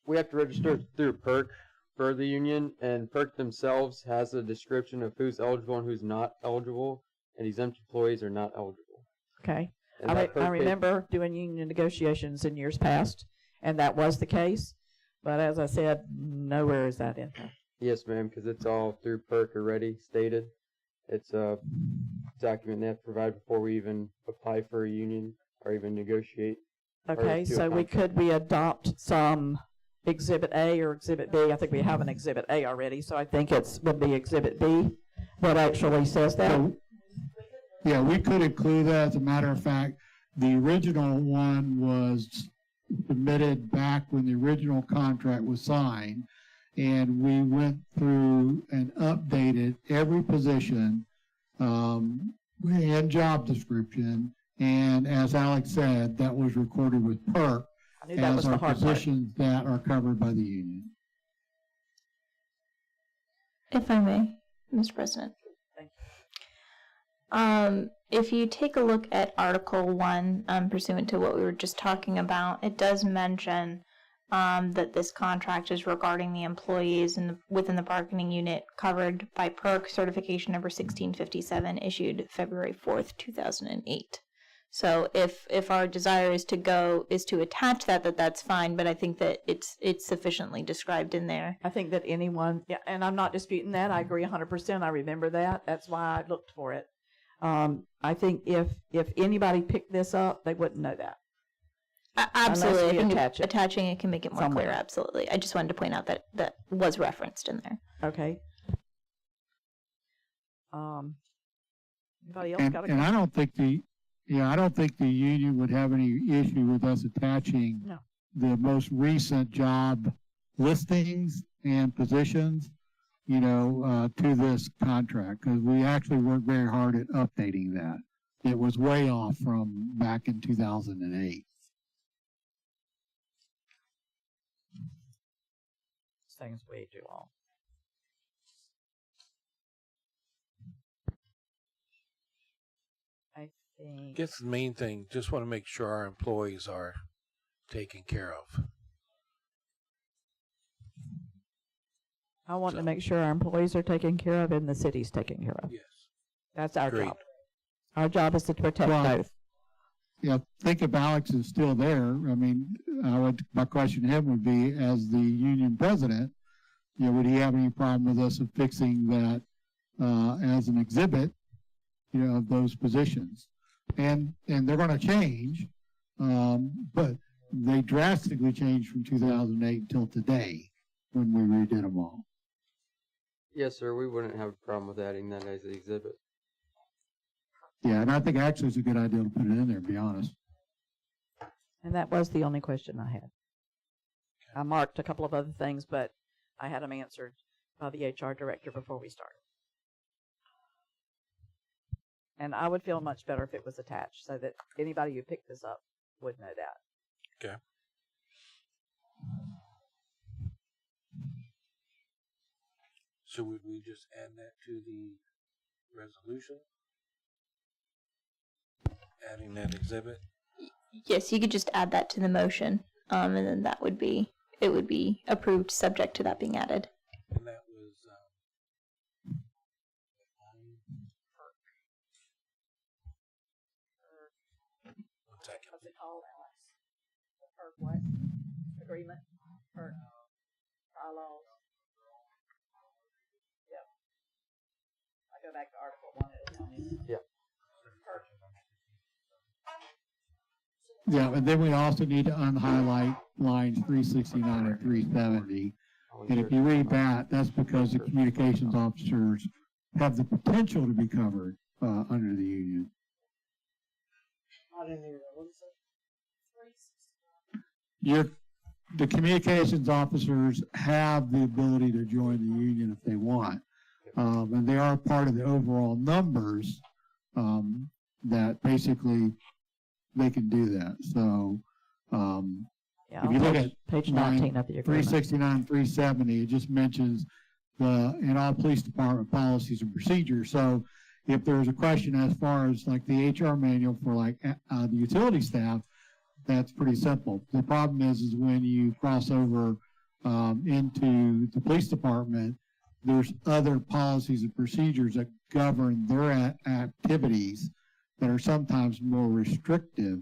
we have to register through PERC for the union, and PERC themselves has a description of who's eligible and who's not eligible, and exempt employees are not eligible. Okay. And I remember doing union negotiations in years past, and that was the case. But as I said, nowhere is that in here. Yes, ma'am, because it's all through PERC already stated. It's a document they have to provide before we even apply for a union or even negotiate. Okay, so could we adopt some Exhibit A or Exhibit B? I think we have an Exhibit A already, so I think would be Exhibit B. What actually says that? Yeah, we could include that. As a matter of fact, the original one was submitted back when the original contract was signed. And we went through and updated every position, and job description. And as Alex said, that was recorded with PERC I knew that was as the our hard part. positions that are covered by the union. If I may, Mr. President. Thank If you take a look at Article 1, pursuant to what we were just talking about, it does mention that this contract is regarding the employees within the bargaining unit covered by PERC certification number 1657 issued February 4th, 2008. So if our desire is to attach that's fine, but I think that it's sufficiently described in there. I think that anyone, yeah, and I'm not disputing that. I agree 100%. I remember that. That's why I looked for it. I think if anybody picked this up, they wouldn't know that. Absolutely. Unless I we think attach it attaching it can make it more somewhere. clear. Absolutely. I just wanted to point out that that was referenced in there. Okay. Anybody else And, got a and I question? I don't think the union would have any issue with us attaching No. the most recent job listings and positions, to this contract, because we actually worked very hard at updating that. It was way off from back in 2008. This thing's way too long. I think. Guess the main thing, just want to make sure our employees are taken care of. I want to make sure our employees are taken care of and the city's taken care of. Yes. That's our Agreed. job. Our job is to protect Well, both. Yeah, think if Alex is still there. I mean, my question to him would be, as the union president, would he have any problem with us fixing that as an exhibit, of those positions? And they're going to change, but they drastically changed from 2008 until today when we redid them all. Yes, sir. We wouldn't have a problem with adding that as an exhibit. Yeah, and I think actually it's a good idea to put it in there, to be honest. And that was the only question I had. I marked a couple of other things, but I had them answered by the HR director before we started. And I would feel much better if it was attached so that anybody who picked this up would know that. Okay. So would we just add that to the resolution? Adding that exhibit? Yes, you could just add that to the motion, and then it would be approved subject to that being added. And that was, one second. What's it called, Alex? The PERC what? Agreement? PERC bylaws? Yep. I go back to Article 1, it'll tell me. Yeah. Yeah, and then we also need to unhighlight lines 369 and 370. And if you read that, that's because the communications officers have the potential to be covered under the union. I didn't hear that. What is it? The communications officers have the ability to join the union if they want. And they are part of the overall numbers that basically they can do that. So Yeah, if you look at page line 19 of the agreement. 369, 370, it just mentions in all police department policies and procedures. So if there's a question as far as like the HR manual for like the utility staff, that's pretty simple. The problem is when you cross over into the police department, there's other policies and procedures that govern their activities that are sometimes more restrictive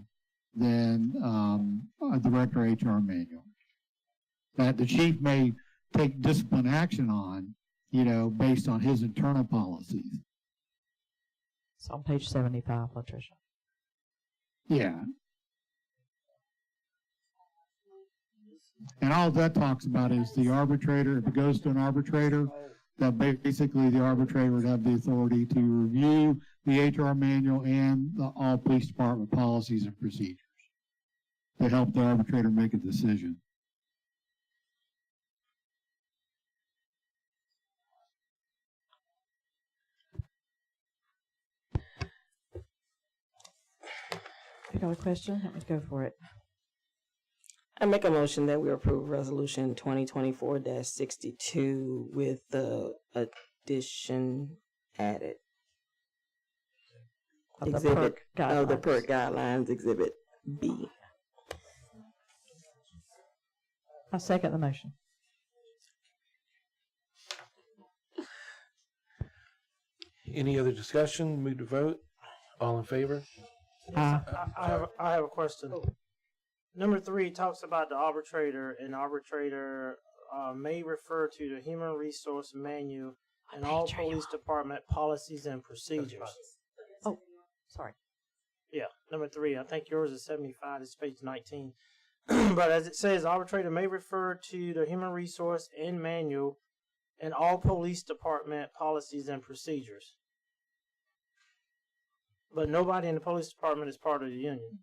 than a director HR manual. That the chief may take discipline action on, based on his internal policies. It's on page 75, Latricia. Yeah. And all that talks about is the arbitrator, if it goes to an arbitrator, that basically the arbitrator would have the authority to review the HR manual and the all police department policies and procedures to help the arbitrator make a decision. You got a question? Let me go for it. I make a motion that we approve resolution 2024-62 with the addition added. Of the Exhibit, PERC of the guidelines. PERC guidelines, exhibit B. I second the motion. Any other discussion? Move to vote. All in favor? Aye. I have a question. Number 3 talks about the arbitrator, and arbitrator may refer to the human resource manual and all police department policies and procedures. Oh, sorry. Yeah, number 3. I think yours is 75. It's page 19. But as it says, arbitrator may refer to the human resource and manual and all police department policies and procedures. But nobody in the police department is part of the union.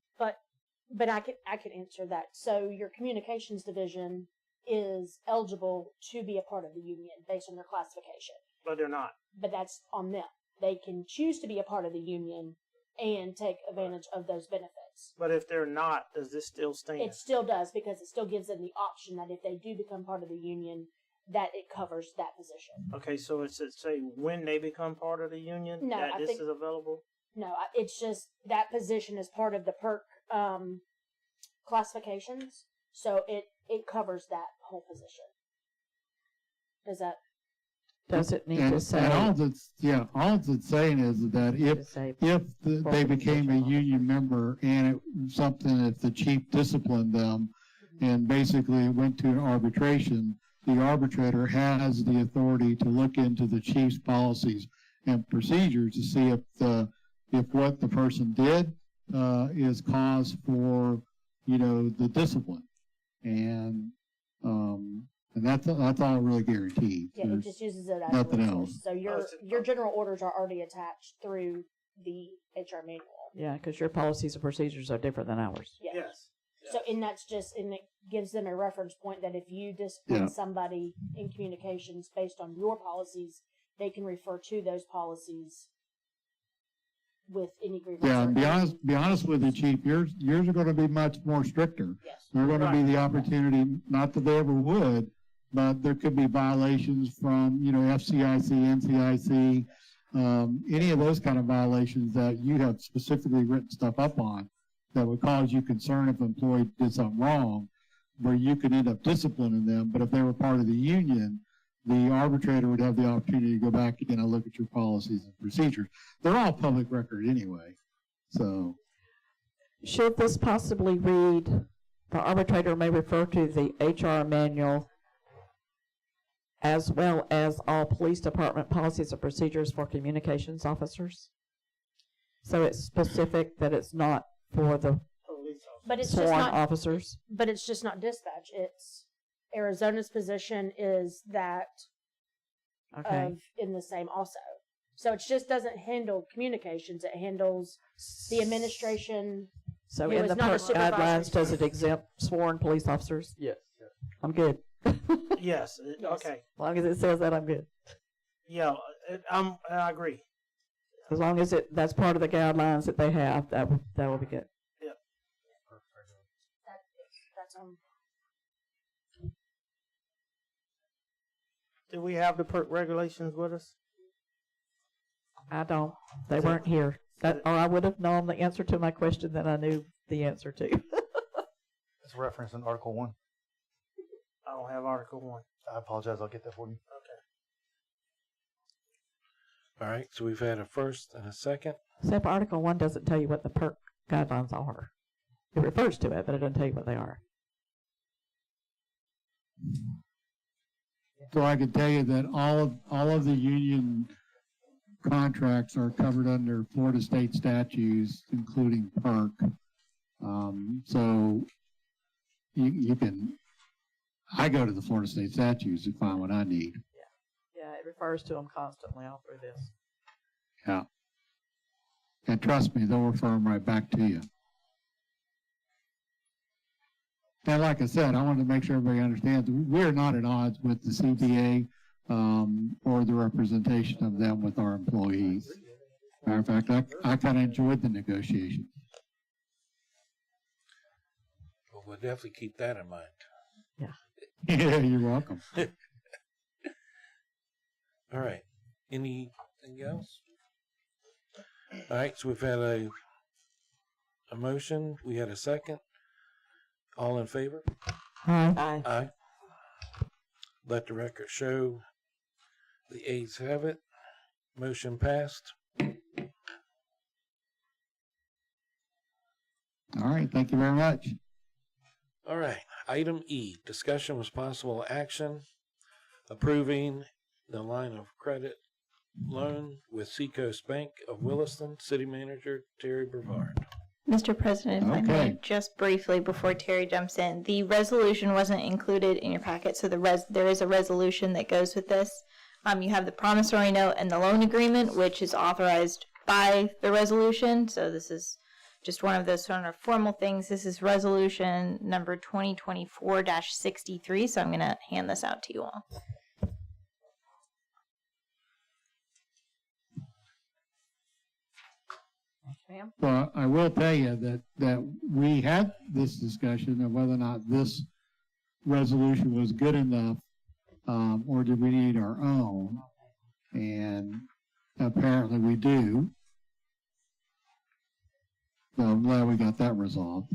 But I could answer that. So your communications division is eligible to be a part of the union based on their classification. But they're not. But that's on them. They can choose to be a part of the union and take advantage of those benefits. But if they're not, does this still stand? It still does, because it still gives them the option that if they do become part of the union, that it covers that position. Okay, so it's to say when they become part of the union No, that I this think- is available? No, it's just that position is part of the PERC classifications, so it covers that whole position. Does that? Does it need And, to say? and all it's saying is that they became a union member and if the chief disciplined them and basically went to an arbitration, the arbitrator has the authority to look into the chief's policies and procedures to see if what the person did is cause for, the discipline. And that's all really guaranteed. Yeah, it There's just uses it as a nothing resource. else. So your general orders are already attached through the HR manual. Yeah, because your policies and procedures are different than ours. Yeah. Yes. So, and it gives them a reference point that if you discipline somebody in communications based on your policies, they can refer to those policies with any grievance. Yeah, or and any- be honest with you, Chief, yours are gonna be much more stricter. Yes. There's gonna be the opportunity, not that they ever would, but there could be violations from, FCIC, NCIC, any of those kind of violations that you have specifically written stuff up on that would cause you concern if an employee did something wrong, where you could end up disciplining them. But if they were part of the union, the arbitrator would have the opportunity to go back again and look at your policies and procedures. They're all public record anyway, so. Should this possibly read, the arbitrator may refer to the HR manual as well as all police department policies and procedures for communications officers? So it's specific that it's not for the But it's just sworn not. officers? But it's just not dispatch. It's Arizona's position is that Okay. of in the same also. So it just doesn't handle communications. It handles the administration. So who in is the not a PERC supervisory guidelines, does it chief. exempt sworn police officers? Yes. I'm good. Yes. Okay. As long as it says that, I'm good. Yeah, I agree. As long as that's part of the guidelines that they have, that will be good. That's Do we have the PERC regulations with us? I don't. They weren't here. Or I would have known the answer to my question that I knew the answer to. It's referenced in Article 1. I don't have Article 1. I apologize. I'll get that for you. All right, so we've had a first and a second. So if Article 1 doesn't tell you what the PERC guidelines are, it refers to it, but it doesn't tell you what they are. So I can tell you that all of the union contracts are covered under Florida state statutes, including PERC. So you can, I go to the Florida state statutes to find what I need. Yeah, it refers to them constantly all through this. Yeah. And trust me, they'll refer them right back to you. And like I said, I wanted to make sure everybody understands, we're not at odds with the CBA or the representation of them with our employees. Matter of fact, I kind of enjoyed the negotiation. Well, we'll definitely keep that in mind. Yeah, you're welcome. All right. Anything else? All right, so we've had a motion. We had a second. All in favor? Aye. Aye. Let the record show the ayes have it. Motion passed. All right, thank you very much. All right. Item E, discussion with possible action approving the line of credit loan with Seacoast Bank of Williston, City Manager Terry Brevard. Mr. President, if I may, Okay. just briefly before Terry jumps in, the resolution wasn't included in your packet, so there is a resolution that goes with this. You have the promissory note and the loan agreement, which is authorized by the resolution. So this is just one of those sort of formal things. This is resolution number 2024-63. So I'm going to hand this out to you all. Well, I will tell you that we had this discussion of whether or not this resolution was good enough, or did we need our own? And apparently we do. So I'm glad we got that resolved.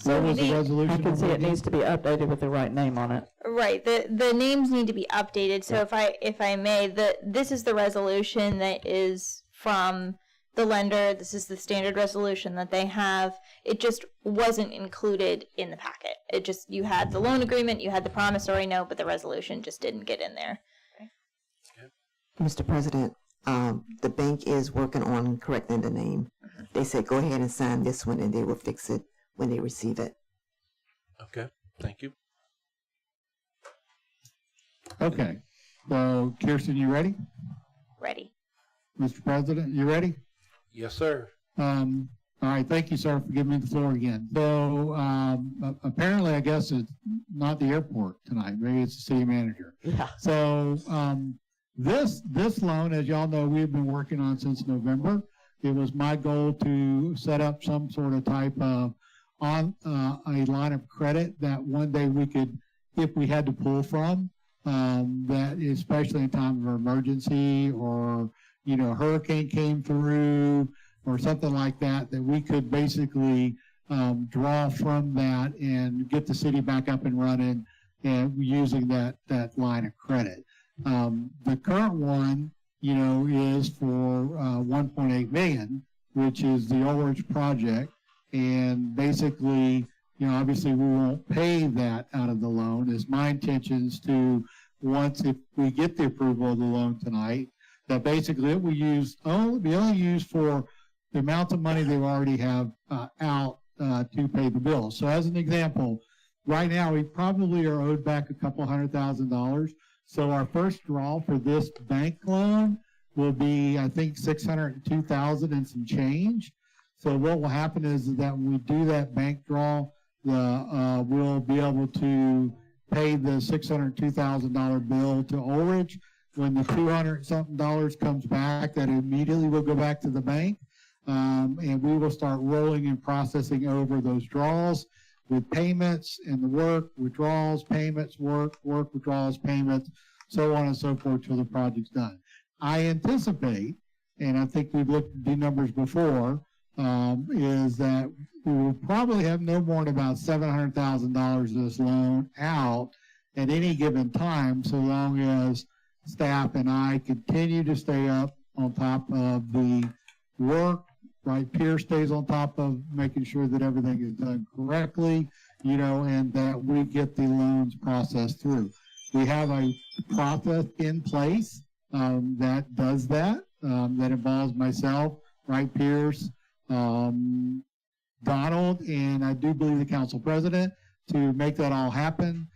What was the resolution? I can see it needs to be updated with the right name on it. Right. The names need to be updated. So if I may, this is the resolution that is from the lender. This is the standard resolution that they have. It just wasn't included in the packet. It just, you had the loan agreement, you had the promissory note, but the resolution just didn't get in there. Mr. President, the bank is working on correcting the name. They said, go ahead and sign this one and they will fix it when they receive it. Okay, thank you. Okay. So Kirsten, you ready? Ready. Mr. President, you ready? Yes, sir. All right, thank you, sir, for giving me the floor again. So apparently, I guess it's not the airport tonight. Maybe it's the city manager. Yeah. So this loan, as y'all know, we've been working on since November. It was my goal to set up some sort of type of a line of credit that one day we could, if we had to pull from, that especially in time of emergency or hurricane came through or something like that, that we could basically draw from that and get the city back up and running and using that line of credit. The current one, is for 1.8 million, which is the Old Ridge project. And basically, obviously we won't pay that out of the loan. It's my intentions to, once if we get the approval of the loan tonight, that basically it will be only used for the amount of money they already have out to pay the bills. So as an example, right now we probably are owed back a couple $100,000. So our first draw for this bank loan will be, I think, $602,000 and some change. So what will happen is that when we do that bank draw, we'll be able to pay the $602,000 bill to Old Ridge. When the $200-something comes back, that immediately will go back to the bank, and we will start rolling and processing over those draws with payments and the work, withdrawals, payments, work, withdrawals, payments, so on and so forth till the project's done. I anticipate, and I think we've looked at the numbers before, is that we will probably have no more than about $700,000 of this loan out at any given time, so long as staff and I continue to stay up on top of the work, right? Pierce stays on top of making sure that everything is done correctly, and that we get the loans processed through. We have a process in place that does that, that involves myself, right? Pierce, Donald, and I do believe the council president to make that all happen.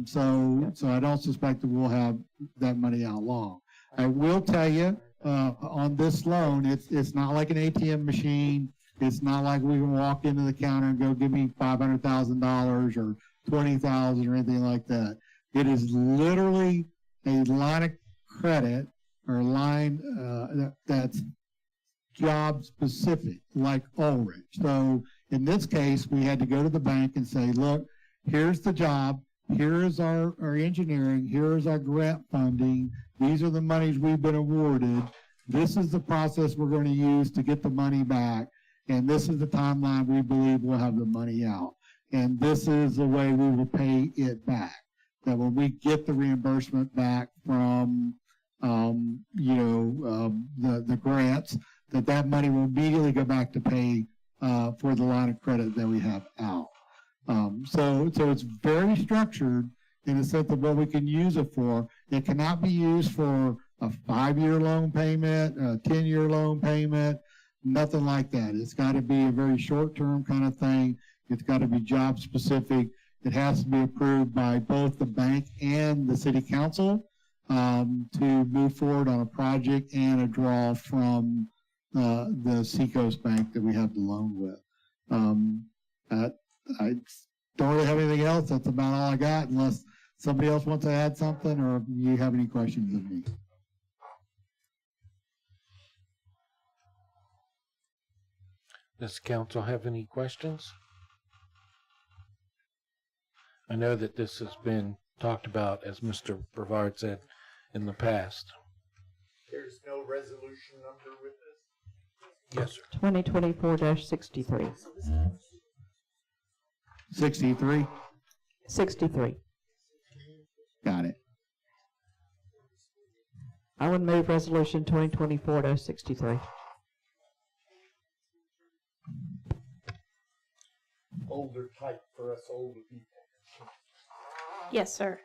So I don't suspect that we'll have that money out long. I will tell you, on this loan, it's not like an ATM machine. It's not like we can walk into the counter and go, give me $500,000 or $20,000 or anything like that. It is literally a line of credit or a line that's job specific, like Ulrich. So in this case, we had to go to the bank and say, look, here's the job, here's our engineering, here's our grant funding, these are the monies we've been awarded, this is the process we're going to use to get the money back, and this is the timeline we believe we'll have the money out. And this is the way we will pay it back. That when we get the reimbursement back from, the grants, that money will immediately go back to pay for the line of credit that we have out. So it's very structured in the sense of what we can use it for. It cannot be used for a 5-year loan payment, a 10-year loan payment, nothing like that. It's got to be a very short-term kind of thing. It's got to be job specific. It has to be approved by both the bank and the city council to move forward on a project and a draw from the Seacoast Bank that we have the loan with. I don't really have anything else. That's about all I got, unless somebody else wants to add something or you have any questions of me. Does council have any questions? I know that this has been talked about, as Mr. Brevard said, in the past. There's no resolution number with this? Yes, sir. 2024-63. 63? 63. Got it. I would move resolution 2024-63. Older type for us older people. Yes, sir.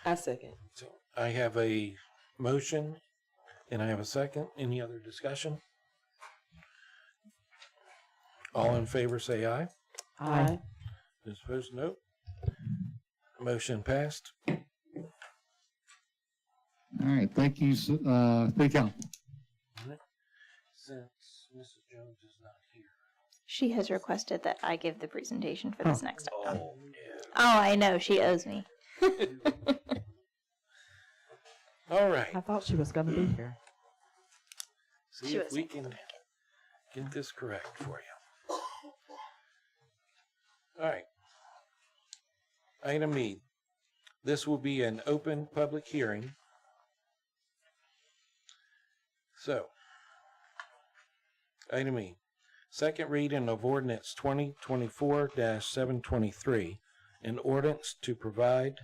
I second. So I have a motion and I have a second. Any other discussion? All in favor say aye. Aye. Those opposed, no. Motion passed. All right, thank you, City Council. Since Mrs. Jones is not here. She has requested that I give the presentation for this next item. Oh, Oh, I know. She owes me. all right. I thought she was going to be here. See She if was. we can get this correct for you. All right. Item E. This will be an open public hearing. So, item E. Second reading of ordinance 2024-723, an ordinance to provide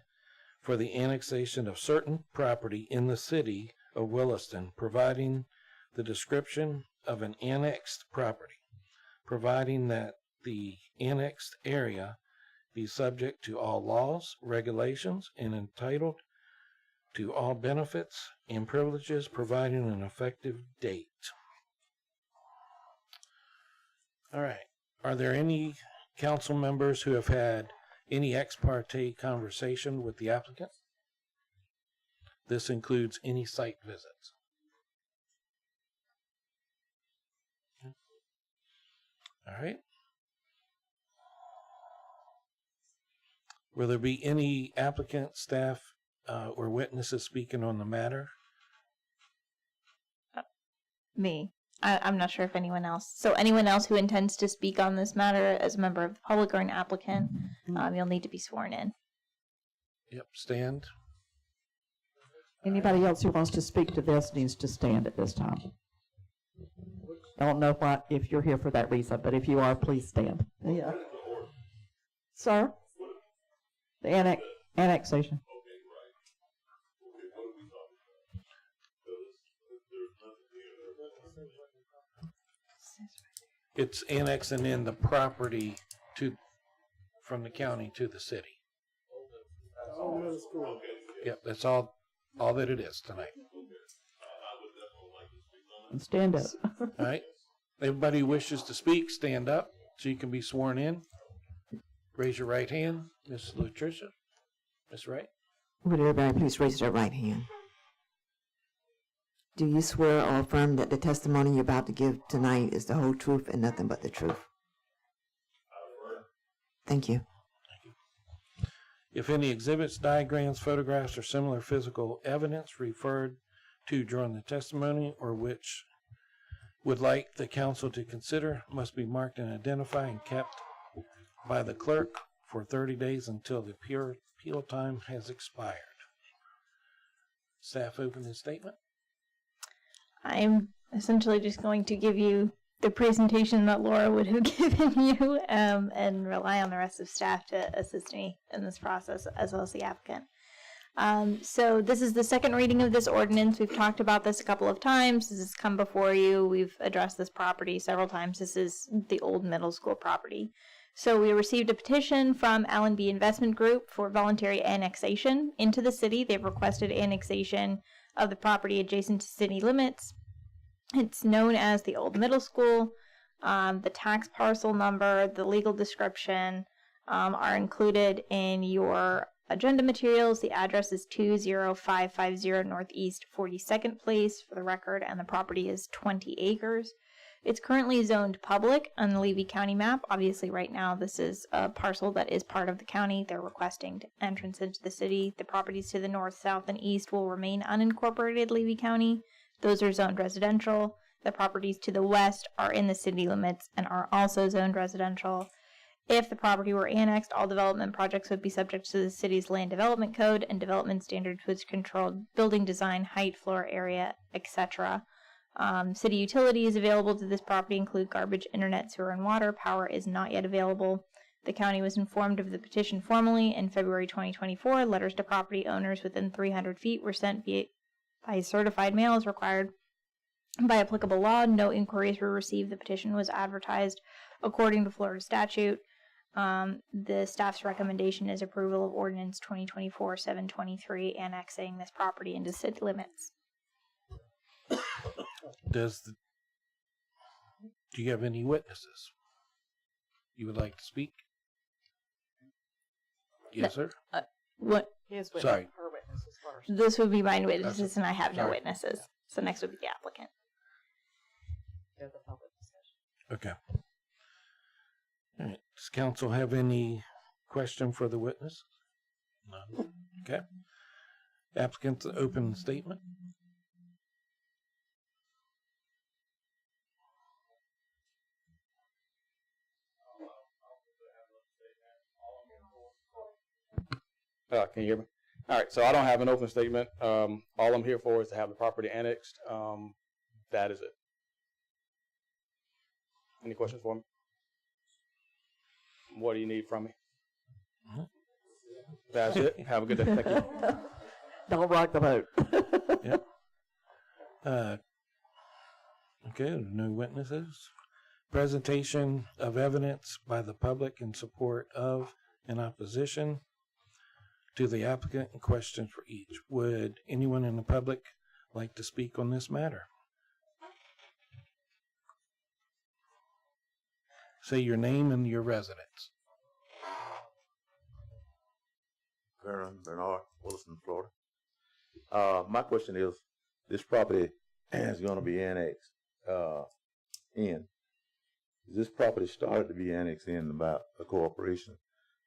for the annexation of certain property in the city of Williston, providing the description of an annexed property, providing that the annexed area be subject to all laws, regulations, and entitled to all benefits and privileges, providing an effective date. All right. Are there any council members who have had any ex parte conversation with the applicant? This includes any site visits. All right. Will there be any applicant, staff, or witnesses speaking on the matter? Me. I'm not sure if anyone else. So anyone else who intends to speak on this matter as a member of the public or an applicant, you'll need to be sworn in. Yep, stand. Anybody else who wants to speak to this needs to stand at this time. I don't know if you're here for that reason, but if you are, please stand. Yeah. Sir? The annexation. It's annexing in the property from the county to the city. Yep, that's all that it is tonight. And stand up. All right. Everybody who wishes to speak, stand up so you can be sworn in. Raise your right hand, Ms. Latricia. Ms. Wright. Would everybody please raise their right hand? Do you swear or affirm that the testimony you're about to give tonight is the whole truth and nothing but the truth? Thank you. If any exhibits, diagrams, photographs, or similar physical evidence referred to during the testimony or which would like the council to consider must be marked and identified and kept by the clerk for 30 days until the appeal time has expired. Staff open the statement. I'm essentially just going to give you the presentation that Laura would have given you, and rely on the rest of staff to assist me in this process, as well as the applicant. So this is the second reading of this ordinance. We've talked about this a couple of times. This has come before you. We've addressed this property several times. This is the old middle school property. So we received a petition from Allenby Investment Group for voluntary annexation into the city. They've requested annexation of the property adjacent to city limits. It's known as the old middle school. The tax parcel number, the legal description are included in your agenda materials. The address is 20550 Northeast 42nd Place for the record, and the property is 20 acres. It's currently zoned public on the Levy County map. Obviously, right now, this is a parcel that is part of the county. They're requesting entrance into the city. The properties to the north, south, and east will remain unincorporated Levy County. Those are zoned residential. The properties to the west are in the city limits and are also zoned residential. If the property were annexed, all development projects would be subject to the city's land development code and development standards, which control building design, height, floor area, etc. City utilities available to this property include garbage, internet, sewer, and water. Power is not yet available. The county was informed of the petition formally in February 2024. Letters to property owners within 300 feet were sent by certified mail as required by applicable law. No inquiries were received. The petition was advertised according to Florida statute. The staff's recommendation is approval of ordinance 2024-723 annexing this property into city limits. Do you have any witnesses you would like to speak? Yes, sir. What? Sorry. Her witnesses first. This would be my witnesses, and I have no Sorry. witnesses. So next would be the applicant. Go to the public discussion. Okay. All right. Does council have any question for the witness? No. Okay. Applicant's open statement. Can you hear me? All right, so I don't have an open statement. All I'm here for is to have the property annexed. That is it. Any questions for me? What do you need from me? That's it. Have a good day. Thank you. Don't rock the boat. Yep. Okay, no witnesses. Presentation of evidence by the public in support of and opposition to the applicant and questions for each. Would anyone in the public like to speak on this matter? Say your name and your residence. Bernard, Williston, Florida. My question is, this property is going to be annexed in. This property started to be annexed in about a corporation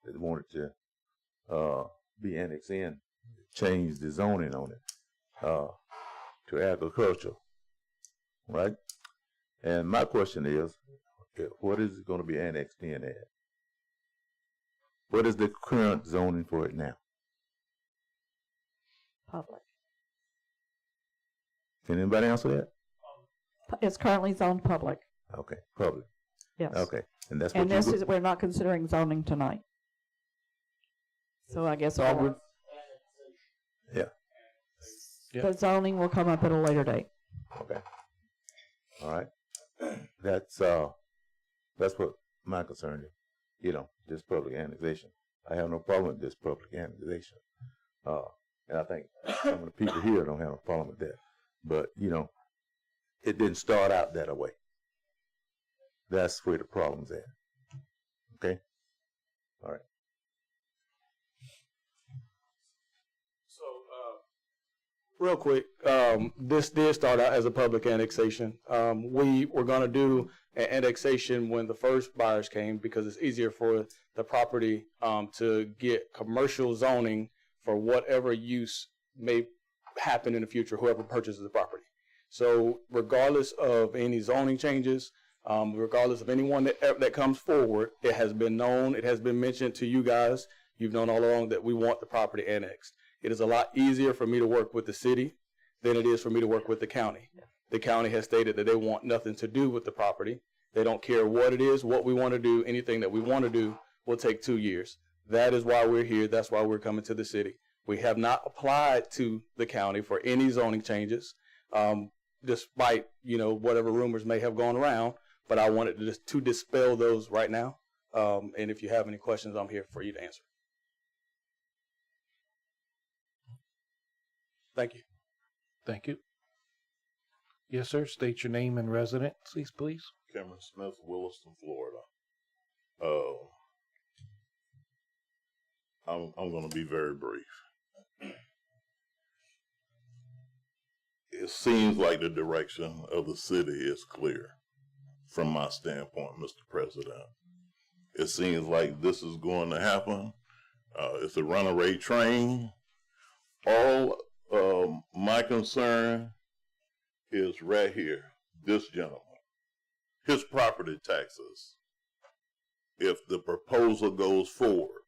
that wanted to be annexed in, change the zoning on it to agricultural, right? And my question is, what is it going to be annexed in at? What is the current zoning for it now? Public. Can anybody answer that? It's currently zoned public. Okay, public. Yes. Okay, and that's what And this is, we're not considering zoning tonight. So I guess yeah. the zoning will come up at a later date. Okay. All right. That's what my concern is. You know, this public annexation. I have no problem with this public annexation. And I think some of the people here don't have a problem with that. But, you know, it didn't start out that way. That's where the problem's at. Okay? All right. Real quick, this did start out as a public annexation. We were gonna do an annexation when the first buyers came because it's easier for the property, to get commercial zoning for whatever use may happen in the future, whoever purchases the property. So regardless of any zoning changes, regardless of anyone that comes forward, it has been known, it has been mentioned to you guys, you've known all along that we want the property annexed. It is a lot easier for me to work with the city than it is for me to work with the county. The county has stated that they want nothing to do with the property. They don't care what it is, what we want to do, anything that we want to do will take 2 years. That is why we're here. That's why we're coming to the city. We have not applied to the county for any zoning changes, despite, whatever rumors may have gone around, but I wanted to dispel those right now. And if you have any questions, I'm here for you to answer. Thank you. Thank you. Yes, sir. State your name and residency, please. Cameron Smith, Williston, Florida. I'm going to be very brief. It seems like the direction of the city is clear from my standpoint, Mr. President. It seems like this is going to happen. It's a runaway train. All my concern is right here, this gentleman. His property taxes, if the proposal goes forward,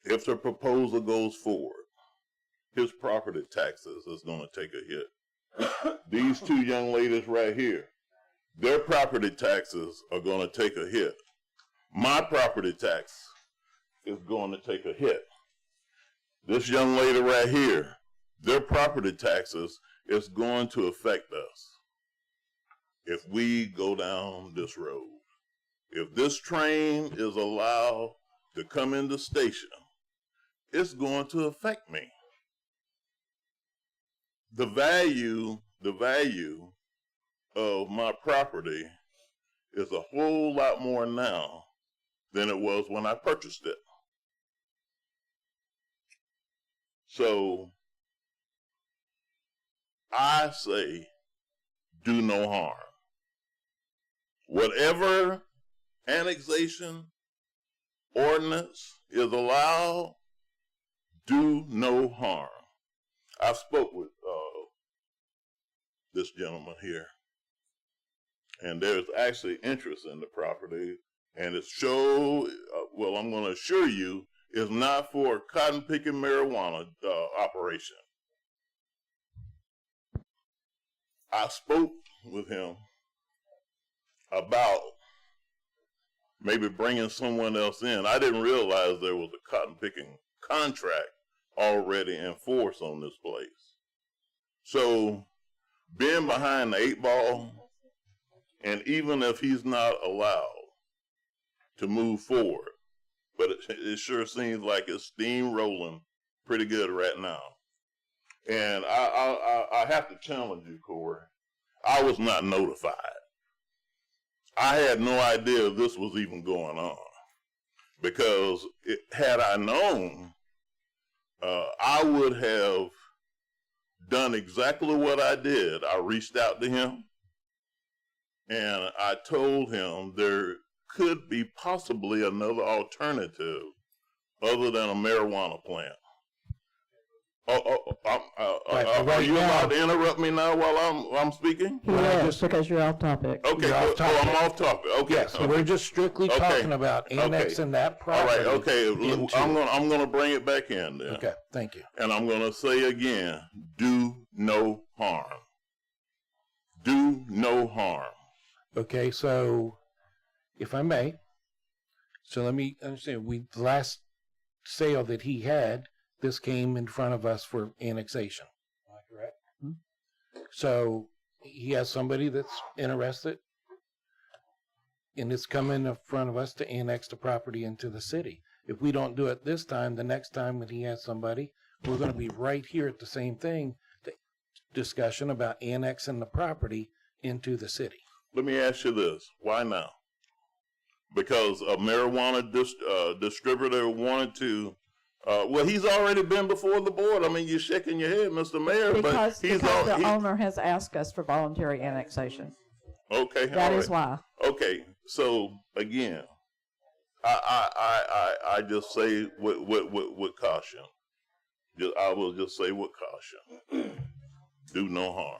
his property taxes is going to take a hit. These two young ladies right here, their property taxes are going to take a hit. My property tax is going to take a hit. This young lady right here, their property taxes is going to affect us if we go down this road. If this train is allowed to come in the station, it's going to affect me. The value of my property is a whole lot more now than it was when I purchased it. So I say, do no harm. Whatever annexation ordinance is allowed, do no harm. I spoke with this gentleman here, and there's actually interest in the property, and it's well, I'm going to assure you, is not for cotton picking marijuana operation. I spoke with him about maybe bringing someone else in. I didn't realize there was a cotton picking contract already in force on this place. So being behind the 8 ball, and even if he's not allowed to move forward, but it sure seems like it's steamrolling pretty good right now. And I have to challenge you, Corey. I was not notified. I had no idea this was even going on, because had I known, I would have done exactly what I did. I reached out to him and I told him there could be possibly another alternative other than a marijuana plant. Are you allowed to interrupt me now while I'm speaking? Just because you're off topic. Okay, I'm off topic. Okay, Yes, so we're just strictly talking about annexing that property. All right, okay. I'm going to bring it back in then. Okay, thank you. And I'm going to say again, do no harm. Do no harm. Okay, so if I may, so let me understand. The last sale that he had, this came in front of us for annexation. Am I correct? Mm-hmm. So he has somebody that's interested, and it's coming in front of us to annex the property into the city. If we don't do it this time, the next time that he has somebody, we're going to be right here at the same thing, the discussion about annexing the property into the city. Let me ask you this. Why now? Because a marijuana distributor wanted to Well, he's already been before the board. I mean, you're shaking your head, Mr. Mayor, Because, but he's because the owner has asked us for voluntary annexation. okay. That all is why. Okay, so again, I just say with caution. I will just say with caution. Do no harm.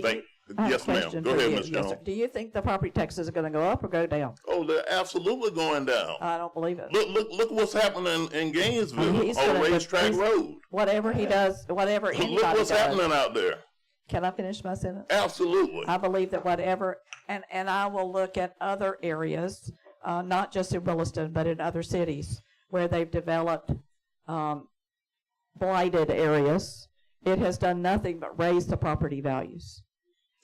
I have Yes, a ma'am. question Go for ahead, you. Ms. Yes, Jones. sir. Do you think the property taxes are going to go up or go down? Oh, they're absolutely going down. I don't believe it. Look what's happening in Gainesville He's on gonna- Racetrack he's- Road. Whatever he does, whatever anybody Look what's does. happening out there. Can I finish my sentence? Absolutely. I believe that whatever, and I will look at other areas, not just in Williston, but in other cities where they've developed blighted areas. It has done nothing but raise the property values.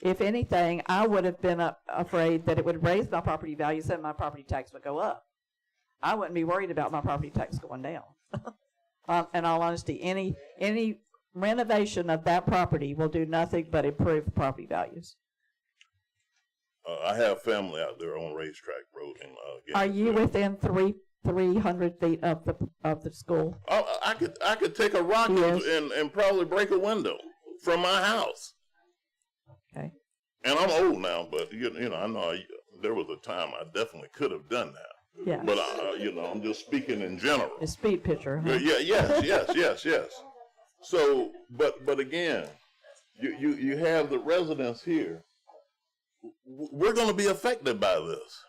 If anything, I would have been afraid that it would raise my property values and my property tax would go up. I wouldn't be worried about my property tax going down. In all honesty, any renovation of that property will do nothing but improve the property values. I have family out there on Racetrack Road in Are you within 300 feet of the school? I could take a rock and probably break a window from my house. Okay. And I'm old now, but you know I know there was a time I definitely could have done that. Yeah. But I'm just speaking in general. A speed picture. Huh? Yeah. Yes. So, but again, you have the residents here. We're going to be affected by this.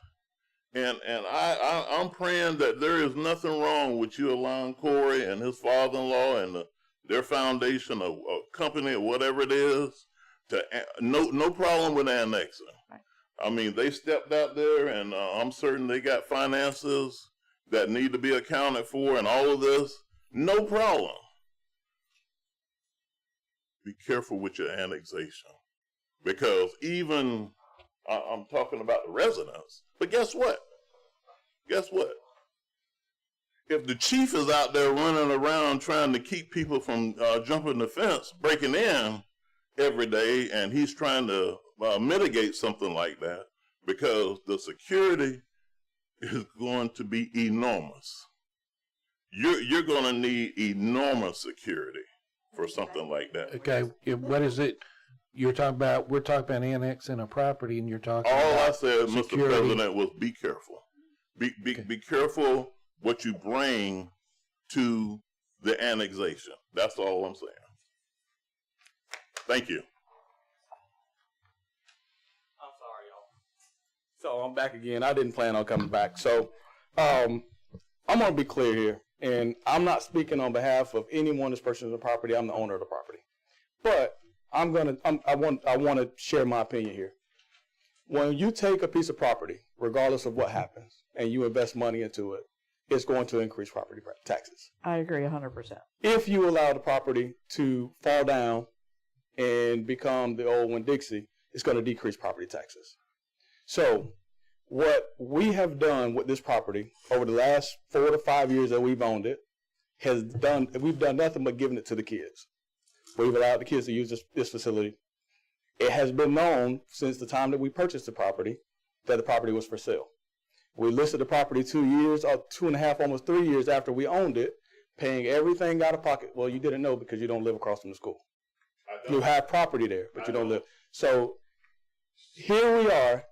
And I'm praying that there is nothing wrong with you allowing Corey and his father-in-law and their foundation, a company or whatever it is, to no problem with annexing. Right. I mean, they stepped out there, and I'm certain they got finances that need to be accounted for, and all of this. No problem. Be careful with your annexation, because even I'm talking about the residents. But guess what? If the chief is out there running around trying to keep people from jumping the fence, breaking in every day, and he's trying to mitigate something like that, because the security is going to be enormous. You're going to need enormous security for something like that. Okay, what is it you're talking about? We're talking about annexing a property, and you're talking All about I said, security. Mr. President, was be careful. Be careful what you bring to the annexation. That's all I'm saying. Thank you. I'm sorry, y'all. So I'm back again. I didn't plan on coming back. So I'm going to be clear here. And I'm not speaking on behalf of anyone that's purchasing the property. I'm the owner of the property. But I want to share my opinion here. When you take a piece of property, regardless of what happens, and you invest money into it, it's going to increase property taxes. I agree 100%. If you allow the property to fall down and become the old Winn-Dixie, it's going to decrease property taxes. So what we have done with this property over the last 4 to 5 years that we've owned it, we've done nothing but giving it to the kids. We've allowed the kids to use this facility. It has been known since the time that we purchased the property that the property was for sale. We listed the property 2 years, or 2.5, almost 3 years after we owned it, paying everything out of pocket. Well, you didn't know because you don't live across from the school. You have property there, but you don't live. So here we are.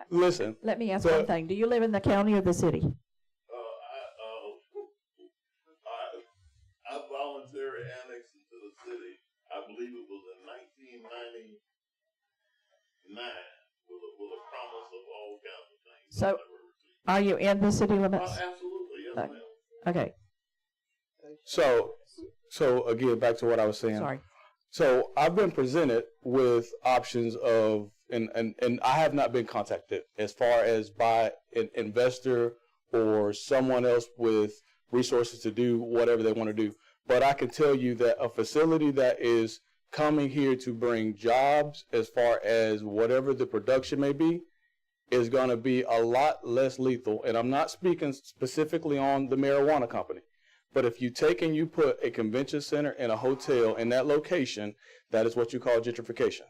Listen. Let me ask one thing. Do you live in the county or the city? I voluntarily annexed into the city. I believe it was in 1999 with a promise of all kinds of things. So, are you in the city limits? Absolutely, yes, ma'am. Okay. So again, back to what I was saying. Sorry. So I've been presented with options of, and I have not been contacted as far as by an investor or someone else with resources to do whatever they want to do. But I can tell you that a facility that is coming here to bring jobs as far as whatever the production may be is going to be a lot less lethal. And I'm not speaking specifically on the marijuana company. But if you take and you put a convention center and a hotel in that location, that is what you call gentrification.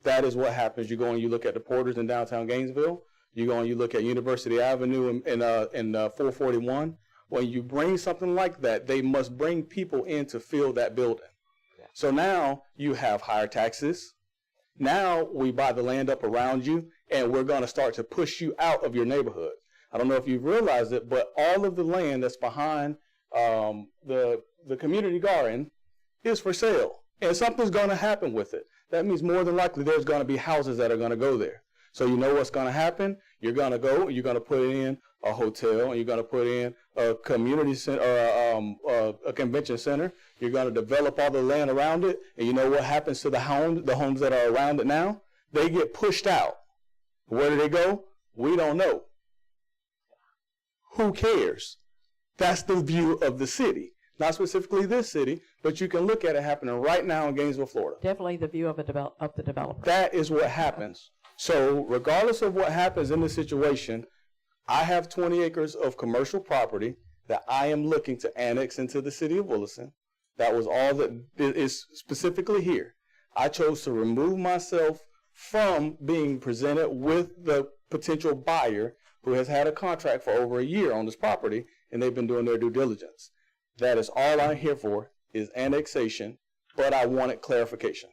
That is what happens. You go and you look at the Porters in downtown Gainesville. You go and you look at University Avenue and 441. when you bring something like that, they must bring people in to fill that building. So now you have higher taxes. Now we buy the land up around you, and we're going to start to push you out of your neighborhood. I don't know if you've realized it, but all of the land that's behind the community garden is for sale, and something's going to happen with it. That means more than likely there's going to be houses that are going to go there. So you know what's going to happen? You're going to go, you're going to put in a hotel, and you're going to put in a community center, or a convention center. You're going to develop all the land around it, and you know what happens to the homes that are around it now? They get pushed out. Where do they go? We don't know. Who cares? That's the view of the city. Not specifically this city, but you can look at it happening right now in Gainesville, Florida. Definitely the view of the developer. That is what happens. So regardless of what happens in this situation, I have 20 acres of commercial property that I am looking to annex into the city of Williston. That was all that is specifically here. I chose to remove myself from being presented with the potential buyer who has had a contract for over a year on this property, and they've been doing their due diligence. That is all I'm here for, is annexation, but I wanted clarification.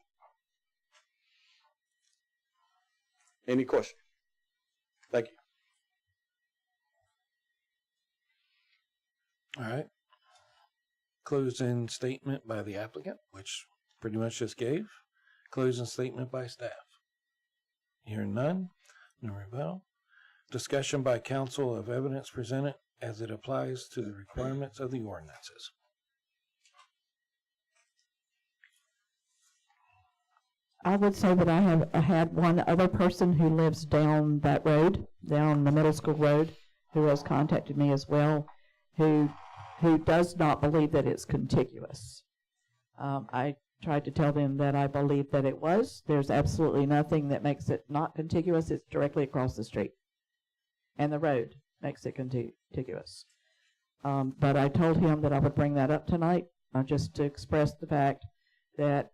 Any question? Thank you. All right. Closing statement by the applicant, which pretty much just gave. Closing statement by staff. Hearing none. No rebuttal. Discussion by council of evidence presented as it applies to the requirements of the ordinances. I would say that I had one other person who lives down that road, down the middle school road, who has contacted me as well, who does not believe that it's contiguous. I tried to tell them that I believe that it was. There's absolutely nothing that makes it not contiguous. It's directly across the street. And the road makes it contiguous. But I told him that I would bring that up tonight, just to express the fact that,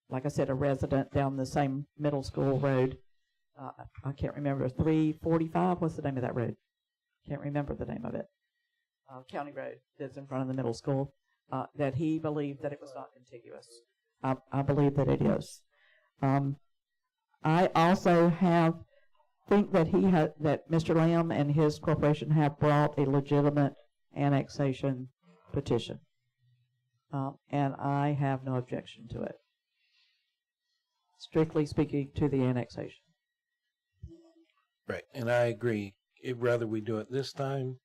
like I said, a resident down the same middle school road, I can't remember, 345, what's the name of that road? Can't remember the name of it. County Road that's in front of the middle school, that he believed that it was not contiguous. I believe that it is. I also think that that Mr. Lamb and his corporation have brought a legitimate annexation petition, and I have no objection to it. Strictly speaking to the annexation. Right, and I agree. Whether we do it this time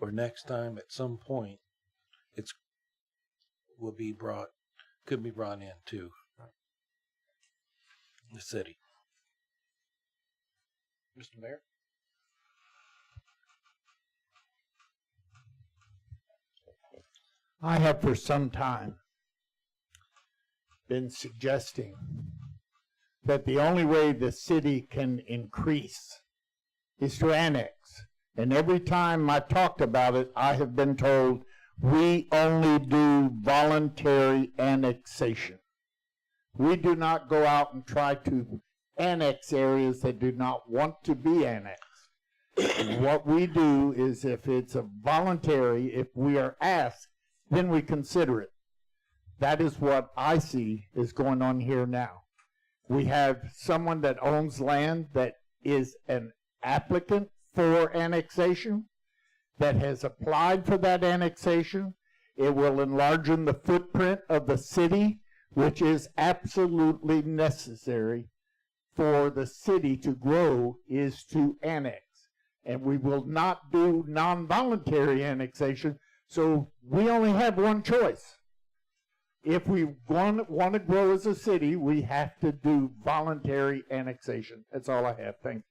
or next time, at some point, could be brought in to the city. Mr. Mayor? I have for some time been suggesting that the only way the city can increase is to annex. And every time I talked about it, I have been told we only do voluntary annexation. We do not go out and try to annex areas that do not want to be annexed. What we do is, if it's a voluntary, if we are asked, then we consider it. That is what I see is going on here now. We have someone that owns land that is an applicant for annexation, that has applied for that annexation. It will enlarge the footprint of the city, which is absolutely necessary for the city to grow, is to annex. And we will not do non-voluntary annexation, so we only have one choice. If we want to grow as a city, we have to do voluntary annexation. That's all I have. Thank you.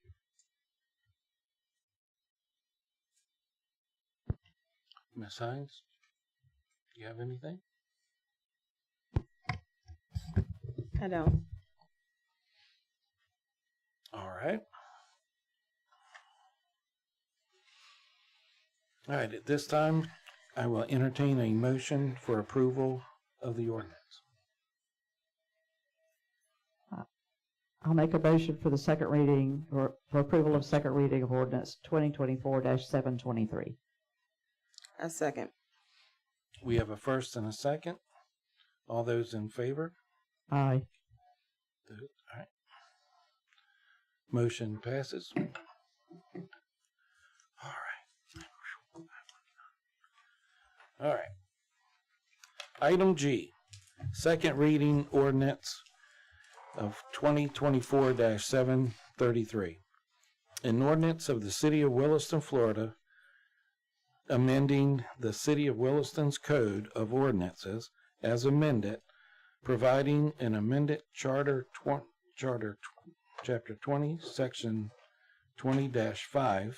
Ms. Hines, do you have anything? I don't. All right. All right, at this time, I will entertain a motion for approval of the ordinance. I'll make a motion for the second reading, or for approval of second reading of ordinance 2024-723. I second. We have a first and a second. All those in favor? Aye. All right. Motion passes. All right. Item G, second reading ordinance of 2024-733. An ordinance of the City of Williston, Florida, amending the City of Williston's Code of Ordinances as amended, providing an amended Chapter 20, Section 20-5,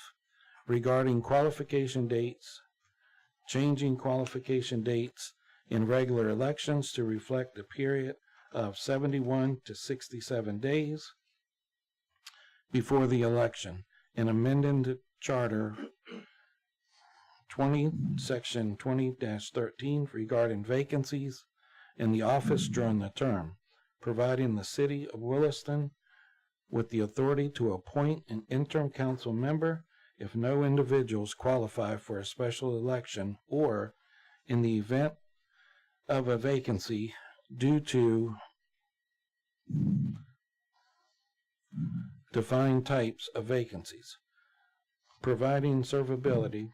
regarding qualification dates, changing qualification dates in regular elections to reflect a period of 71 to 67 days before the election, and amending the Charter 20, Section 20-13 regarding vacancies in the office during the term, providing the City of Williston with the authority to appoint an interim council member if no individuals qualify for a special election, or in the event of a vacancy due to defined types of vacancies, providing servability,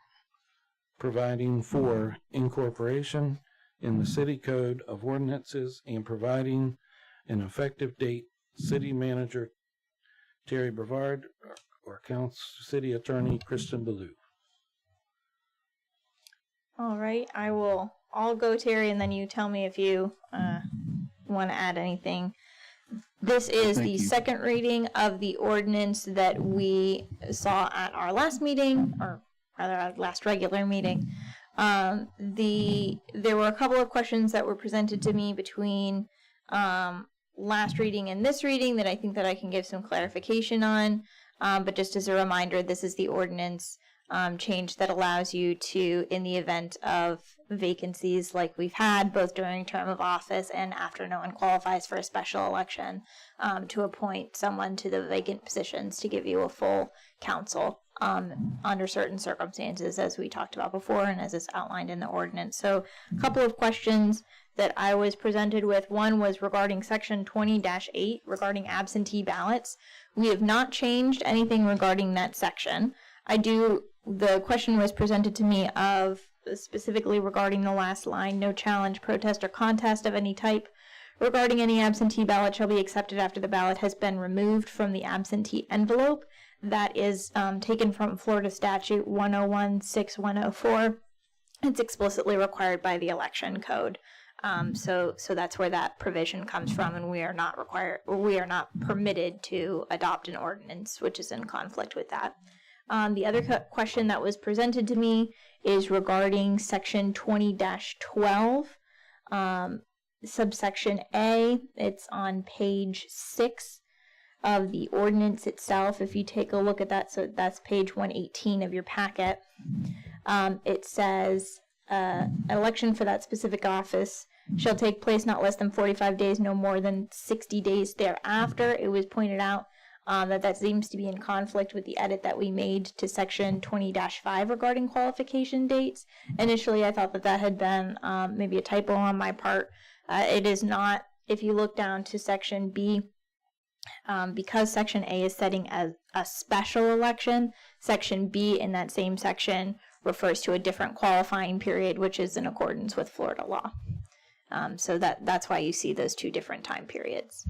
providing for incorporation in the City Code of Ordinances, and providing an effective date. City Manager Terry Brevard or City Attorney Kristen Ballou. All right, I'll go, Terry, and then you tell me if you want to add anything. This is the second reading of the ordinance that we saw at our last meeting, or rather our last regular meeting. There were a couple of questions that were presented to me between last reading and this reading that I think that I can give some clarification on. But just as a reminder, this is the ordinance change that allows you to, in the event of vacancies like we've had, both during term of office and after no one qualifies for a special election, to appoint someone to the vacant positions to give you a full council under certain circumstances, as we talked about before and as is outlined in the ordinance. So a couple of questions that I was presented with. One was regarding section 20-8 regarding absentee ballots. We have not changed anything regarding that section. The question was presented to me of specifically regarding the last line, no challenge, protest, or contest of any type regarding any absentee ballot shall be accepted after the ballot has been removed from the absentee envelope. That is taken from Florida Statute 101-6104. It's explicitly required by the election code. So that's where that provision comes from, and we are not permitted to adopt an ordinance which is in conflict with that. The other question that was presented to me is regarding section 20-12, subsection A. It's on page 6 of the ordinance itself. If you take a look at that, so that's page 118 of your packet. It says, election for that specific office shall take place not less than 45 days, no more than 60 days thereafter. It was pointed out that seems to be in conflict with the edit that we made to section 20-5 regarding qualification dates. Initially, I thought that had been maybe a typo on my part. It is not. If you look down to section B, because section A is setting as a special election, section B in that same section refers to a different qualifying period, which is in accordance with Florida law. So that's why you see those two different time periods.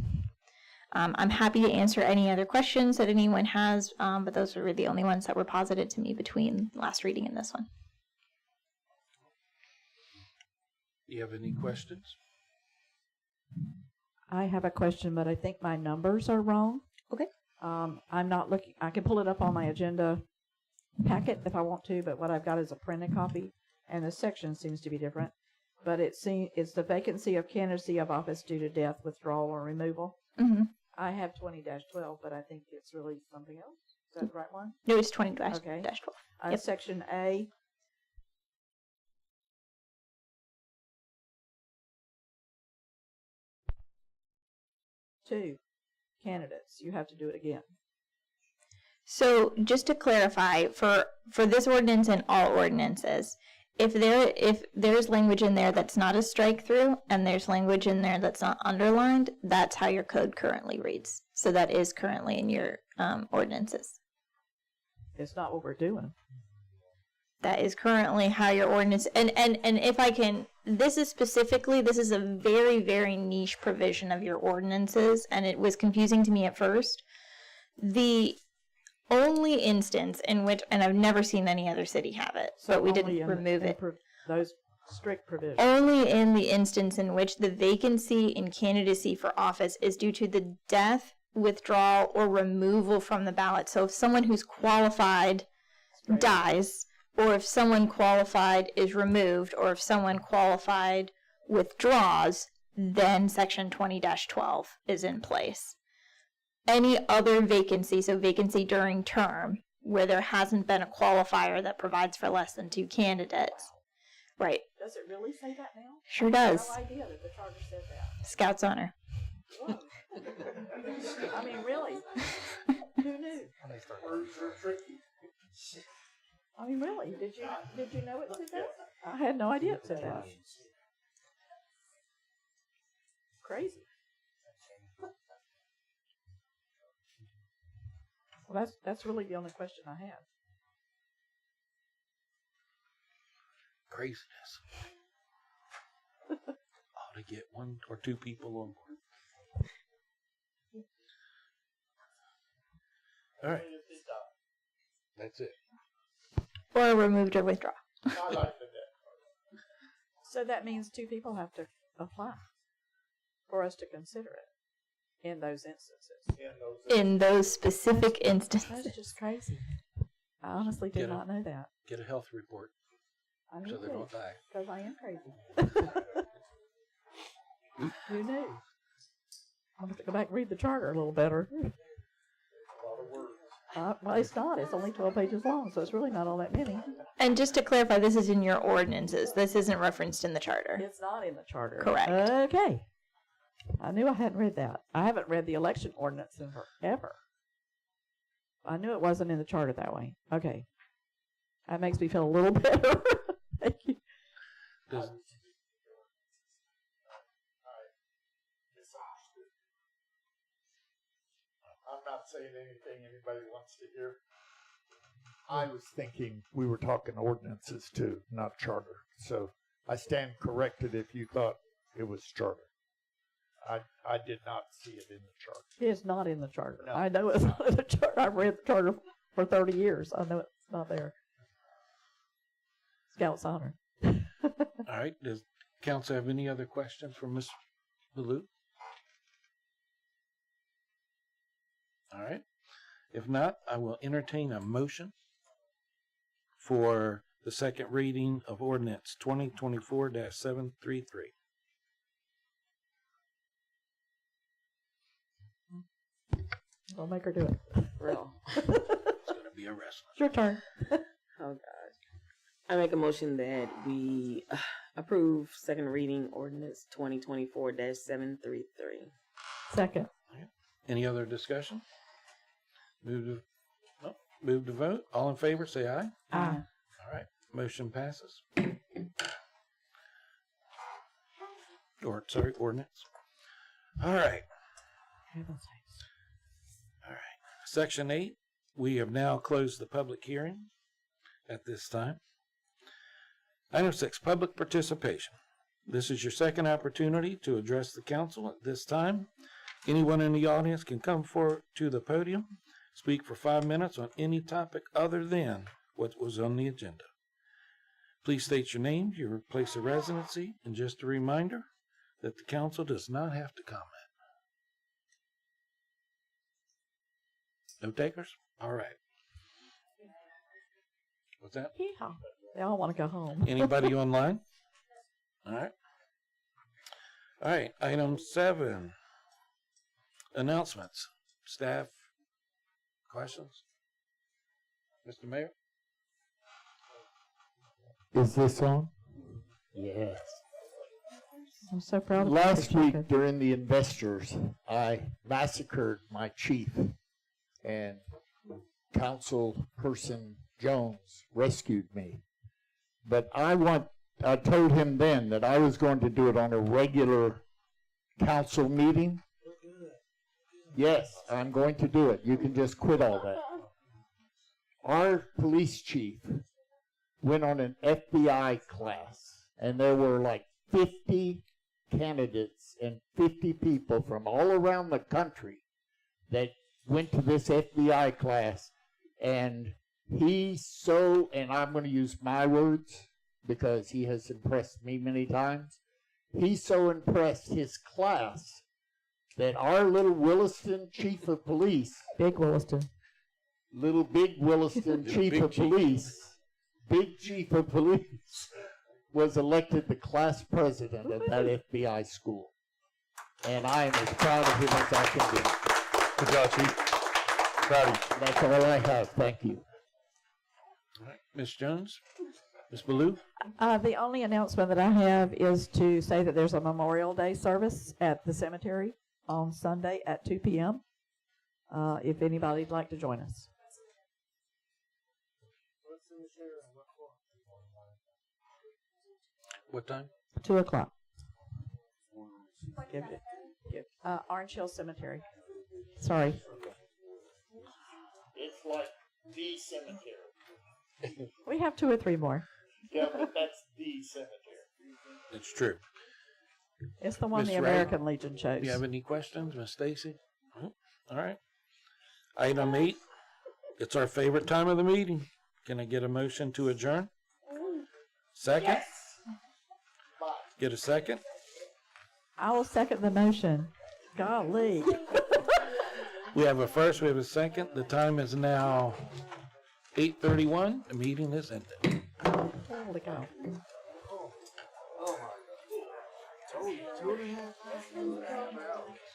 I'm happy to answer any other questions that anyone has, but those were the only ones that were posited to me between last reading and this one. Do you have any questions? I have a question, but I think my numbers are wrong. Okay. I'm not looking, I can pull it up on my agenda packet if I want to, but what I've got is a printed copy, and the section seems to be different. But it's the vacancy of candidacy of office due to death, withdrawal, or removal. Mm-hmm. I have 20-12, but I think it's really something else. Is that the right one? No, it's 20-12. Okay. Yep. Section A. Two candidates. You have to do it again. So just to clarify, for this ordinance and all ordinances, if there's language in there that's not a strike through and there's language in there that's not underlined, that's how your code currently reads. So that is currently in your ordinances. It's not what we're doing. That is currently how your ordinance, and if I can, this is a very, very niche provision of your ordinances, and it was confusing to me at first. The only instance in which, and I've never seen any other city have it, but we didn't remove it. Those strict provisions. Only in the instance in which the vacancy in candidacy for office is due to the death, withdrawal, or removal from the ballot. So if someone who's qualified dies, or if someone qualified is removed, or if someone qualified withdraws, then Section 20-12 is in place. Any other vacancy, so vacancy during term, where there hasn't been a qualifier that provides for less than 2 candidates. Right. Does it really say that now? Sure does. I had no idea that the charter said that. Scout's honor. Whoa. I mean, really? Who knew? I mean, really? Did you know it said that? I had no idea it said that. Crazy. Well, that's really the only question I have. Craziness. Ought to get 1 or 2 people on board. All right. That's it. Or removed or withdraw. So that means 2 people have to apply for us to consider it in those instances. In those specific instances. That's just crazy. I honestly did not know that. Get a health report. I So they don't die. Because I am crazy. Who knew? I'm going to have to go back and read the charter a little better. Well, it's not. It's only 12 pages long, so it's really not all that many. And just to clarify, this is in your ordinances. This isn't referenced in the charter. It's not in the charter. Correct. Okay. I knew I hadn't read that. I haven't read the election ordinance in forever. I knew it wasn't in the charter that way. Okay. That makes me feel a little better. Thank you. I'm not saying anything anybody wants to hear. I was thinking we were talking ordinances too, not charter. So I stand corrected if you thought it was charter. I did not see it in the charter. It's not in the charter. No. I know it's not in the charter. I've read the charter for 30 years. I know it's not there. Scout's honor. All right. Does council have any other questions for Ms. Baloo? All right. If not, I will entertain a motion for the second reading of ordinance 2024-733. I'll make her do it. Real. It's going to be a wrestling. It's your turn. Oh, gosh. I make a motion that we approve second reading ordinance 2024-733. Second. Any other discussion? Move to vote. All in favor, say aye. Aye. All right. Motion passes. Ordinance. All right. All right. Section 8, we have now closed the public hearing at this time. Item 6, public participation. This is your second opportunity to address the council at this time. Anyone in the audience can come forward to the podium, speak for 5 minutes on any topic other than what was on the agenda. Please state your name, your place of residency, and just a reminder that the council does not have to comment. No takers? All right. What's that? Yeehaw. They all want to go home. Anybody online? All right. All right. Item 7. Announcements. Staff questions? Mr. Mayor? Is this on? Yes. I'm so proud of you. Last week during the investors, I massacred my chief, and Councilperson Jones rescued me. But I told him then that I was going to do it on a regular council meeting. Yes, I'm going to do it. You can just quit all that. Our police chief went on an FBI class, and there were like 50 candidates and 50 people from all around the country that went to this FBI class, and and I'm going to use my words because he has impressed me many times, he so impressed his class that our little Williston chief of police, Big Williston, little big Williston chief of police, big chief of police, was elected the class president of that FBI school. And I am as proud of him as I can be. Good job, Chief. Proud of you. That's all I have. Thank you. All right, Ms. Jones? Ms. Baloo? The only announcement that I have is to say that there's a Memorial Day service at the cemetery on Sunday at 2 p.m. If anybody'd like to join us. What time? 2 o'clock. Orange Hill Cemetery. Sorry. It's like the cemetery. We have 2 or 3 more. Yeah, but that's the cemetery. It's true. It's the one Ms. the Ray, American Legion chose. Do you have any questions, Ms. Stacy? All right. Item 8. It's our favorite time of the meeting. Can I get a motion to adjourn? Second? Yes. Get a second? I will second the motion. Golly. We have a first, we have a second. The time is now 8:31. The meeting is ended. Holy cow. Oh my God.